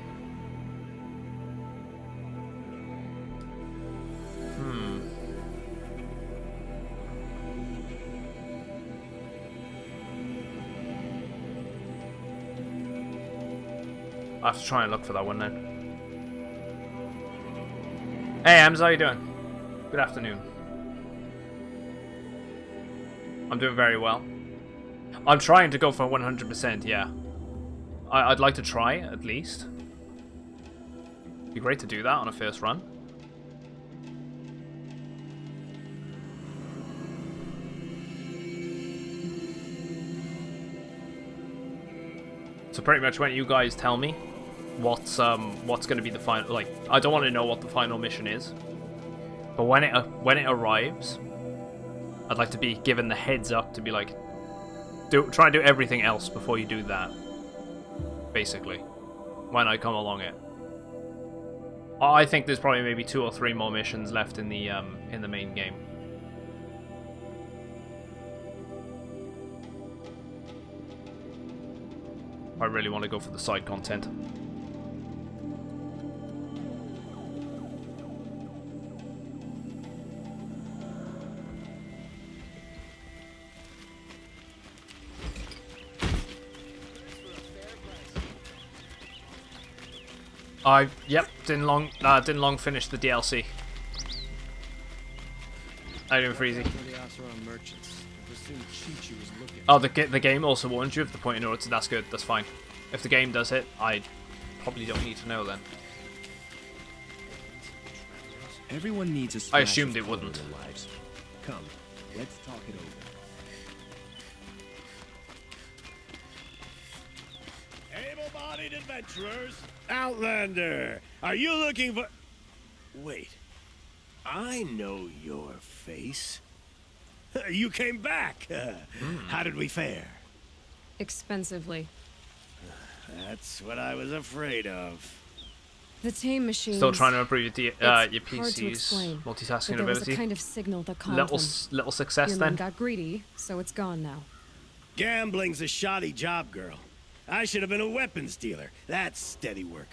I have to try and look for that one now. Hey, Ems, how you doing? Good afternoon. I'm doing very well. I'm trying to go for 100%, yeah. I'd like to try, at least. It'd be great to do that on a first run. So pretty much when you guys tell me what's going to be the final, like, I don't want to know what the final mission is, but when it arrives, I'd like to be given the heads up to be like, try and do everything else before you do that. Basically, when I come along it, I think there's probably maybe 2 or 3 more missions left in the main game. I really want to go for the side content. Didn't long finish the DLC. I didn't freezy. Oh, the game also warns you of the point in order to. That's good. That's fine. If the game does it, I probably don't need to know then. Everyone needs a I assumed it wouldn't. Lives. Come, let's talk it over. Able-bodied adventurers, Outlander, are you looking for... Wait, I know your face. You came back. How did we fare? Expensively. That's what I was afraid of. The tame machines. Still trying to improve your hard to PC's explain, multitasking but there ability. was a kind of signal that calmed little them. success Your then. man got greedy, so it's gone now. Gambling's a shoddy job, girl. I should have been a weapons dealer. That's steady work.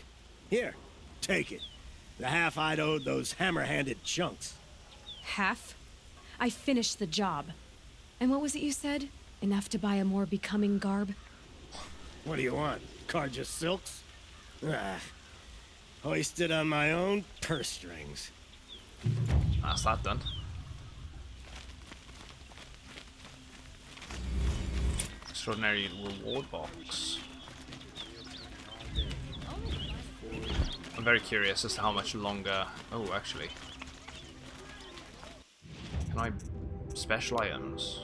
Here, take it. The half I'd owed those hammer-handed chunks. Half? I finished the job. And what was it you said? Enough to buy a more becoming garb? What do you want? Carja silks? Ah, hoisted on my own purse strings. That's that done. Extraordinary reward box. I'm very curious as to how much longer. Oh, actually. Can I special items?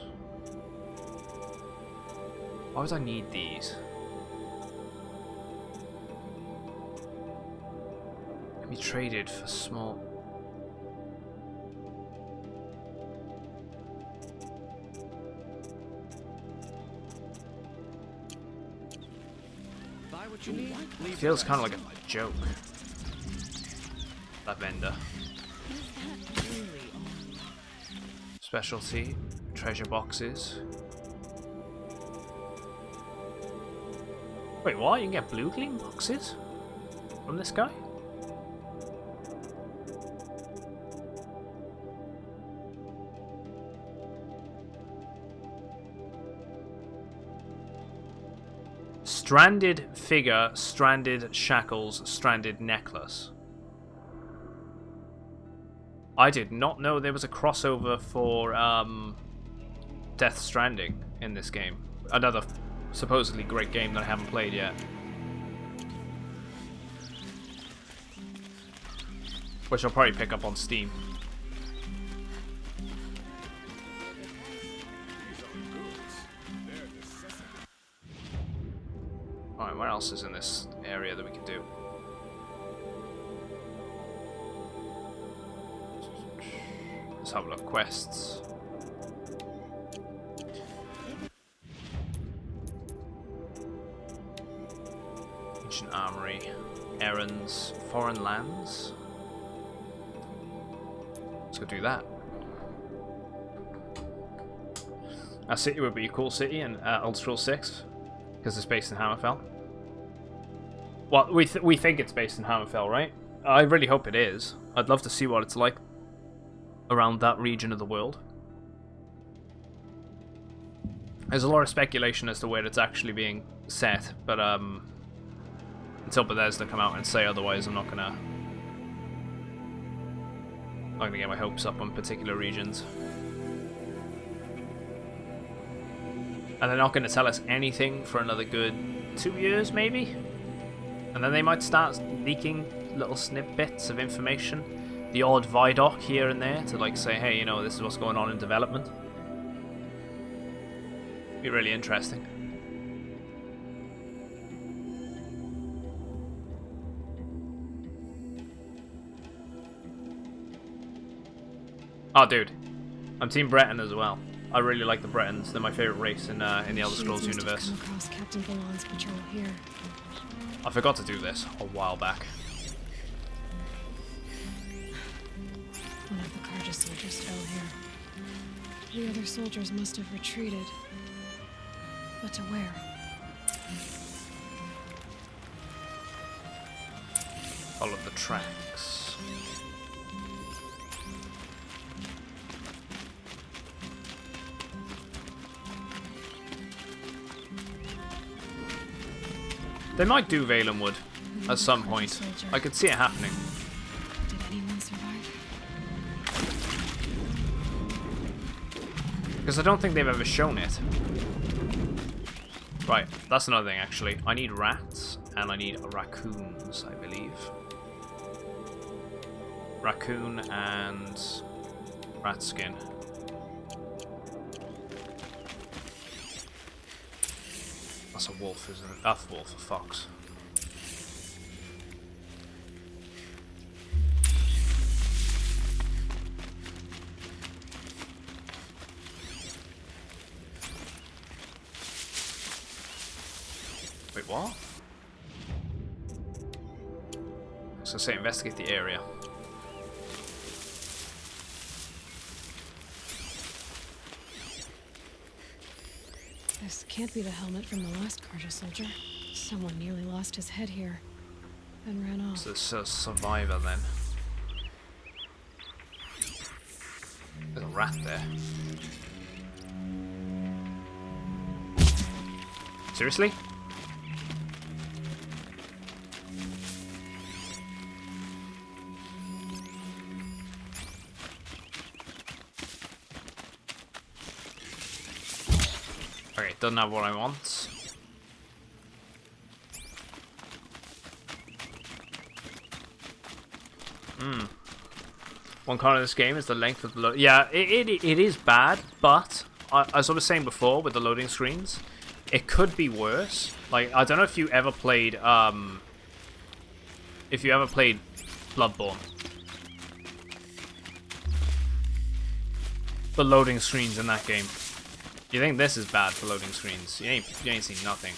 Why would I need these? Can be traded for small. It feels kind of like a joke. That vendor. Specialty, treasure boxes. Wait, what? You can get blue gleam boxes from this guy? Stranded figure, stranded shackles, stranded necklace. I did not know there was a crossover for Death Stranding in this game. Another supposedly great game that I haven't played yet. Which I'll probably pick up on Steam. Alright, what else is in this area that we can do? Let's have a look. Quests. Ancient Armory. Errands. Foreign lands. Let's go do that. Our city would be a cool city in Elder Scrolls 6 because it's based in Hammerfell. Well, we think it's based in Hammerfell, right? I really hope it is. I'd love to see what it's like around that region of the world. There's a lot of speculation as to where it's actually being set, but Until Bethesda come out and say otherwise, I'm not gonna get my hopes up on particular regions. And they're not going to tell us anything for another good 2 years, maybe? And then they might start leaking little snippets of information. The odd Vidoc here and there to like say, hey, you know, this is what's going on in development. Be really interesting. Oh, dude. I'm Team Breton as well. I really like the Bretons. They're my favorite race in the Elder Scrolls universe. Come across Captain Valon's patrol here. I forgot to do this a while back. One of the Carja soldiers fell here. The other soldiers must have retreated. But to where? Follow the tracks. They might do Valenwood at some point. I could see it happening. Did anyone survive? Because I don't think they've ever shown it. Right, that's another thing actually. I need rats and I need raccoons, I believe. Raccoon and rat skin. That's a wolf, isn't it? That's a wolf, a fox. Wait, what? So say investigate the area. This can't be the helmet from the last Carja soldier. Someone nearly lost his head here and ran off. So it's a survivor then. There's a rat there. Seriously? Okay, doesn't have what I want. One con of this game is the length of the load. Yeah, it is bad, but as I was saying before with the loading screens, it could be worse. Like, I don't know if you ever played Bloodborne. The loading screens in that game. You think this is bad for loading screens? You ain't seen nothing.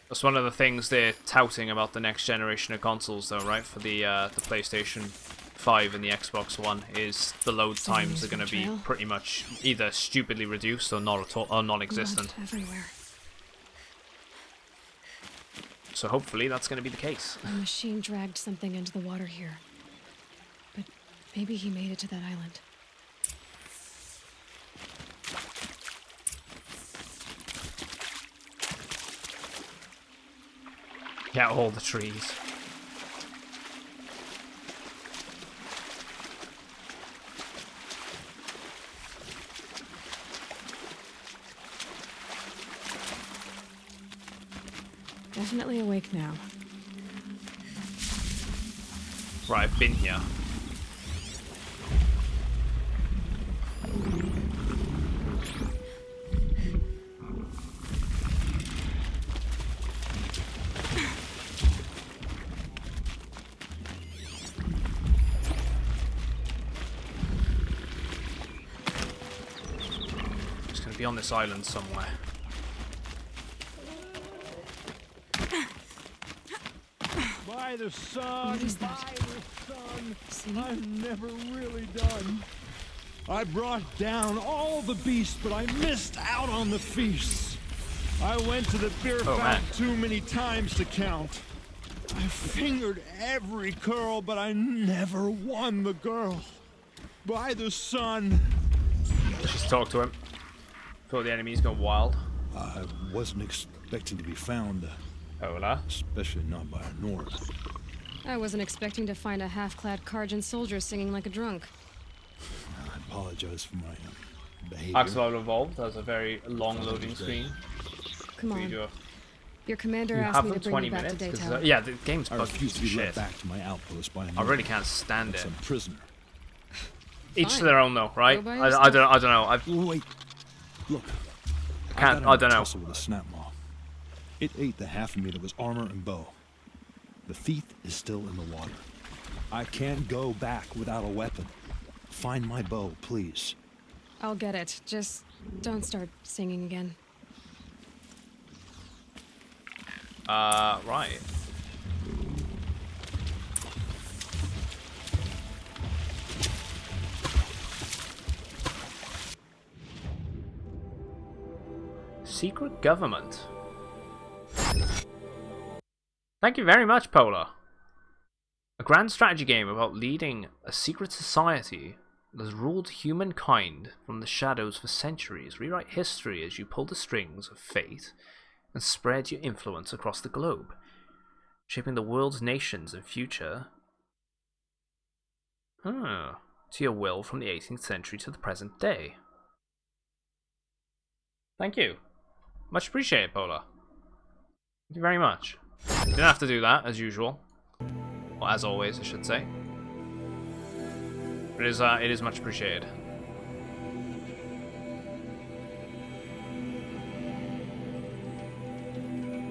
That's one of the things they're touting about the next generation of consoles, though, right? For the PlayStation 5 and the Xbox One, is the load times are going to be pretty much either stupidly reduced or not at all, or non-existent. Everywhere. So hopefully that's going to be the case. The machine dragged something into the water here, but maybe he made it to that island. Yeah, all the trees. Definitely awake now. Right, I've been here. Be on this island somewhere. By the sun, What is that? by the sun, Singing? I'm never really done. I brought down all the beasts, but I missed out on the feasts. I went to the beer fount too many times to count. I fingered every curl, but I never won the girl. By the sun. Let's just talk to him before the enemies go wild. I wasn't expecting to be found. Hola. Especially not by a Nord. I wasn't expecting to find a half-clad Karjan soldier singing like a drunk. I apologize for my behavior. Axolotl Evolved has a very long loading screen. Come on. You Your commander asked have me them to bring 20 you back minutes? to 'Cause, Daytown. yeah, the game's I buggy refuse as to be shit. led back to my outpost by a I really can't stand it. Some prisoner. Each Fine. to their own, though, right? Go by I don't know. Wait, look. I don't know. Tussle with a snap maw. It ate the half of me that was armor and bow. The thief is still in the water. I can't go back without a weapon. Find my bow, please. I'll get it. Just don't start singing again. Right. Secret government. Thank you very much, Polar. A grand strategy game about leading a secret society that has ruled humankind from the shadows for centuries. Rewrite history as you pull the strings of fate and spread your influence across the globe, shaping the world's nations and future to your will from the 18th century to the present day. Thank you. Much appreciated, Polar. Thank you very much. You didn't have to do that, as usual. Well, as always, I should say. But it is much appreciated.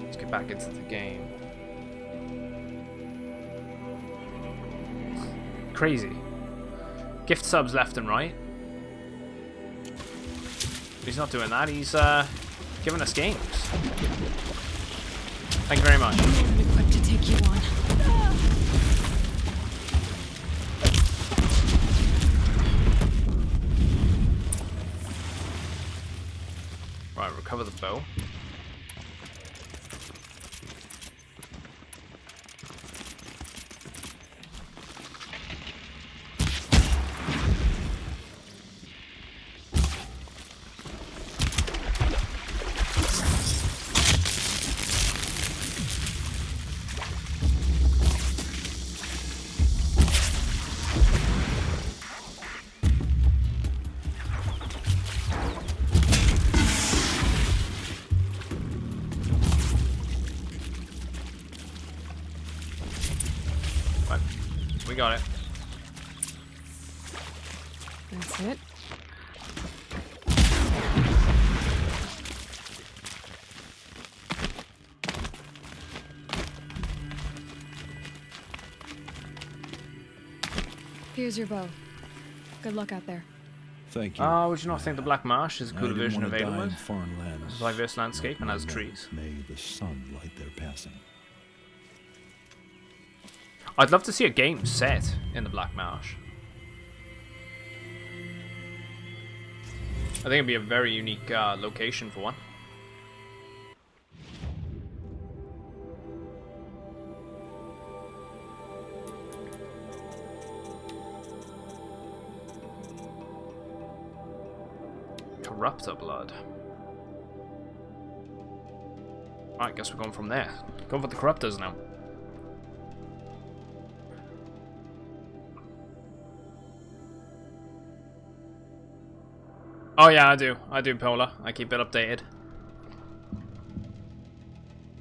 Let's get back into the game. Crazy. Gift subs left and right. He's not doing that, he's giving us games. Thank you very much. I'm more than equipped to take you on. Right, recover the bow. We got it. That's it. Here's your bow. Good luck out there. Thank you. Would you not think the Black Marsh is a cooler version of Auralinus? Foreign lands. It's a diverse landscape and has trees. May the sun light their passing. I'd love to see a game set in the Black Marsh. I think it'd be a very unique location for one. Corruptor blood. Right, guess we're going from there. Go for the corruptors now. Oh yeah, I do, Polar. I keep it updated.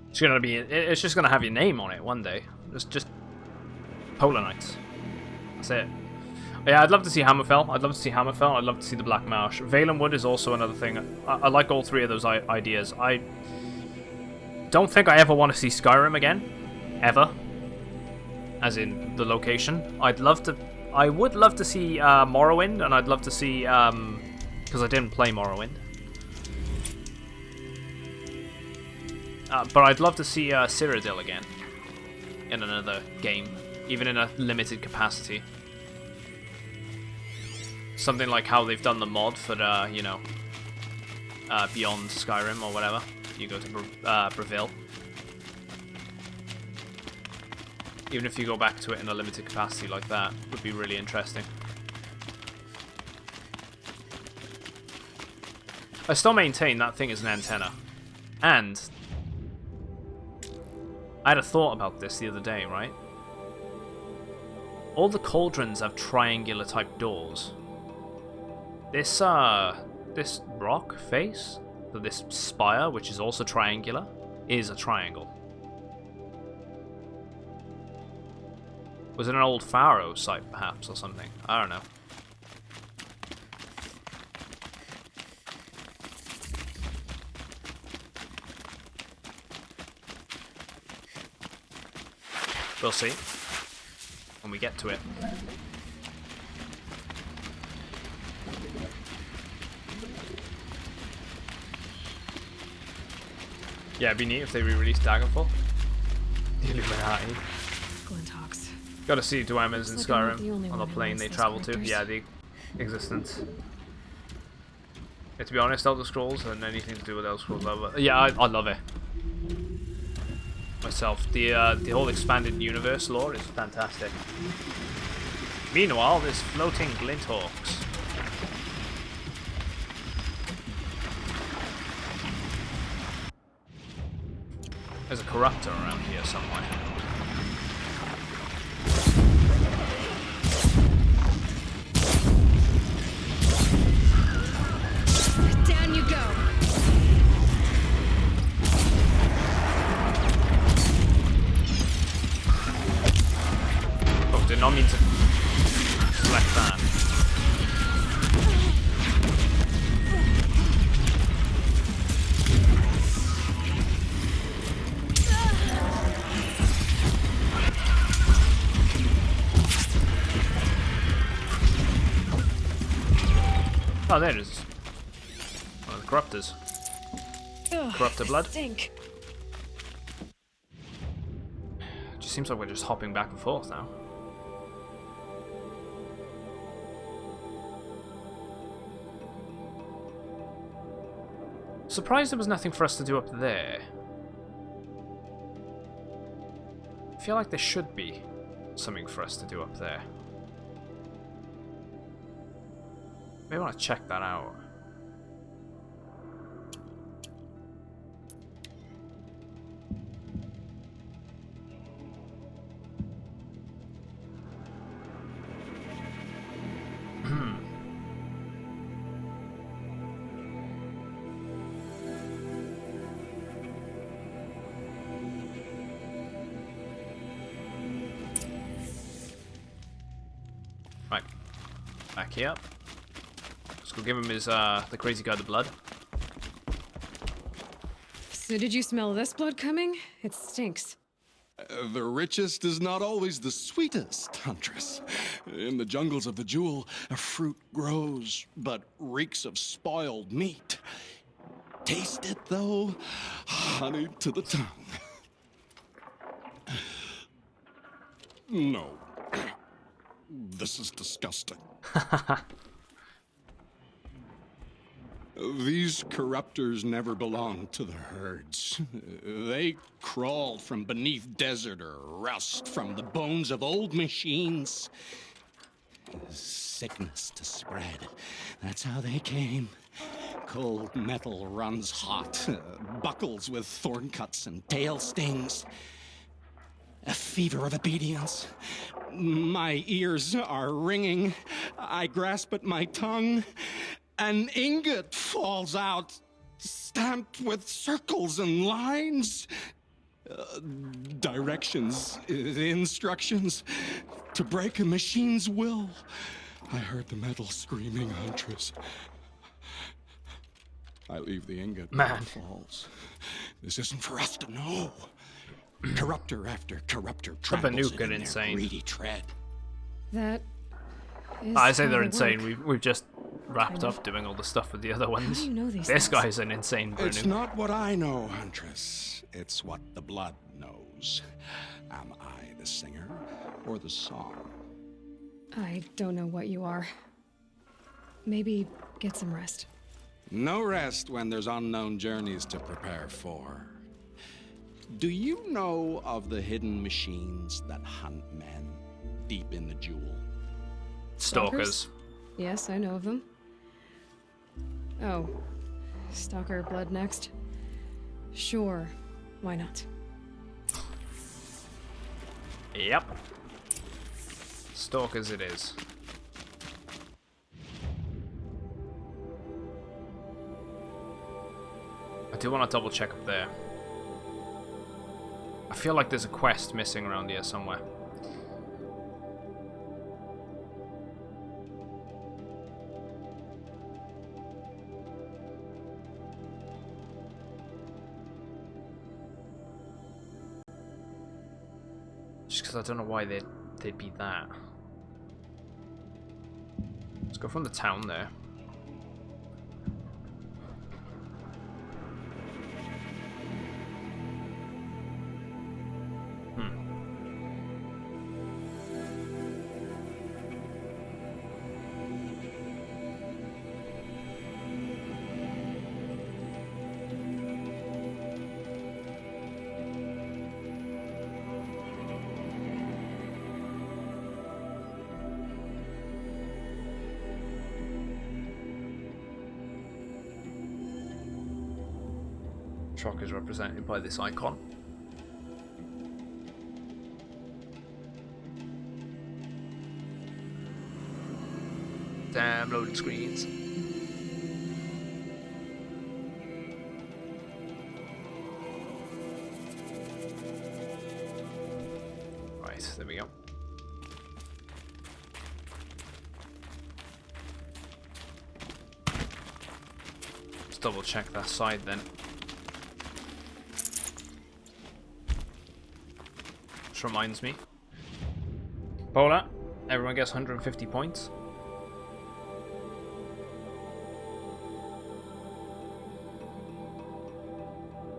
It's gonna be, it's just gonna have your name on it one day. Just Polar Knights. That's it. Yeah, I'd love to see Hammerfell. I'd love to see Hammerfell. I'd love to see the Black Marsh. Valen Wood is also another thing. I like all three of those ideas. I don't think I ever want to see Skyrim again, ever. As in the location. I would love to see Morrowind, and I'd love to see because I didn't play Morrowind. But I'd love to see Cyrodiil again in another game, even in a limited capacity. Something like how they've done the mod for, you know, Beyond Skyrim or whatever. You go to Breville. Even if you go back to it in a limited capacity like that, would be really interesting. I still maintain that thing is an antenna. And I had a thought about this the other day, right? All the cauldrons have triangular type doors. This rock face, so this spire, which is also triangular, is a triangle. Was it an old pharaoh site, perhaps, or something? I don't know. We'll see when we get to it. Yeah, it'd be neat if they re-released Daggerfall. The Illuminati. Glintox. Gotta see Dwemer's in Looks like I'm not Skyrim the only on the one who plane wants they those travel to. characters. Yeah, the existence. Yeah, to be honest, Elder Scrolls and anything to do with Elder Scrolls over. Yeah, I love it. Myself, the whole expanded universe lore is fantastic. Meanwhile, there's floating Glinthawks. There's a corruptor around here somewhere. Down you go. Oh, did not mean to select that. Oh, there it is. One of the corruptors. Corruptor blood. Stink. Just seems like we're just hopping back and forth now. Surprised there was nothing for us to do up there. I feel like there should be something for us to do up there. Maybe I want to check that out. Right, back here. Let's go give him his the crazy guy the blood. So did you smell this blood coming? It stinks. The richest is not always the sweetest, Huntress. In the jungles of the Jewel, a fruit grows, but reeks of spoiled meat. Taste it, though, honey to the tongue. No. This is disgusting. These corruptors never belonged to the herds. They crawled from beneath desert or rust from the bones of old machines. Sickness to spread. That's how they came. Cold metal runs hot, buckles with thorn cuts and tail stings. A fever of obedience. My ears are ringing. I grasp at my tongue. An ingot falls out, stamped with circles and lines. Directions, instructions to break a machine's will. I heard the metal screaming, Huntress. I leave the ingot where it falls. This isn't for us to know. Corruptor after corruptor tramples in their greedy tread. That is I say they're how they insane. work. We've just wrapped up doing all the stuff with the other ones. do you know these This things? guy's an insane Bruno. It's not what I know, Huntress. It's what the blood knows. Am I the singer or the song? I don't know what you are. Maybe get some rest. No rest when there's unknown journeys to prepare for. Do you know of the hidden machines that hunt men deep in the Jewel? Stalkers. Yes, I know of them. Oh, Stalker blood next. Sure. Why not? Yep. Stalkers it is. I do want to double check up there. I feel like there's a quest missing around here somewhere. Just because I don't know why they'd be that. Let's go from the town there. Truck is represented by this icon. Damn loading screens. Right, there we go. Let's double check that side then. Reminds me. Polar, everyone gets 150 points.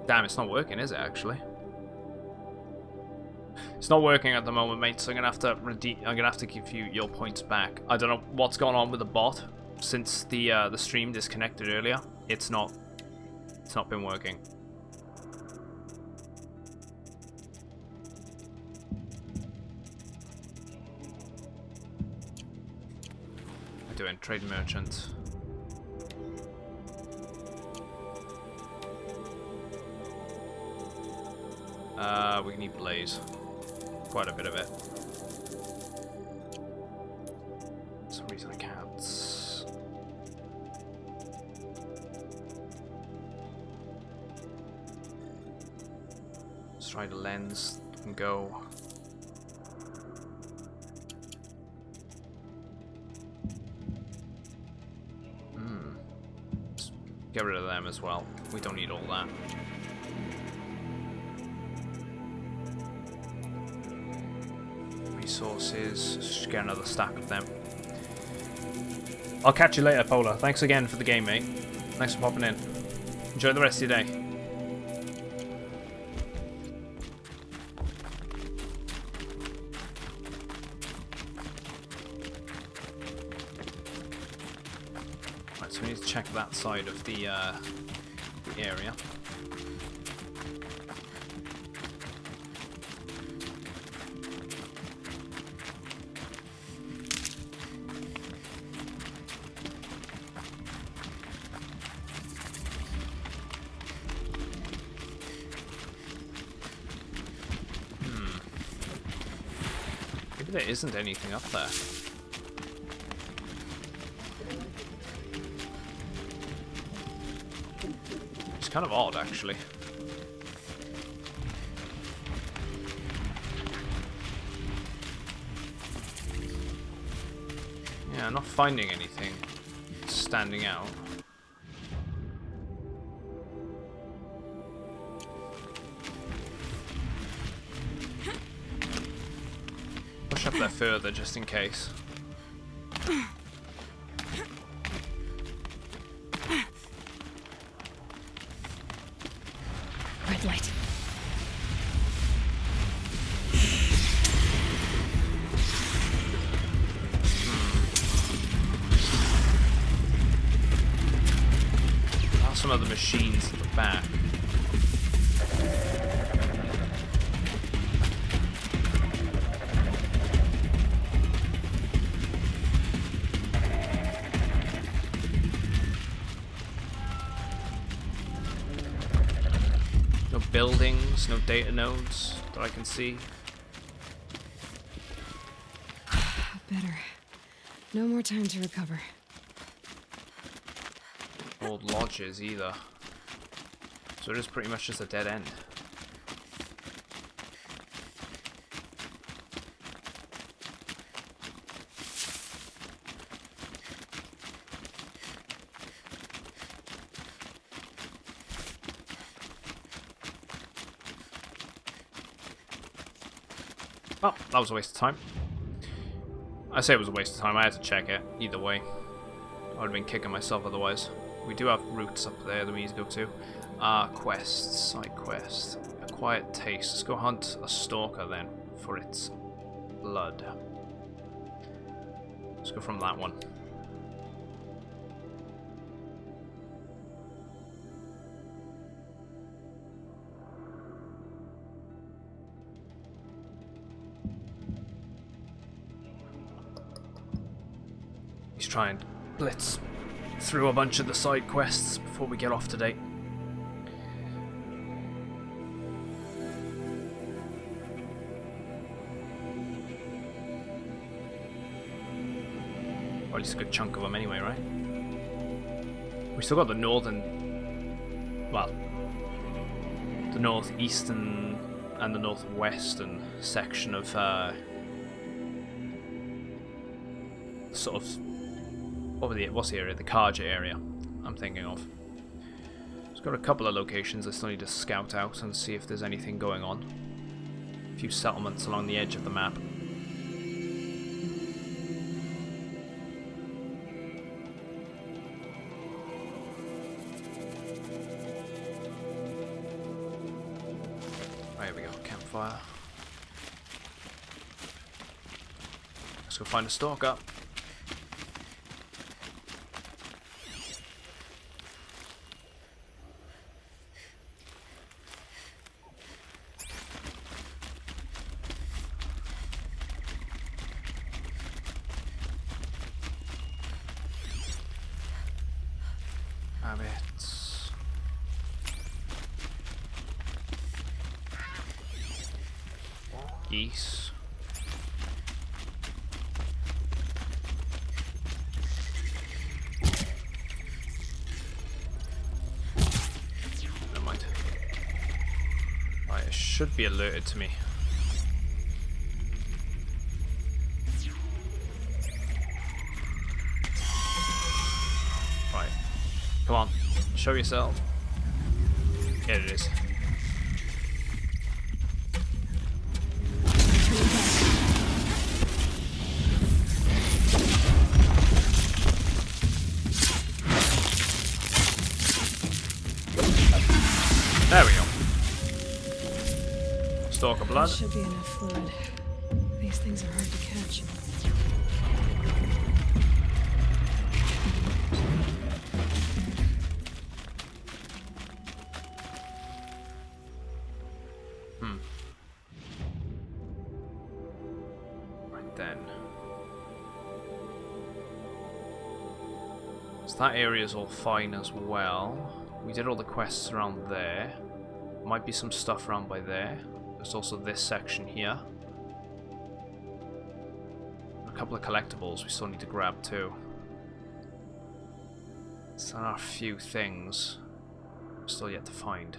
Damn, it's not working, is it actually? It's not working at the moment, mate, so I'm gonna have to give you your points back. I don't know what's going on with the bot since the stream disconnected earlier. It's not been working. Doing trade merchant. We need blaze. Quite a bit of it. For some reason I can't. Let's try the lens and go. Get rid of them as well. We don't need all that. Resources. Just get another stack of them. I'll catch you later, Polar. Thanks again for the game, mate. Thanks for popping in. Enjoy the rest of your day. So we need to check that side of the area. Maybe there isn't anything up there. Kind of odd, actually. Yeah, I'm not finding anything standing out. Push up there further, just in case. Light. Some of the machines at the back. buildings, no data nodes that I can see. Better. No more time to recover. Old lodges either. So it is pretty much just a dead end. Oh, that was a waste of time. I say it was a waste of time, I had to check it, either way. I would have been kicking myself otherwise. We do have routes up there that we need to go to. Quests, side quest. A quiet taste. Let's go hunt a stalker then, for its blood. Let's go from that one. He's trying to blitz through a bunch of the side quests before we get off today. Or at least a good chunk of them anyway, right? We still got the northern, well, the northeastern and the northwestern section of sort of what's the area? The Karja area I'm thinking of. It's got a couple of locations I still need to scout out and see if there's anything going on. A few settlements along the edge of the map. Right, here we go, campfire. Let's go find a stalker. Rabbits. Geese. Never mind. Right, it should be alerted to me. Right. Come on, show yourself. Here it is. There we go. Stalker blood. Should be enough fluid. These things are hard to catch. Right then. So that area's all fine as well. We did all the quests around there. Might be some stuff around by there. There's also this section here. A couple of collectibles we still need to grab too. So there are a few things still yet to find.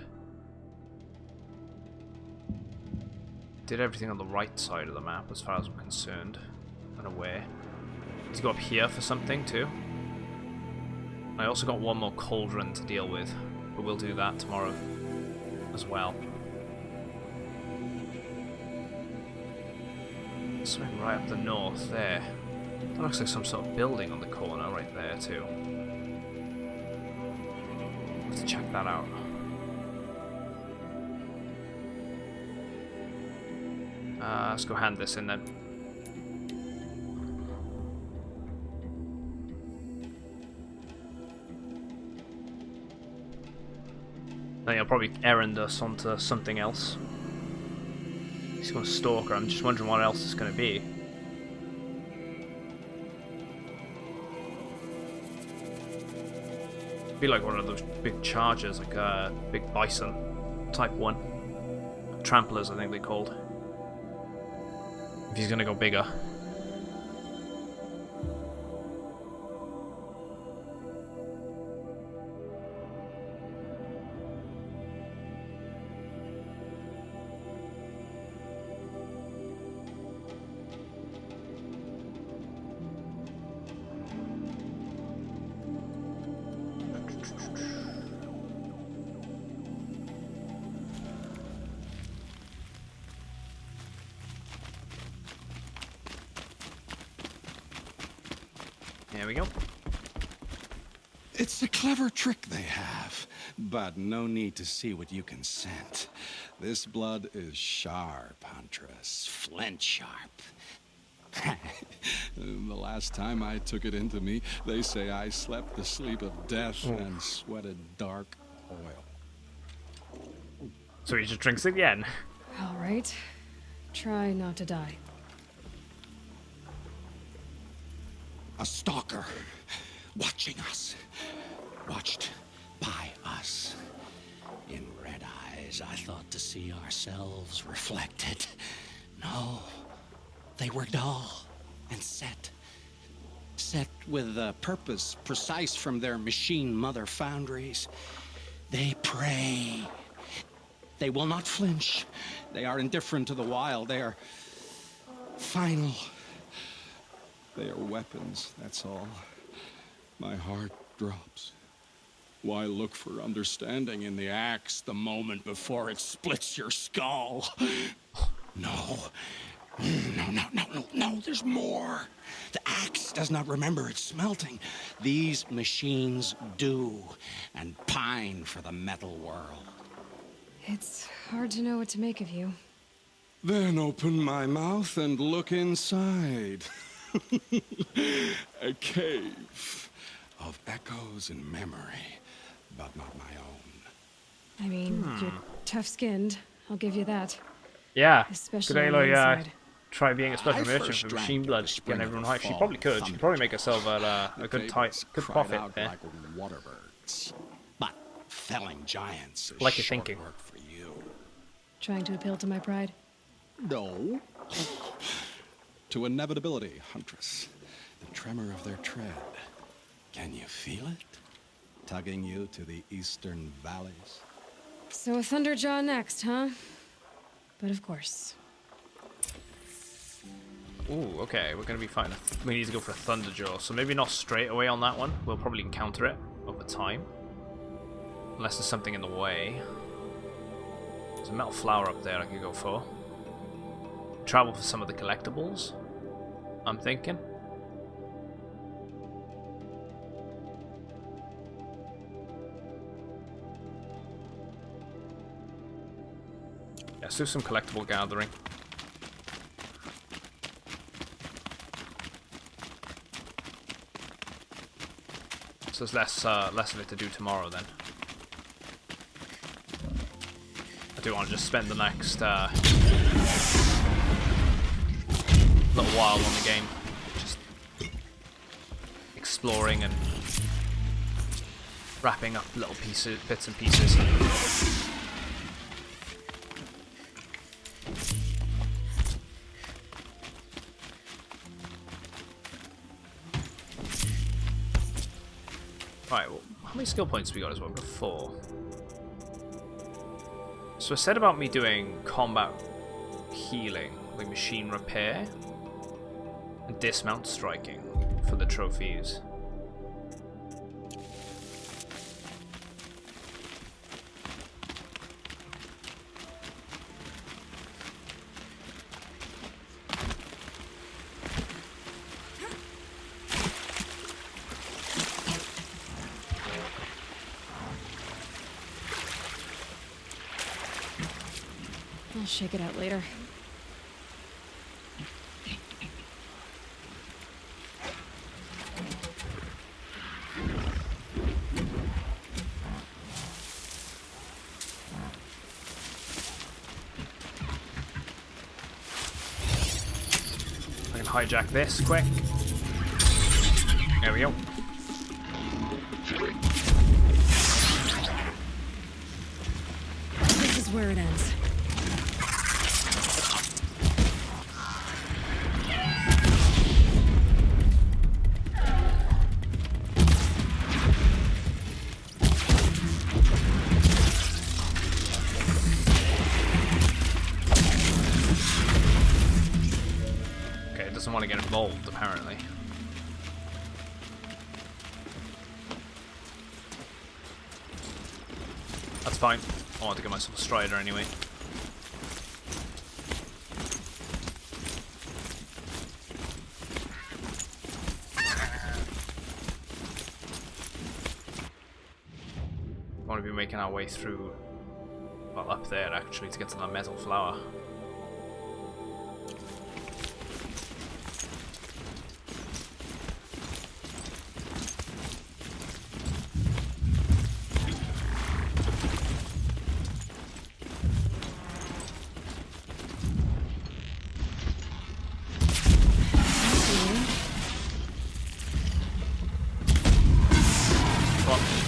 Did everything on the right side of the map as far as I'm concerned and aware. Need to go up here for something too. I also got one more cauldron to deal with, but we'll do that tomorrow as well. Something right up the north there. That looks like some sort of building on the corner right there too. Let's check that out. Let's go hand this in then. Then he'll probably errand us onto something else. He's going to stalk her. I'm just wondering what else it's going to be. Be like one of those big chargers, like a big bison type 1. Tramplers, I think they're called. If he's gonna go bigger. There we go. It's a clever trick they have, but no need to see what you can scent. This blood is sharp, Huntress. Flint sharp. The last time I took it into me, they say I slept the sleep of death and sweated dark oil. So he just drinks it again. All right. Try not to die. A stalker, watching us, watched by us. In red eyes, I thought to see ourselves reflected. No, they were dull and set with a purpose precise from their machine mother foundries. They prey. They will not flinch. They are indifferent to the wild. They are final. They are weapons, that's all. My heart drops. Why look for understanding in the axe the moment before it splits your skull? No, there's more. The axe does not remember its smelting. These machines do, and pine for the metal world. It's hard to know what to make of you. Then open my mouth and look inside. A cave of echoes and memory, but not my own. I mean, you're tough-skinned. I'll give you that. Yeah. Especially Could on the Aloy inside. try being a special merchant for machine blood, getting everyone hyped? She probably could. She'd probably make herself a good profit there. Like waterbirds, but felling giants is Like you're short thinking. work for you. Trying to appeal to my pride? No. To inevitability, Huntress. The tremor of their tread. Can you feel it? Tugging you to the eastern valleys? So a Thunderjaw next, huh? But of course. Ooh, okay, we're gonna be fine. We need to go for a Thunderjaw, so maybe not straight away on that one. We'll probably encounter it over time. Unless there's something in the way. There's a metal flower up there I could go for. Travel for some of the collectibles, I'm thinking. Let's do some collectible gathering. So there's less of it to do tomorrow then. I do want to just spend the next little while on the game, just exploring and wrapping up little bits and pieces. Right, well, how many skill points we got as well? We've got 4. So I said about me doing combat healing, like machine repair, and dismount striking for the trophies. I'll shake it out later. I can hijack this quick. There we go. This is is where it ends. Okay, it doesn't want to get involved, apparently. That's fine. I want to get myself a strider anyway. I want to be making our way through, well, up there actually, to get to that metal flower.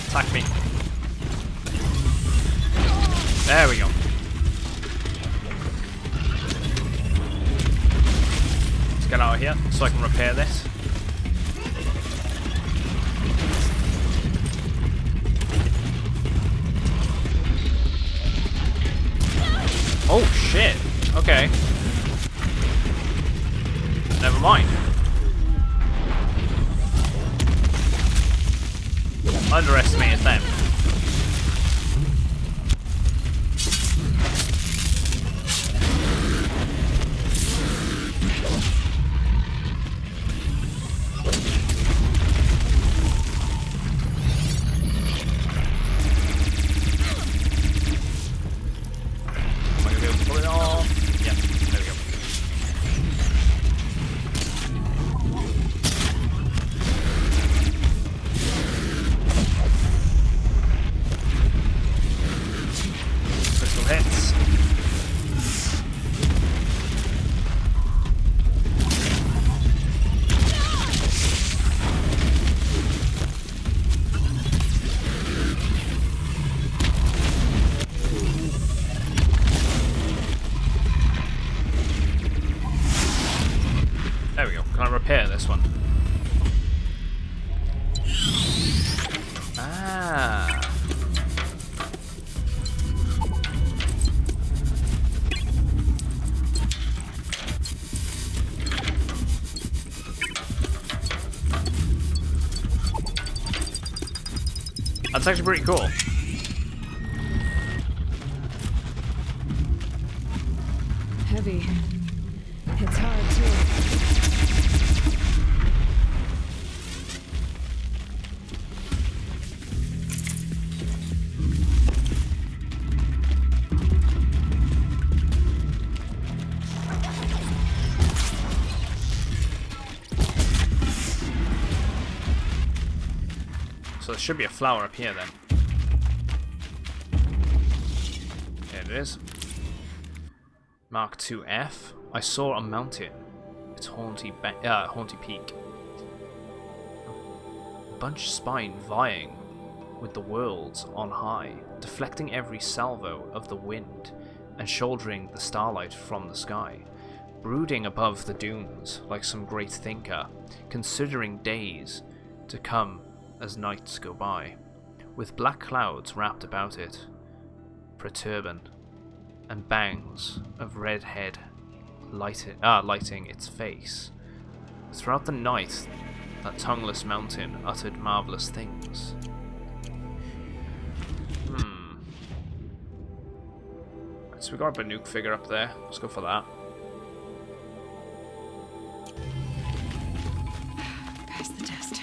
Attack me. There we go. Let's get out of here so I can repair this. Oh shit. Okay. Never mind. Underestimated them. Am I gonna be able to pull it off? Yeah, there we go. Hits. There we go. Can I repair this one? Ah. That's actually pretty cool. Heavy. It's hard too. So there should be a flower up here then. There it is. Mark 2F. I saw a mountain. It's Haunty Peak. A bunch spine vying with the worlds on high, deflecting every salvo of the wind and shouldering the starlight from the sky, brooding above the dunes like some great thinker, considering days to come as nights go by, with black clouds wrapped about it, perturbing, and bangs of red head lighting its face. Throughout the night, that tongueless mountain uttered marvelous things. Right, so we got a Banuk figure up there. Let's go for that. Pass the test.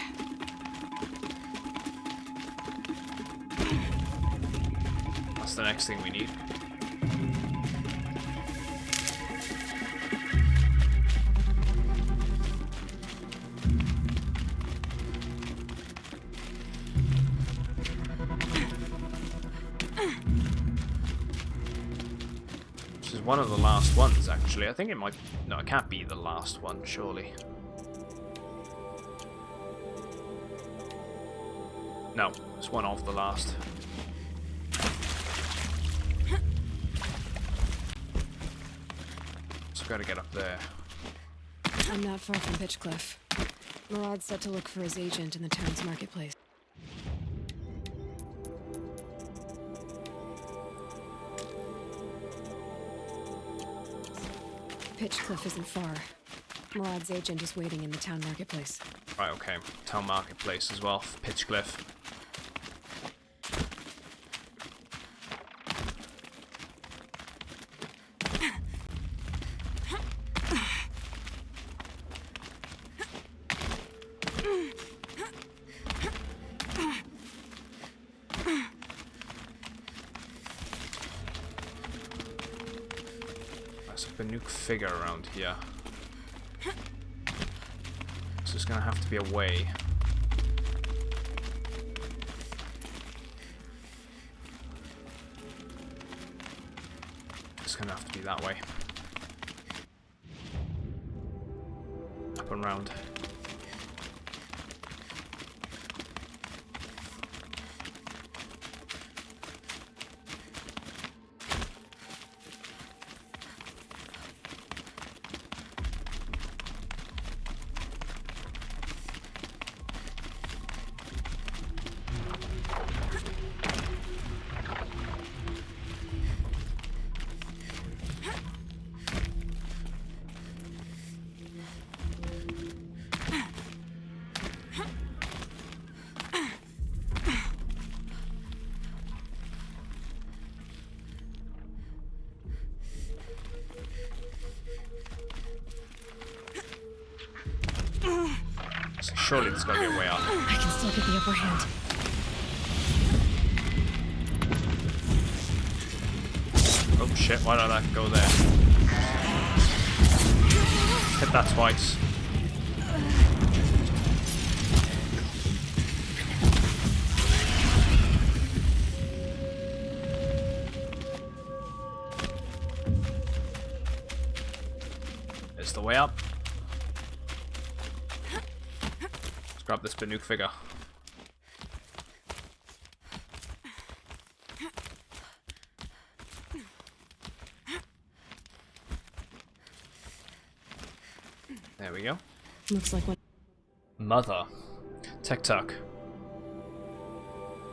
That's the next thing we need. This is one of the last ones, actually. I think it might... No, it can't be the last one, surely. No, it's one of the last. I've got to get up there. I'm not far from Pitchcliff. Murad's set to look for his agent in the town's marketplace. Pitchcliff isn't far. Murad's agent is waiting in the town marketplace. Right, okay. Town marketplace as well, Pitchcliff. There's a Banuk figure around here. So there's gonna have to be a way. It's gonna have to be that way. Up and round. Surely there's gotta be a way out. I can still get the upper hand. Oh shit, why did that go there? Hit that twice. Is the way up? Grab this Banuk figure. There we go. Looks like what? Mother. Tek-Tuk.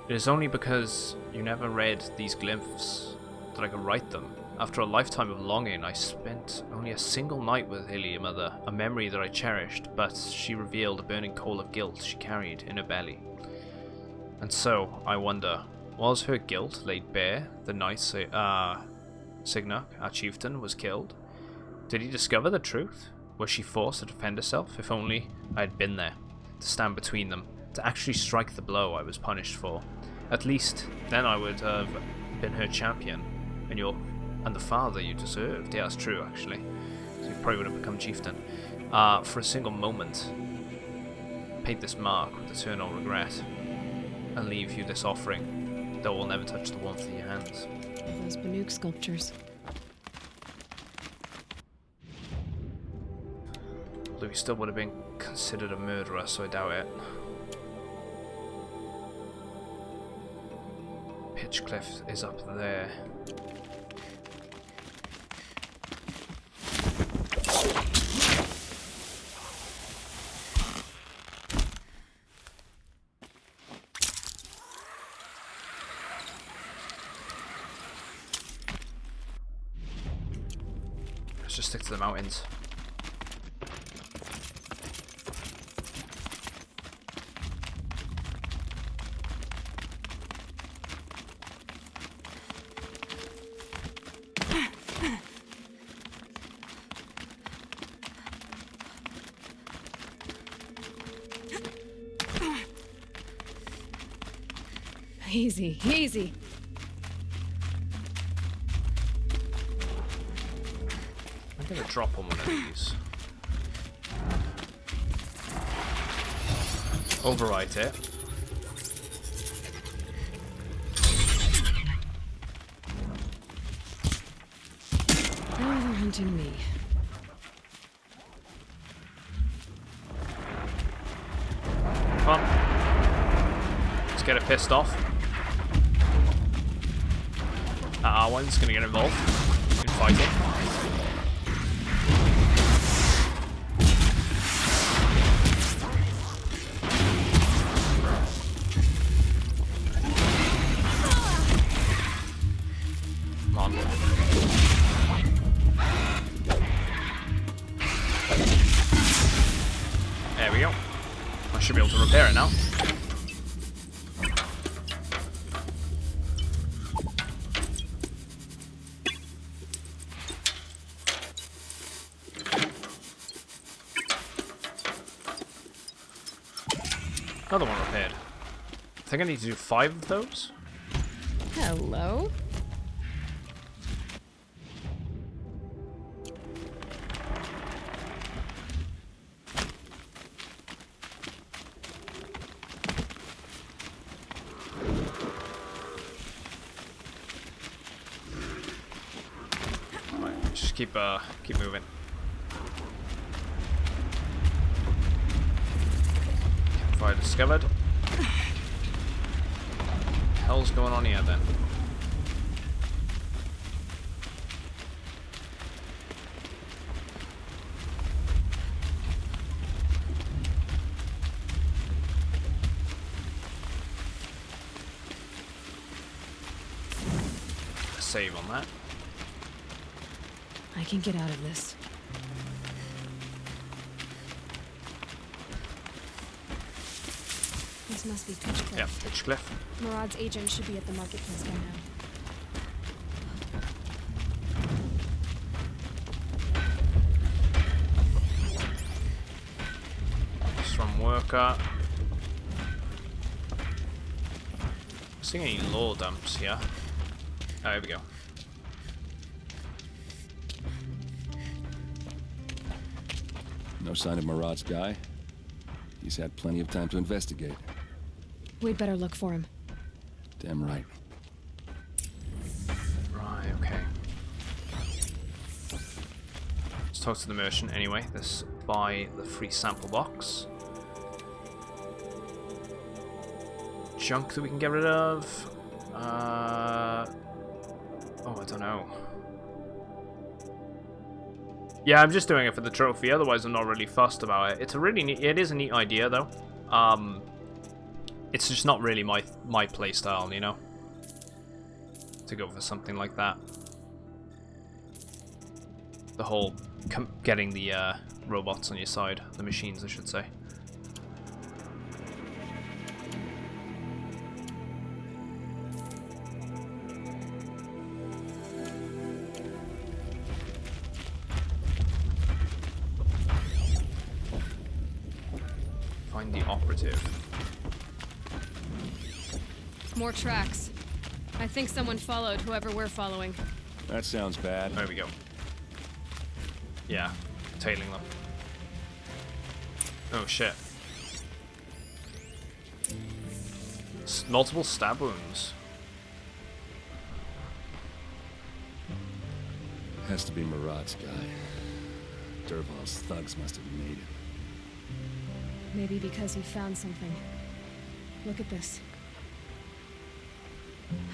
It is only because you never read these glyphs that I could write them. After a lifetime of longing, I spent only a single night with Hilly, Mother, a memory that I cherished, but she revealed a burning coal of guilt she carried in her belly. And so, I wonder, was her guilt laid bare the night Signuk, our chieftain, was killed? Did he discover the truth? Was she forced to defend herself? If only I had been there, to stand between them, to actually strike the blow I was punished for. At least, then I would have been her champion, and the father you deserved. Yeah, that's true, actually. So you probably would have become chieftain. For a single moment, paint this mark with eternal regret, and leave you this offering, though will never touch the warmth of your hands. Those Banuk sculptures. Though he still would have been considered a murderer, so I doubt it. Pitchcliff is up there. Let's just stick to the mountains. Easy, easy. I'm gonna drop on one of these. Overwrite it. Now they're hunting me. Come on. Let's get it pissed off. That R1's gonna get involved in fighting. Should be able to repair it now. Another one repaired. I think I need to do 5 of those. Hello? Right, just keep moving. Campfire discovered. Hell's going on here then? Save on that. I can get out of this. This must be Pitchcliff. Yeah, Pitchcliff. Murad's agent should be at the marketplace by now. From worker. Seeing any lore dumps here? Oh, here we go. No sign of Murad's guy. He's had plenty of time to investigate. We'd better look for him. Damn right. Right, okay. Let's talk to the merchant anyway. Let's buy the free sample box. Junk that we can get rid of. Oh, I don't know. Yeah, I'm just doing it for the trophy. Otherwise, I'm not really fussed about it. It's a really neat. It is a neat idea, though. It's just not really my playstyle, you know, to go for something like that. The whole getting the robots on your side, the machines, I should say. Find the operative. More tracks. I think someone followed whoever we're following. That sounds bad. There we go. Yeah, tailing them. Oh shit. Multiple stab wounds. Has to be Murad's guy. Dervahl's thugs must have made it. Maybe because he found something. Look at this.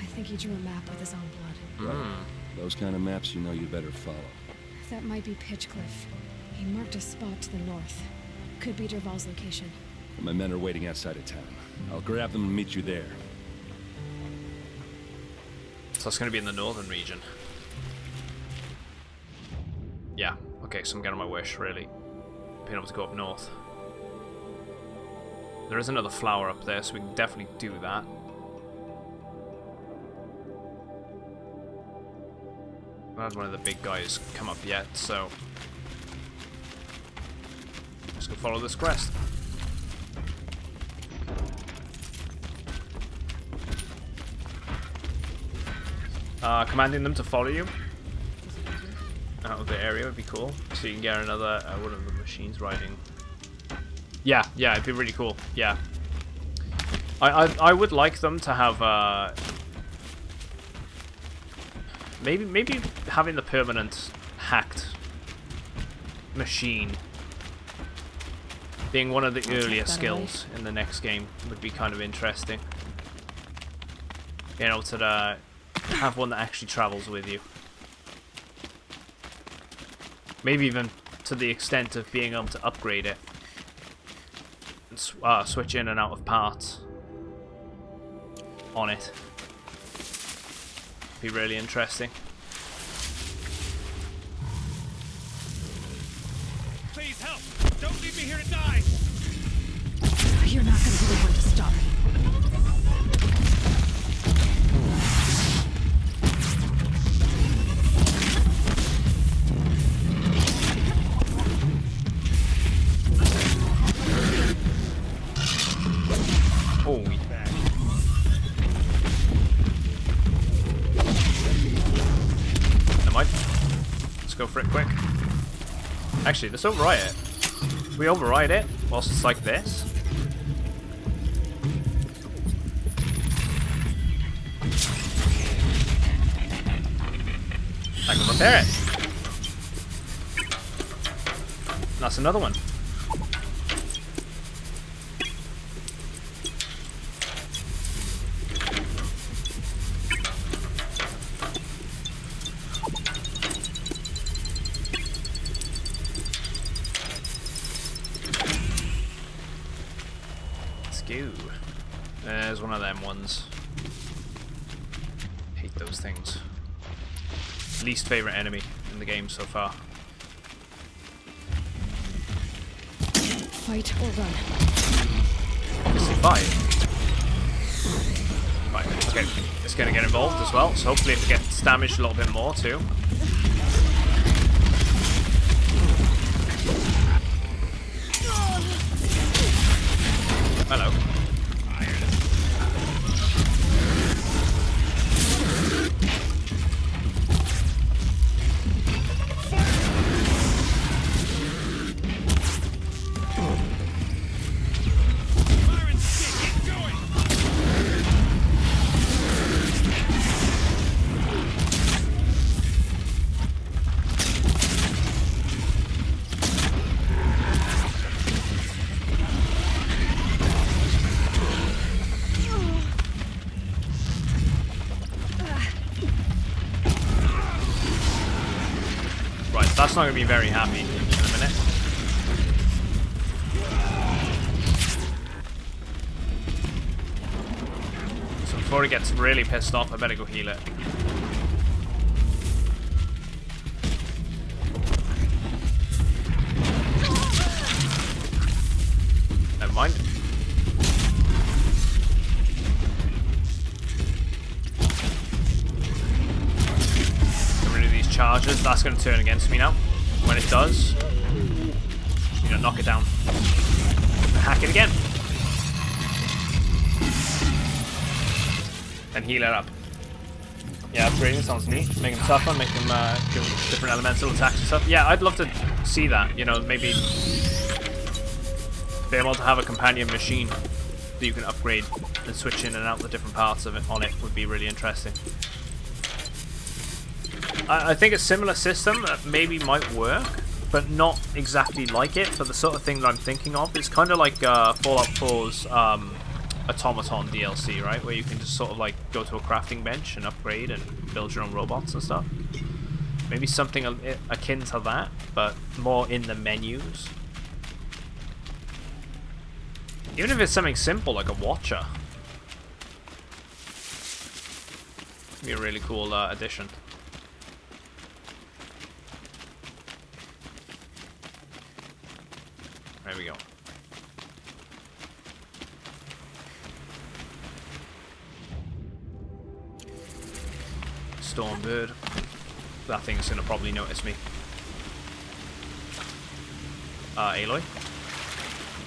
I think he drew a map with his own blood. Right. Those kind of maps you know you better follow. That might be Pitchcliff. He marked a spot to the north. Could be Dervahl's location. My men are waiting outside of town. I'll grab them and meet you there. So that's going to be in the northern region. Yeah, okay, so I'm getting my wish, really. Being able to go up north. There is another flower up there, so we can definitely do that. Not one of the big guys come up yet, so let's go follow this crest. Commanding them to follow you out of the area would be cool, so you can get another one of the machines riding. Yeah, it'd be really cool. Yeah, I would like them to have maybe having the permanent hacked machine being one of the earlier skills in the next game would be kind of interesting. You know, to have one that actually travels with you. Maybe even to the extent of being able to upgrade it. And switch in and out of parts on it. Be really interesting. Please help! Don't leave me here to die! You're not gonna be the one to stop me. Oh, never mind. Let's go for it quick. Actually, let's override it. We override it whilst it's like this. I can repair it. And that's another one. There's one of them ones. Hate those things. Least favorite enemy in the game so far. Fight or run? Obviously fight. Right, okay. It's gonna get involved as well, so hopefully it gets damaged a little bit more too. Hello. That's not going to be very happy in a minute. So before he gets really pissed off, I better go heal it. Never mind. Charges, that's going to turn against me now. When it does, you know, knock it down. Hack it again. And heal it up. Yeah, upgrading sounds neat. Make him tougher, make him give him different elemental attacks and stuff. Yeah, I'd love to see that. You know, maybe be able to have a companion machine that you can upgrade and switch in and out the different parts of it on it would be really interesting. I think a similar system that maybe might work, but not exactly like it, but the sort of thing that I'm thinking of is kind of like Fallout 4's Automaton DLC, right? Where you can just sort of like go to a crafting bench and upgrade and build your own robots and stuff. Maybe something akin to that, but more in the menus. Even if it's something simple like a watcher. It'd be a really cool addition. There we go. Stormbird. That thing's gonna probably notice me. Aloy?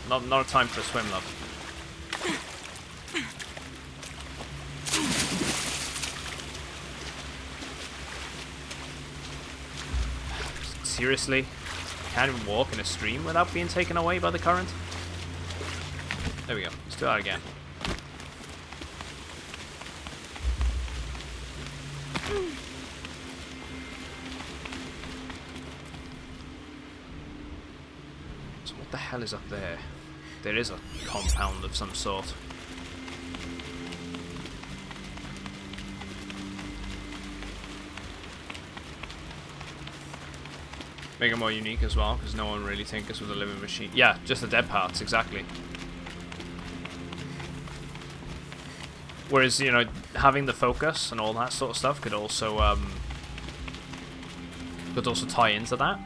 Not a time for a swim, love. Seriously? Can't even walk in a stream without being taken away by the current? There we go. Let's do that again. So what the hell is up there? There is a compound of some sort. Make it more unique as well, because no one really tinkers with a living machine. Yeah, just the dead parts, exactly. Whereas, you know, having the focus and all that sort of stuff could also tie into that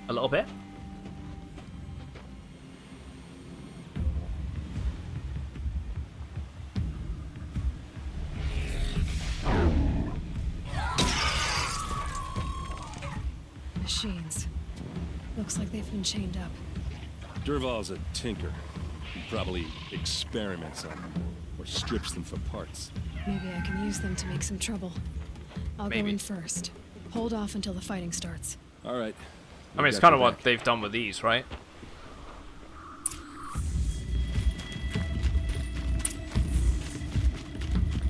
a little bit. Machines. Looks like they've been chained up. Durval's a tinker. He probably experiments on them, or strips them for parts. Maybe I can use them to make some trouble. I'll go Maybe. in first. Hold off until the fighting starts. All right. I mean, it's kind of what they've done with these, right?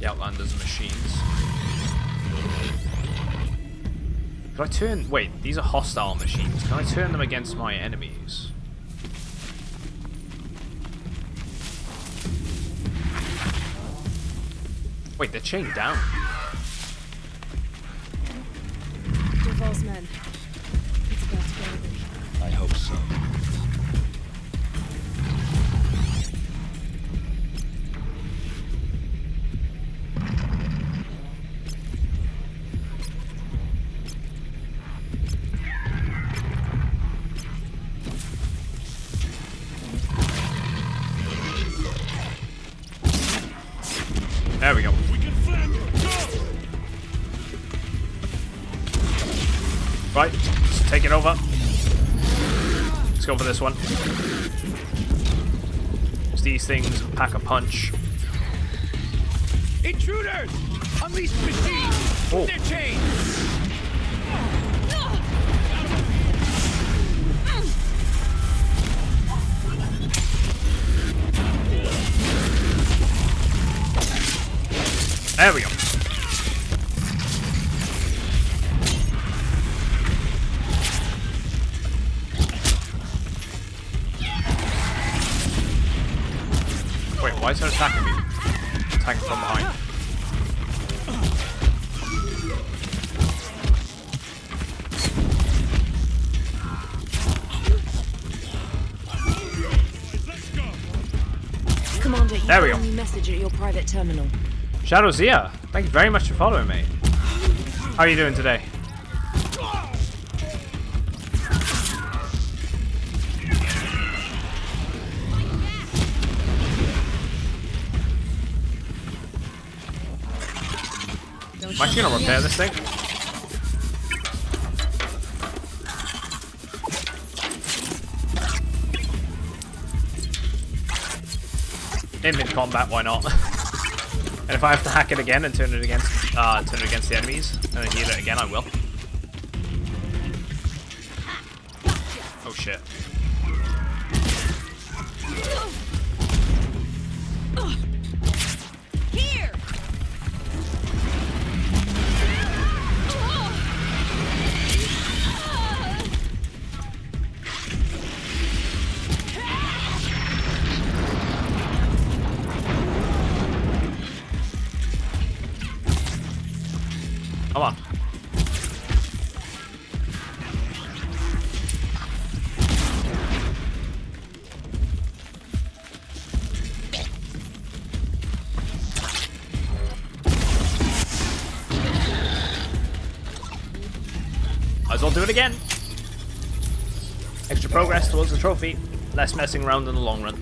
The Outlanders machines. Can I turn... Wait, these are hostile machines. Can I turn them against my enemies? Wait, they're chained down. Durval's men. It's about to get ugly. I hope so. There we go. Right, let's take it over. Let's go for this one. These things pack a punch. Intruders! Unleash the machines! Oh. Their chains! There we go. Wait, why is it attacking me? Attacking from behind. Commander, you There we got go. a new message at your private terminal. Shadowzia, thank you very much for following me. How are you doing today? I'm actually gonna repair this thing. In mid-combat, why not? And if I have to hack it again and turn it against the enemies and then heal it again, I will. Oh shit. Here! Come on. Might as well do it again. Extra progress towards the trophy. Less messing around in the long run.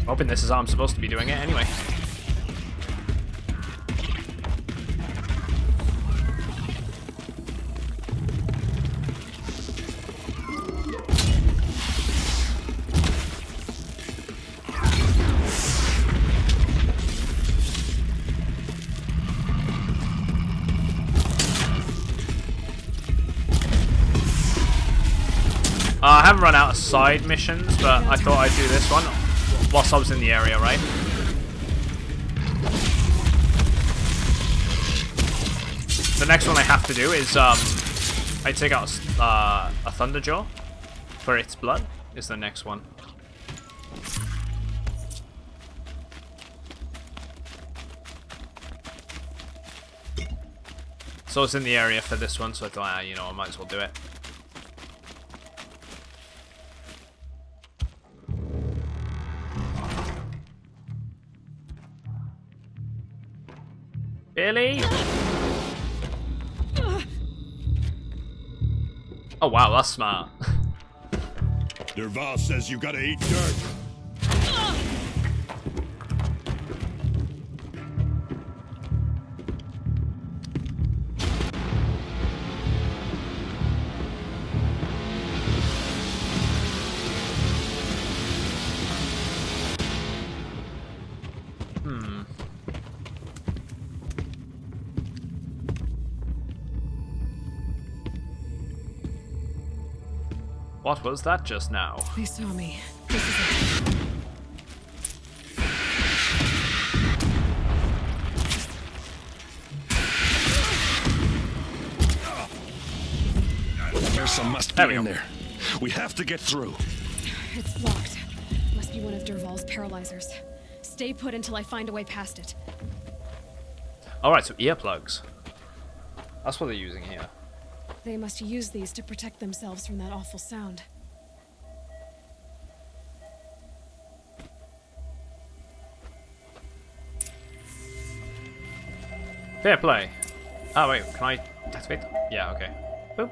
Hoping this is how I'm supposed to be doing it anyway. I haven't run out of side missions, but I thought I'd do this one whilst I was in the area, right? The next one I have to do is I take out a Thunderjaw for its blood. Is the next one. So it's in the area for this one, so I thought, you know, I might as well do it. Really? Oh wow, that's smart. Derval says you gotta eat dirt. What was that just now? They saw me. This is it. Ursa must be in there. We have to get through. It's locked. Must be one of Derval's paralyzers. Stay put until I find a way past it. Alright, so earplugs. That's what they're using here. They must use these to protect themselves from that awful sound. Fair play. Oh wait, can I activate? Yeah, okay. Boop.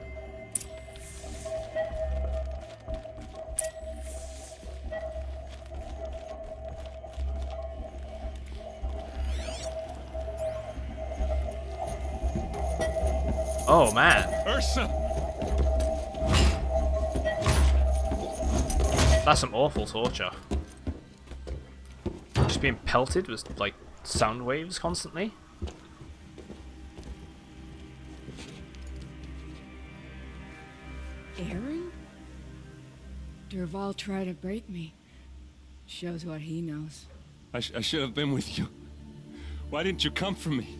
Oh man. Ursa! That's some awful torture. Just being pelted with like sound waves constantly. Aaron? Derval tried to break me. Shows what he knows. I should have been with you. Why didn't you come for me?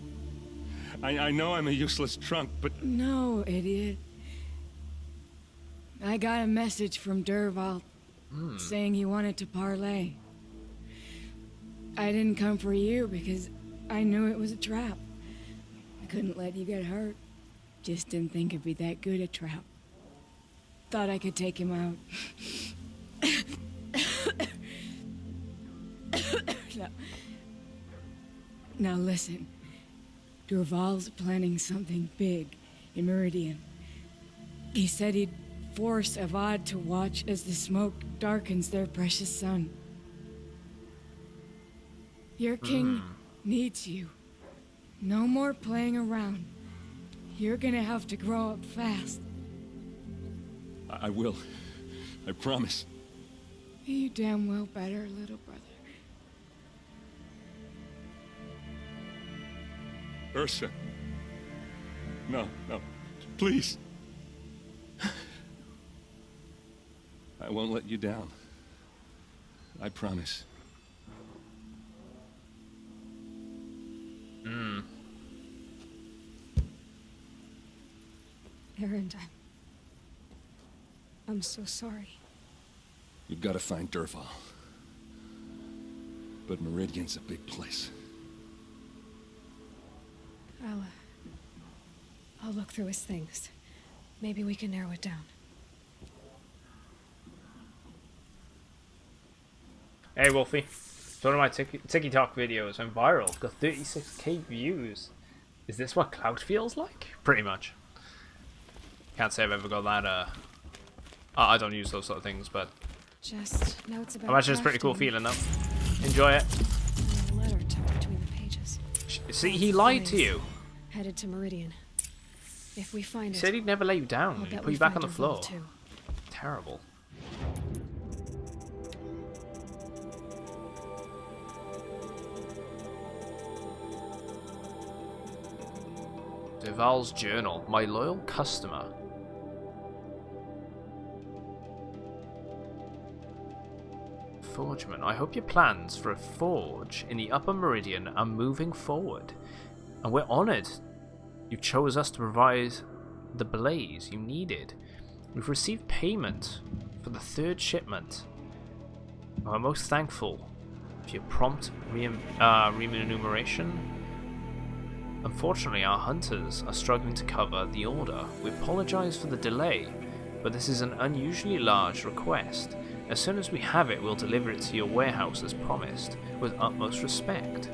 I know I'm a useless trunk, but... No, idiot. I got a message from Derval saying he wanted to parlay. I didn't come for you because I knew it was a trap. I couldn't let you get hurt. Just didn't think it'd be that good a trap. Thought I could take him out. Now listen. Derval's planning something big in Meridian. He said he'd force Avad to watch as the smoke darkens their precious sun. Your king needs you. No more playing around. You're gonna have to grow up fast. I will. I promise. You damn well better, little brother. Ursa. No, please. I won't let you down. I promise. Aaron, I'm so sorry. You've got to find Derval. But Meridian's a big place. I'll look through his things. Maybe we can narrow it down. Hey Wolfie, so one of my TikTok videos went viral. Got 36k views. Is this what clout feels like? Pretty much. Can't say I've ever got that. I don't use those sort of things, but just notes about. I imagine it's a pretty cool feeling though. Enjoy it. A letter tucked between the pages. See, he lied to you. Headed to Meridian. If we find He said he'd never lay you down. He'd put you back on the floor. Too. Terrible. Derval's journal. My loyal customer. Forgeman. I hope your plans for a forge in the Upper Meridian are moving forward. And we're honored you chose us to provide the blaze you needed. We've received payment for the 3rd shipment. I'm most thankful for your prompt remuneration. Unfortunately, our hunters are struggling to cover the order. We apologize for the delay, but this is an unusually large request. As soon as we have it, we'll deliver it to your warehouse as promised, with utmost respect.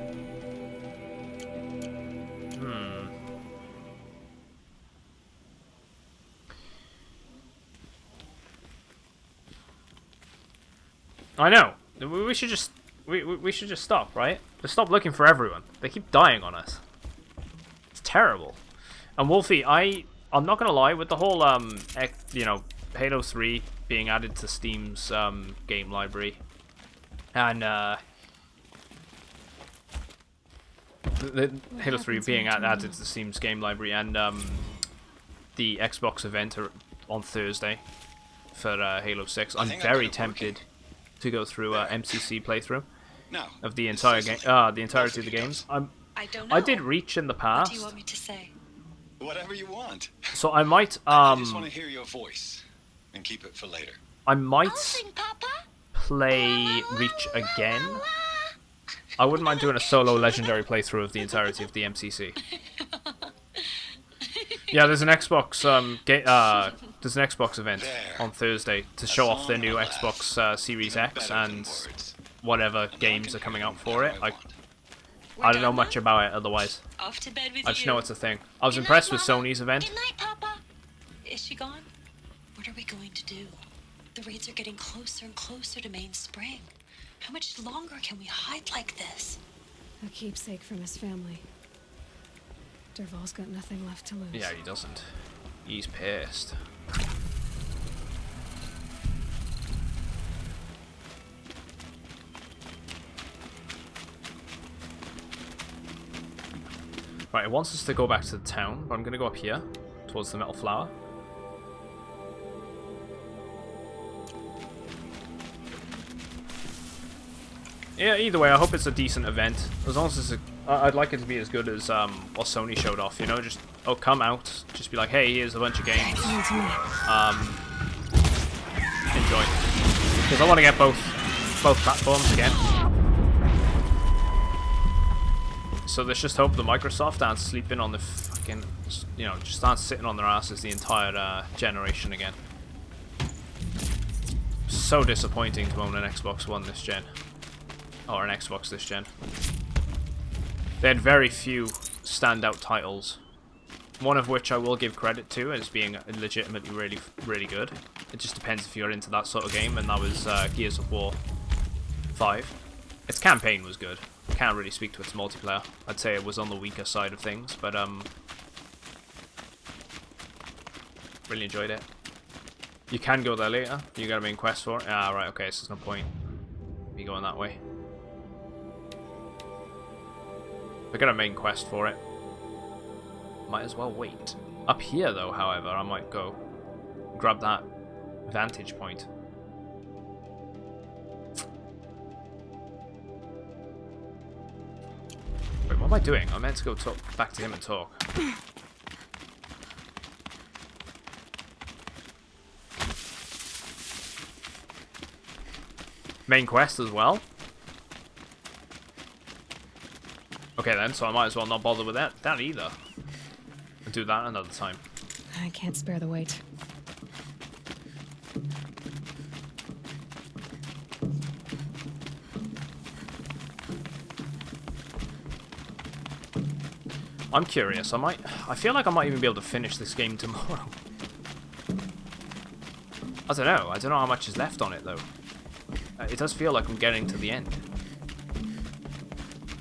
I know. We should just we should just stop, right? Just stop looking for everyone. They keep dying on us. It's terrible. And Wolfie, I'm not gonna lie, with the whole you know, Halo 3 being added to Steam's game library, and the Halo 3 being added to Steam's game library, and the Xbox event on Thursday for Halo 6, I'm very tempted to go through a MCC playthrough of the entire game, the entirety of the games. I did Reach in the past. What do you want me to say? Whatever you want. So I might I just want to hear your voice and keep it for later. I might play Reach again. I wouldn't mind doing a solo legendary playthrough of the entirety of the MCC. Yeah, there's an Xbox there's an Xbox event on Thursday to show off the new Xbox Series X and whatever games are coming out for it. I don't know much about it otherwise. Off to bed with I just know it's a thing. I was impressed with Sony's event. Good night, Papa. Is she gone? What are we going to do? The raids are getting closer and closer to Main Spring. How much longer can we hide like this? A keepsake from his family. Dervahl's got nothing left to lose. Yeah, he doesn't. He's pissed. Right, it wants us to go back to the town, but I'm going to go up here, towards the metal flower. Yeah, either way, I hope it's a decent event. As long as it's I'd like it to be as good as what Sony showed off, you know? Just, oh, come out, just be like, hey, here's a bunch of games. Enjoy. Because I want to get both platforms again. So let's just hope the Microsoft aren't sleeping on the fucking, you know, just aren't sitting on their asses the entire generation again. So disappointing to own an Xbox One this gen. Or an Xbox this gen. They had very few standout titles. One of which I will give credit to as being legitimately really, really good. It just depends if you're into that sort of game, and that was Gears of War 5. Its campaign was good. Can't really speak to its multiplayer. I'd say it was on the weaker side of things, but really enjoyed it. You can go there later. You got a main quest for it. Ah, right, okay, so there's no point me going that way. I got a main quest for it. Might as well wait. Up here, though, however, I might go grab that vantage point. Wait, what am I doing? I meant to go talk back to him and talk. Main quest as well? Okay then, so I might as well not bother with that either. And do that another time. I can't spare the wait. I'm curious. I feel like I might even be able to finish this game tomorrow. I don't know. I don't know how much is left on it though. It does feel like I'm getting to the end.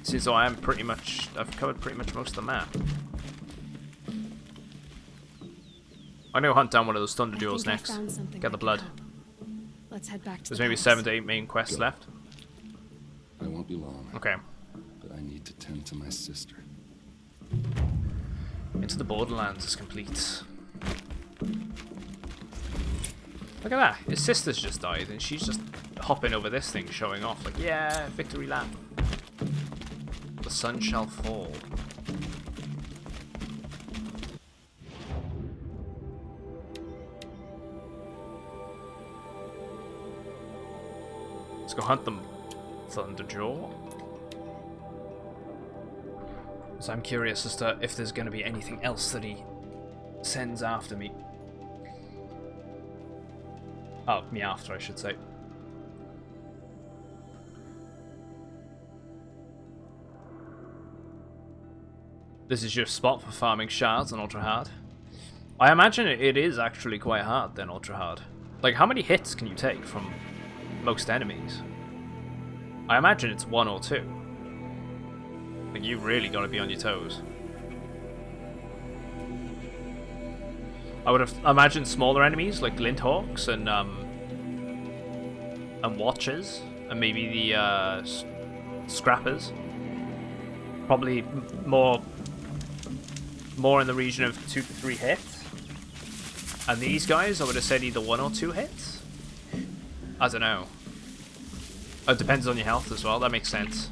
Since I am I've covered pretty much most of the map. I'm gonna hunt down one of those thunder duels next. Get the blood. Let's head back to There's maybe 7 to 8 main quests left. I won't be long. Okay. But I need to tend to my sister. Into the Borderlands is complete. Look at that. His sister's just died and she's just hopping over this thing showing off like, yeah, victory lap. The sun shall fall. Let's go hunt them, Thunderjaw. So I'm curious as to if there's going to be anything else that he sends after me. Oh, me after, I should say. This is your spot for farming shards on Ultra Hard. I imagine it is actually quite hard then, Ultra Hard. Like, how many hits can you take from most enemies. I imagine it's 1 or 2. Like, you really got to be on your toes. I would have imagined smaller enemies like Glinthawks and Watchers, and maybe the Scrappers. Probably more in the region of 2 to 3 hits. And these guys, I would have said either 1 or 2 hits. I don't know. It depends on your health as well. That makes sense.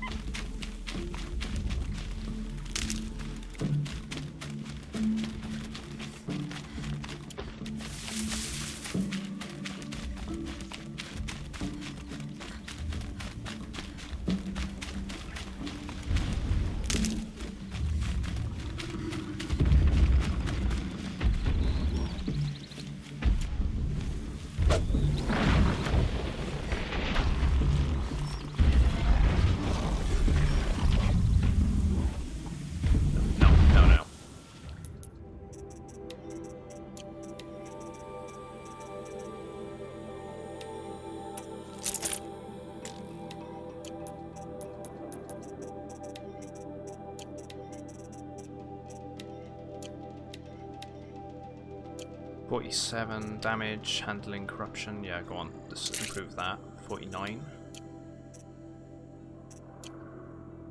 .47 damage, handling corruption. Yeah, go on. Just improve that. 49.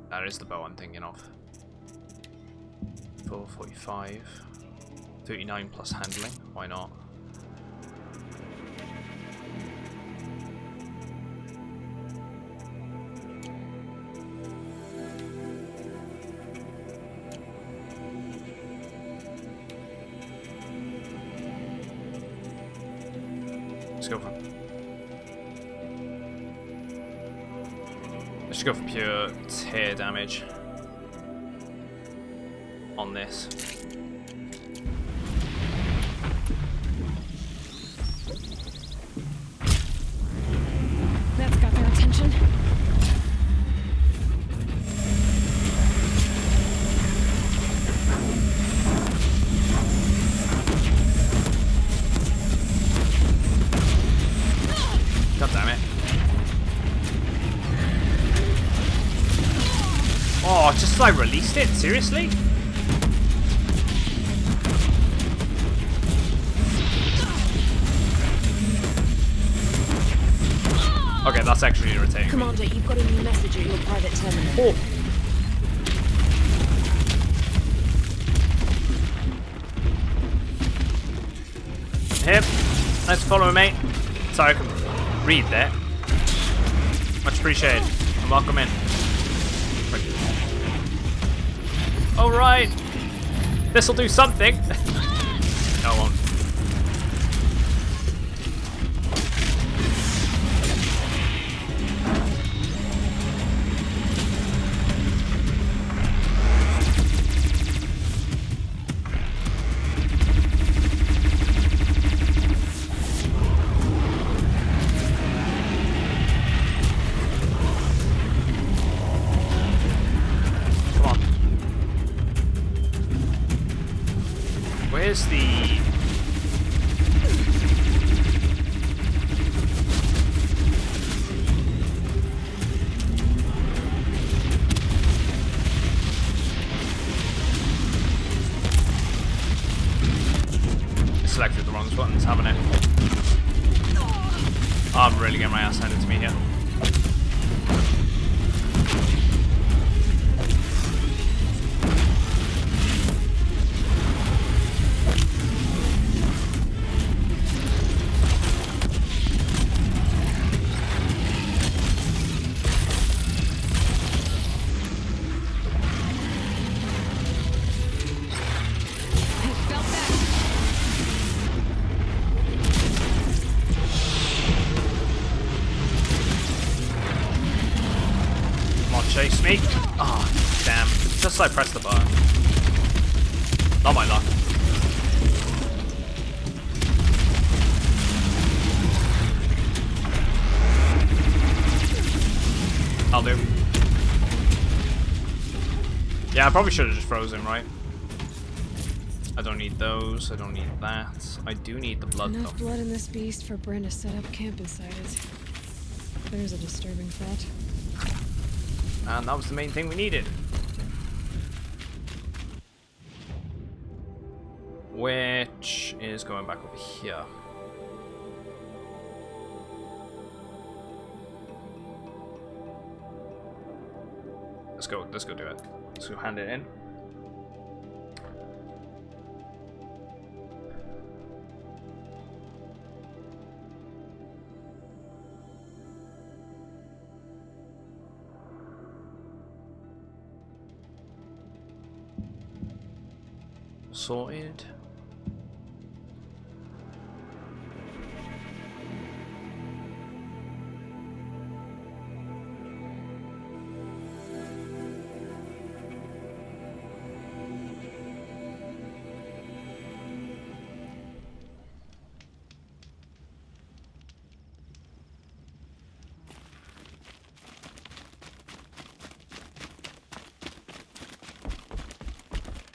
That is the bow I'm thinking of. 445. 39 plus handling. Why not? Let's go for pure tear damage on this. That's got their attention. God damn it. Oh, just as I released it? Seriously? Okay, that's actually irritating. Commander, you've got a new message at your private terminal. Oh. Him. Nice to follow me, mate. Sorry, I can read that. Much appreciated. And welcome in. Alright. This'll do something. No, it won't. Where's the... Selected the wrong buttons, haven't I? Oh, I'm really getting my ass handed to me here. Chase me. Oh, damn. Just as I press the button. Not my luck. I'll do. Yeah, I probably should have just frozen, right? I don't need those. I don't need that. I do need the blood, Enough though. blood in this beast for Bryn to set up camp inside it. There's a disturbing thought. And that was the main thing we needed. Which is going back over here. Let's go do it. Let's go hand it in. Sorted.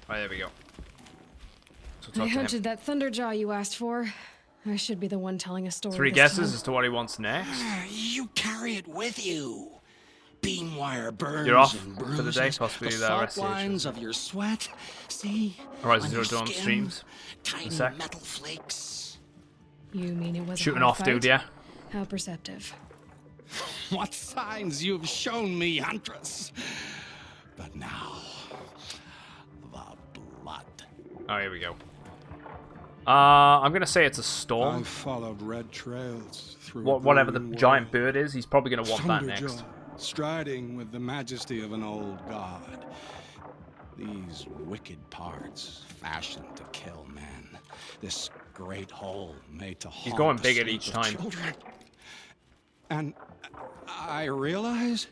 Right, there we go. I hunted that Thunderjaw you asked for. I should be the one telling a story. 3 guesses as to what he wants next. You carry it with you. Beam wire burns. You're off and for the day, bruises, possibly the the salt rest of the lines of your sweat. See? Horizon on your Zero Dawn skin, streams. Tiny metal flakes. You mean it was Shooting a hard off, dude, fight? yeah. How perceptive. What signs you've shown me, Huntress. But now, the blood. Oh, here we go. I'm gonna say it's a storm. I've followed red trails through Whatever the green giant world. bird is, he's probably gonna want that Thunderjaw, next. striding with the majesty of an old god. These wicked parts fashioned to kill men. This great hole made to He's haunt going the big at sleep each of time. children. And I realize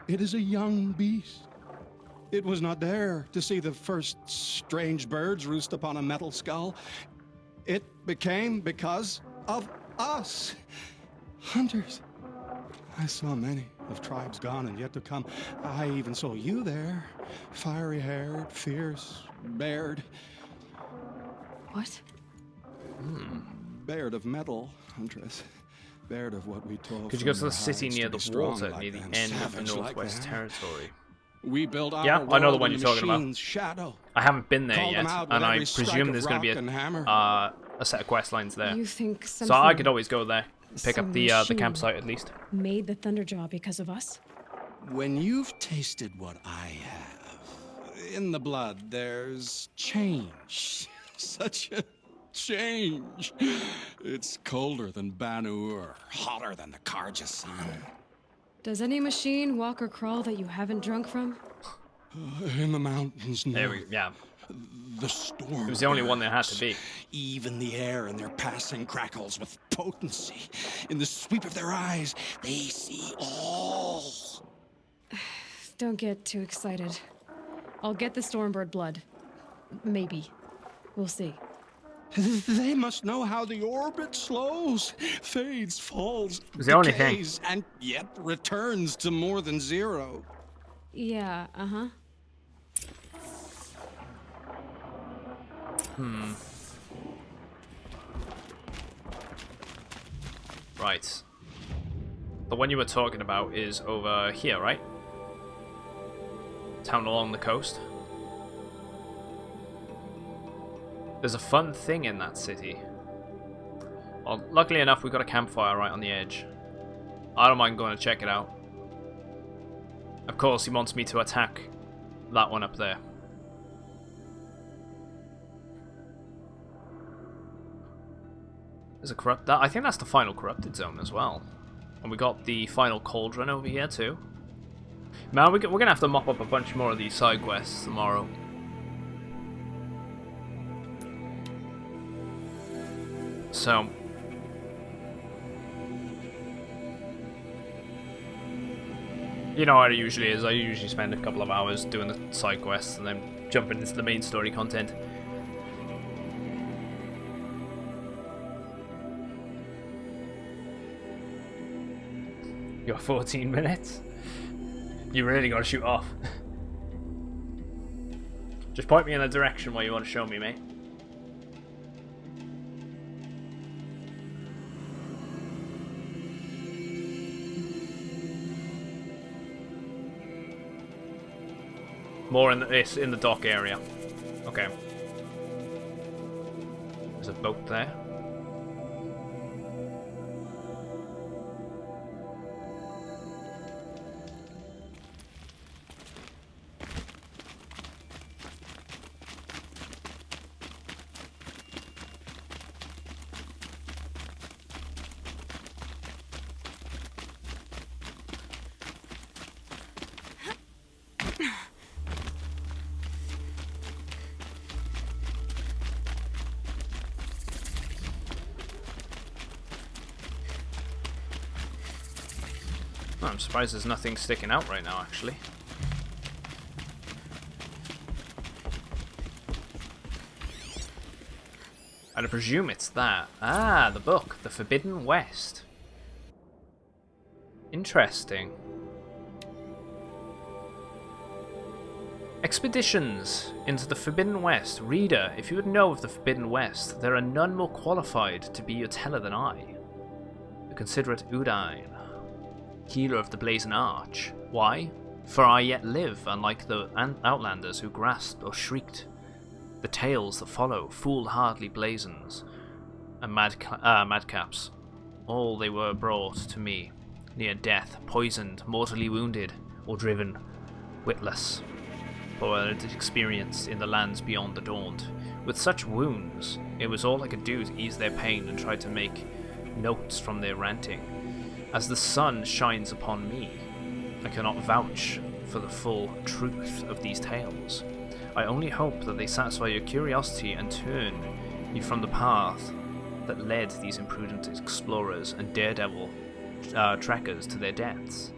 it is a young beast. It was not there to see the first strange birds roost upon a metal skull. It became because of us, hunters. I saw many of tribes gone and yet to come. I even saw you there, fiery-haired, fierce, bared. What? Bared of metal, Huntress. Bared of what we told. Could you go to the city near the water, near the end of the Savage like Northwest that. Territory? We built our Yeah, I know the world one in you're talking about. machine's shadow. I haven't been there Called yet, them out and with I every strike presume of there's going to be rock and hammer. a set of quest lines there. You think So I something- could always go there, pick up some the machine campsite at least. Made the Thunderjaw because of us? When you've tasted what I have, in the blood there's change. Such a change. It's colder than Banu-Ur, hotter than the Karja sun. Does any machine walk or crawl that you haven't drunk from? In the mountains, no. There we yeah. The storm. It was the only one there had to be. Even the air in their passing crackles with potency. In the sweep of their eyes, they see all. Don't get too excited. I'll get the Stormbird blood. Maybe. We'll see. They must know how the orbit slows, fades, falls, It's the only thing. decays, and yet returns to more than zero. Yeah, uh-huh. Right. The one you were talking about is over here, right? Town along the coast. There's a fun thing in that city. Well, luckily enough, we've got a campfire right on the edge. I don't mind going to check it out. Of course, he wants me to attack that one up there. There's a corrupt... I think that's the final corrupted zone as well. And we got the final cauldron over here too. Man, we're going to have to mop up a bunch more of these side quests tomorrow. So... you know how it usually is. I usually spend a couple of hours doing the side quests and then jumping into the main story content. You got 14 minutes? You really gotta shoot off. Just point me in the direction where you want to show me, mate. More in the dock area. Okay. There's a boat there. Oh, I'm surprised there's nothing sticking out right now, actually. I'd presume it's that. Ah, the book. The Forbidden West. Interesting. Expeditions into the Forbidden West. Reader, if you would know of the Forbidden West, there are none more qualified to be your teller than I. You consider it Udine, healer of the Blazing Arch. Why? For I yet live, unlike the outlanders who grasped or shrieked. The tales that follow, foolhardily blazons, and madcaps. All they were brought to me, near death, poisoned, mortally wounded, or driven, witless, for it experienced in the lands beyond the Daunt. With such wounds, it was all I could do to ease their pain and try to make notes from their ranting. As the sun shines upon me, I cannot vouch for the full truth of these tales. I only hope that they satisfy your curiosity and turn you from the path that led these imprudent explorers and daredevil trekkers to their deaths.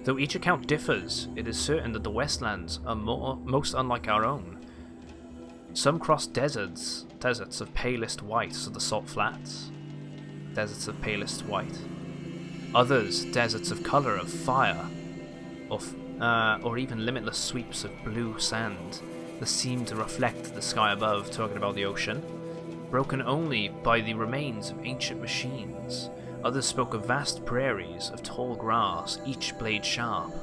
Though each account differs, it is certain that the Westlands are most unlike our own. Some cross deserts of palest white, so the salt flats, deserts of palest white. Others, deserts of colour of fire, or even limitless sweeps of blue sand that seem to reflect the sky above, talking about the ocean, broken only by the remains of ancient machines. Others spoke of vast prairies of tall grass, each blade sharp,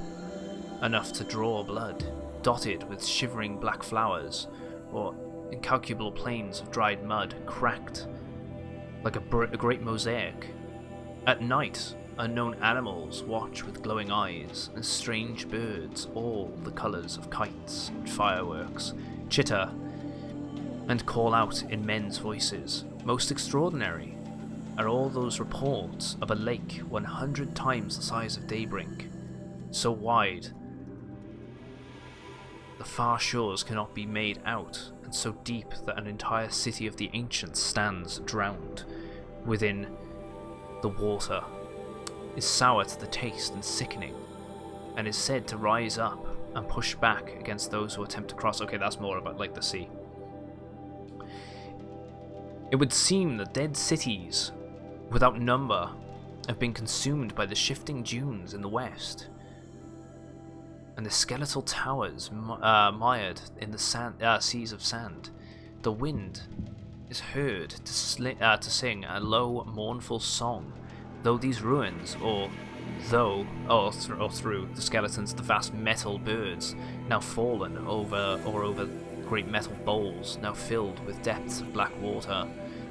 enough to draw blood, dotted with shivering black flowers, or incalculable plains of dried mud, cracked like a great mosaic. At night, unknown animals watch with glowing eyes, and strange birds, all the colours of kites and fireworks, chitter and call out in men's voices. Most extraordinary are all those reports of a lake 100 times the size of Daybreak, so wide the far shores cannot be made out, and so deep that an entire city of the ancients stands drowned within the water, is sour to the taste and sickening, and is said to rise up and push back against those who attempt to cross. Okay, that's more about like the sea. It would seem that dead cities without number have been consumed by the shifting dunes in the west, and the skeletal towers mired in the seas of sand. The wind is heard to sing a low, mournful song, though these ruins, or through the skeletons of the vast metal birds now fallen over great metal bowls now filled with depths of black water,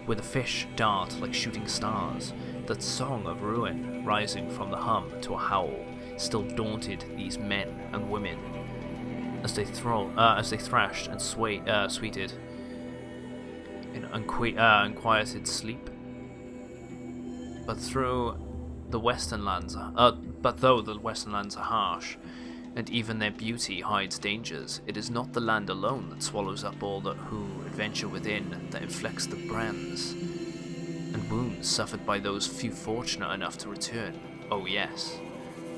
where the fish dart like shooting stars. That song of ruin, rising from the hum to a howl, still daunted these men and women as they thrashed and sweeted in unquieted sleep. But though the Western lands are harsh, and even their beauty hides dangers, it is not the land alone that swallows up all that who adventure within that inflicts the brands and wounds suffered by those few fortunate enough to return. Oh yes,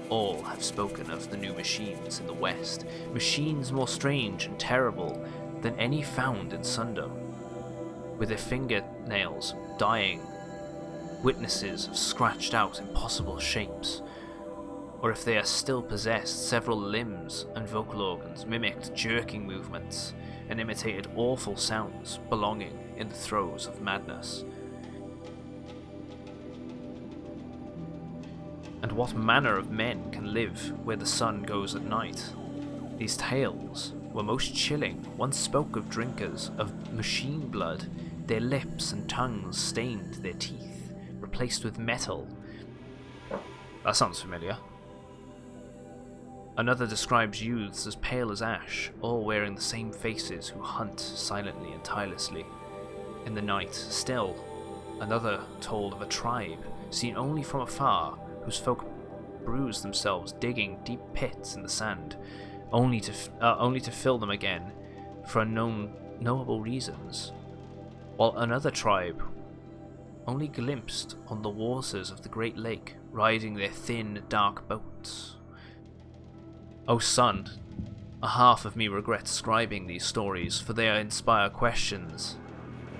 all have spoken of the new machines in the West, machines more strange and terrible than any found in Sundom, with their fingernails dying witnesses of scratched out impossible shapes, or if they are still possessed, several limbs and vocal organs mimicked jerking movements and imitated awful sounds belonging in the throes of madness. And what manner of men can live where the sun goes at night? These tales were most chilling. One spoke of drinkers of machine blood, their lips and tongues stained, their teeth replaced with metal. That sounds familiar. Another describes youths as pale as ash, all wearing the same faces, who hunt silently and tirelessly in the night. Still, another told of a tribe, seen only from afar, whose folk bruise themselves digging deep pits in the sand, only to fill them again for unknowable reasons, while another tribe only glimpsed on the waters of the great lake, riding their thin, dark boats. O son, a half of me regrets scribing these stories, for they inspire questions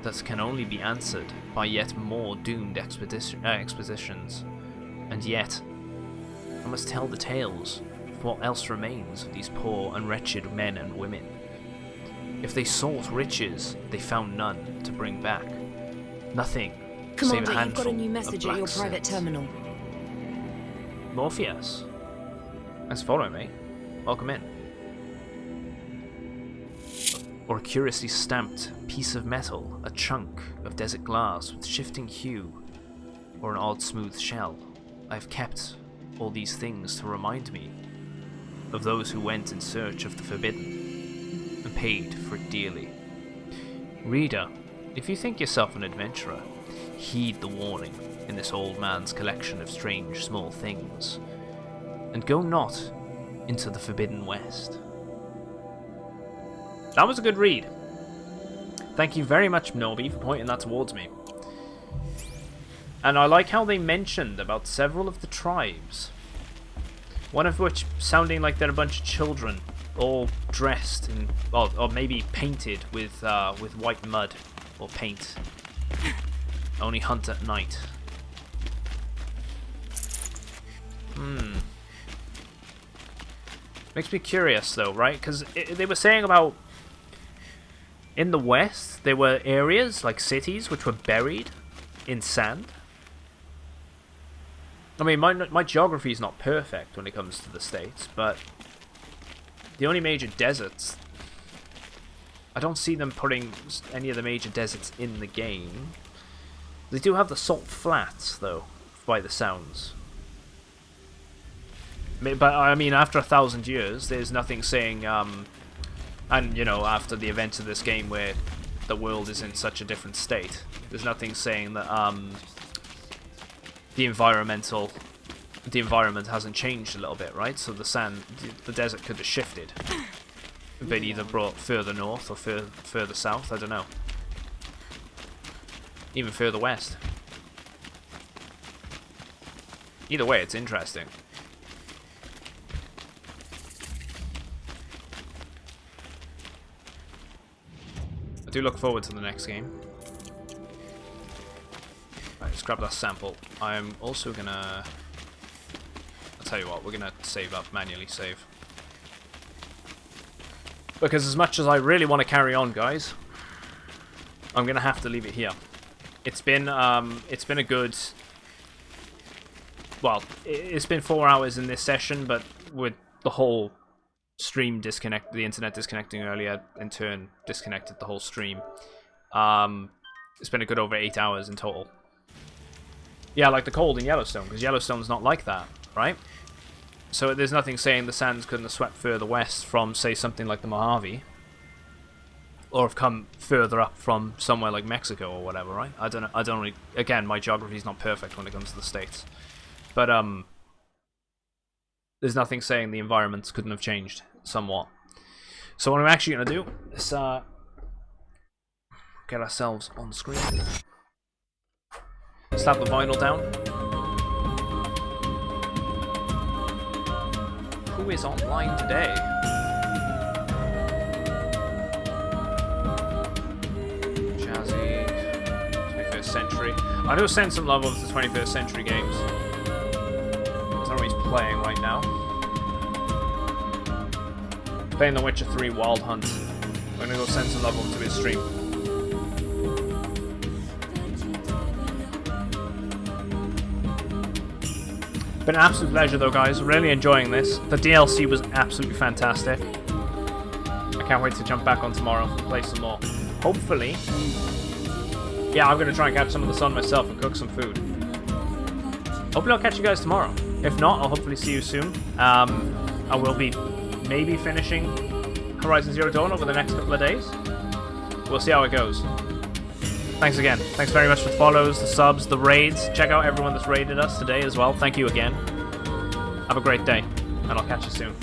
that can only be answered by yet more doomed expositions. And yet, I must tell the tales of what else remains of these poor and wretched men and women. If they sought riches, they found none to bring back. Nothing save a Commander, handful you've got a new of message black at your private silt. terminal. Morpheus. Thanks for following me. Welcome in. Or a curiously stamped piece of metal, a chunk of desert glass with shifting hue, or an odd smooth shell. I have kept all these things to remind me of those who went in search of the forbidden and paid for it dearly. Reader, if you think yourself an adventurer, heed the warning in this old man's collection of strange small things, and go not into the Forbidden West. That was a good read. Thank you very much, Nobi, for pointing that towards me. And I like how they mentioned about several of the tribes. One of which sounding like they're a bunch of children, all dressed in, or maybe painted with white mud or paint. Only hunt at night. Makes me curious though, right? Because they were saying about in the West there were areas like cities which were buried in sand. I mean, my geography is not perfect when it comes to the States, but the only major deserts, I don't see them putting any of the major deserts in the game. They do have the salt flats though, by the sounds. But I mean, after 1,000 years, there's nothing saying, and you know, after the events of this game where the world is in such a different state, there's nothing saying that the environment hasn't changed a little bit, right? So the desert could have shifted, been either brought further north or further south. I don't know, even further west. Either way, it's interesting. I do look forward to the next game. Right, let's grab that sample. I'm also gonna... I'll tell you what, we're gonna save up, manually save. Because as much as I really want to carry on, guys, I'm gonna have to leave it here. It's been a good... Well, it's been 4 hours in this session, but with the whole stream the internet disconnecting earlier, in turn disconnected the whole stream. It's been a good over 8 hours in total. Yeah, like the cold in Yellowstone, because Yellowstone's not like that, right? So there's nothing saying the sands couldn't have swept further west from, say, something like the Mojave, or have come further up from somewhere like Mexico or whatever, right? I don't really, again, my geography's not perfect when it comes to the States, but there's nothing saying the environments couldn't have changed somewhat. So what I'm actually going to do is get ourselves on screen. Slap the vinyl down. Who is online today? Jazzy, 21st Century. I do send some love over to 21st Century games. I don't know what he's playing right now. Playing The Witcher 3 Wild Hunt. We're gonna go send some love over to his stream. Been an absolute pleasure though, guys. Really enjoying this. The DLC was absolutely fantastic. Can't wait to jump back on tomorrow and play some more. Hopefully. Yeah, I'm going to try and catch some of the sun myself and cook some food. Hopefully I'll catch you guys tomorrow. If not, I'll hopefully see you soon. I will be maybe finishing Horizon Zero Dawn over the next couple of days. We'll see how it goes. Thanks again. Thanks very much for the follows, the subs, the raids. Check out everyone that's raided us today as well. Thank you again. Have a great day, and I'll catch you soon.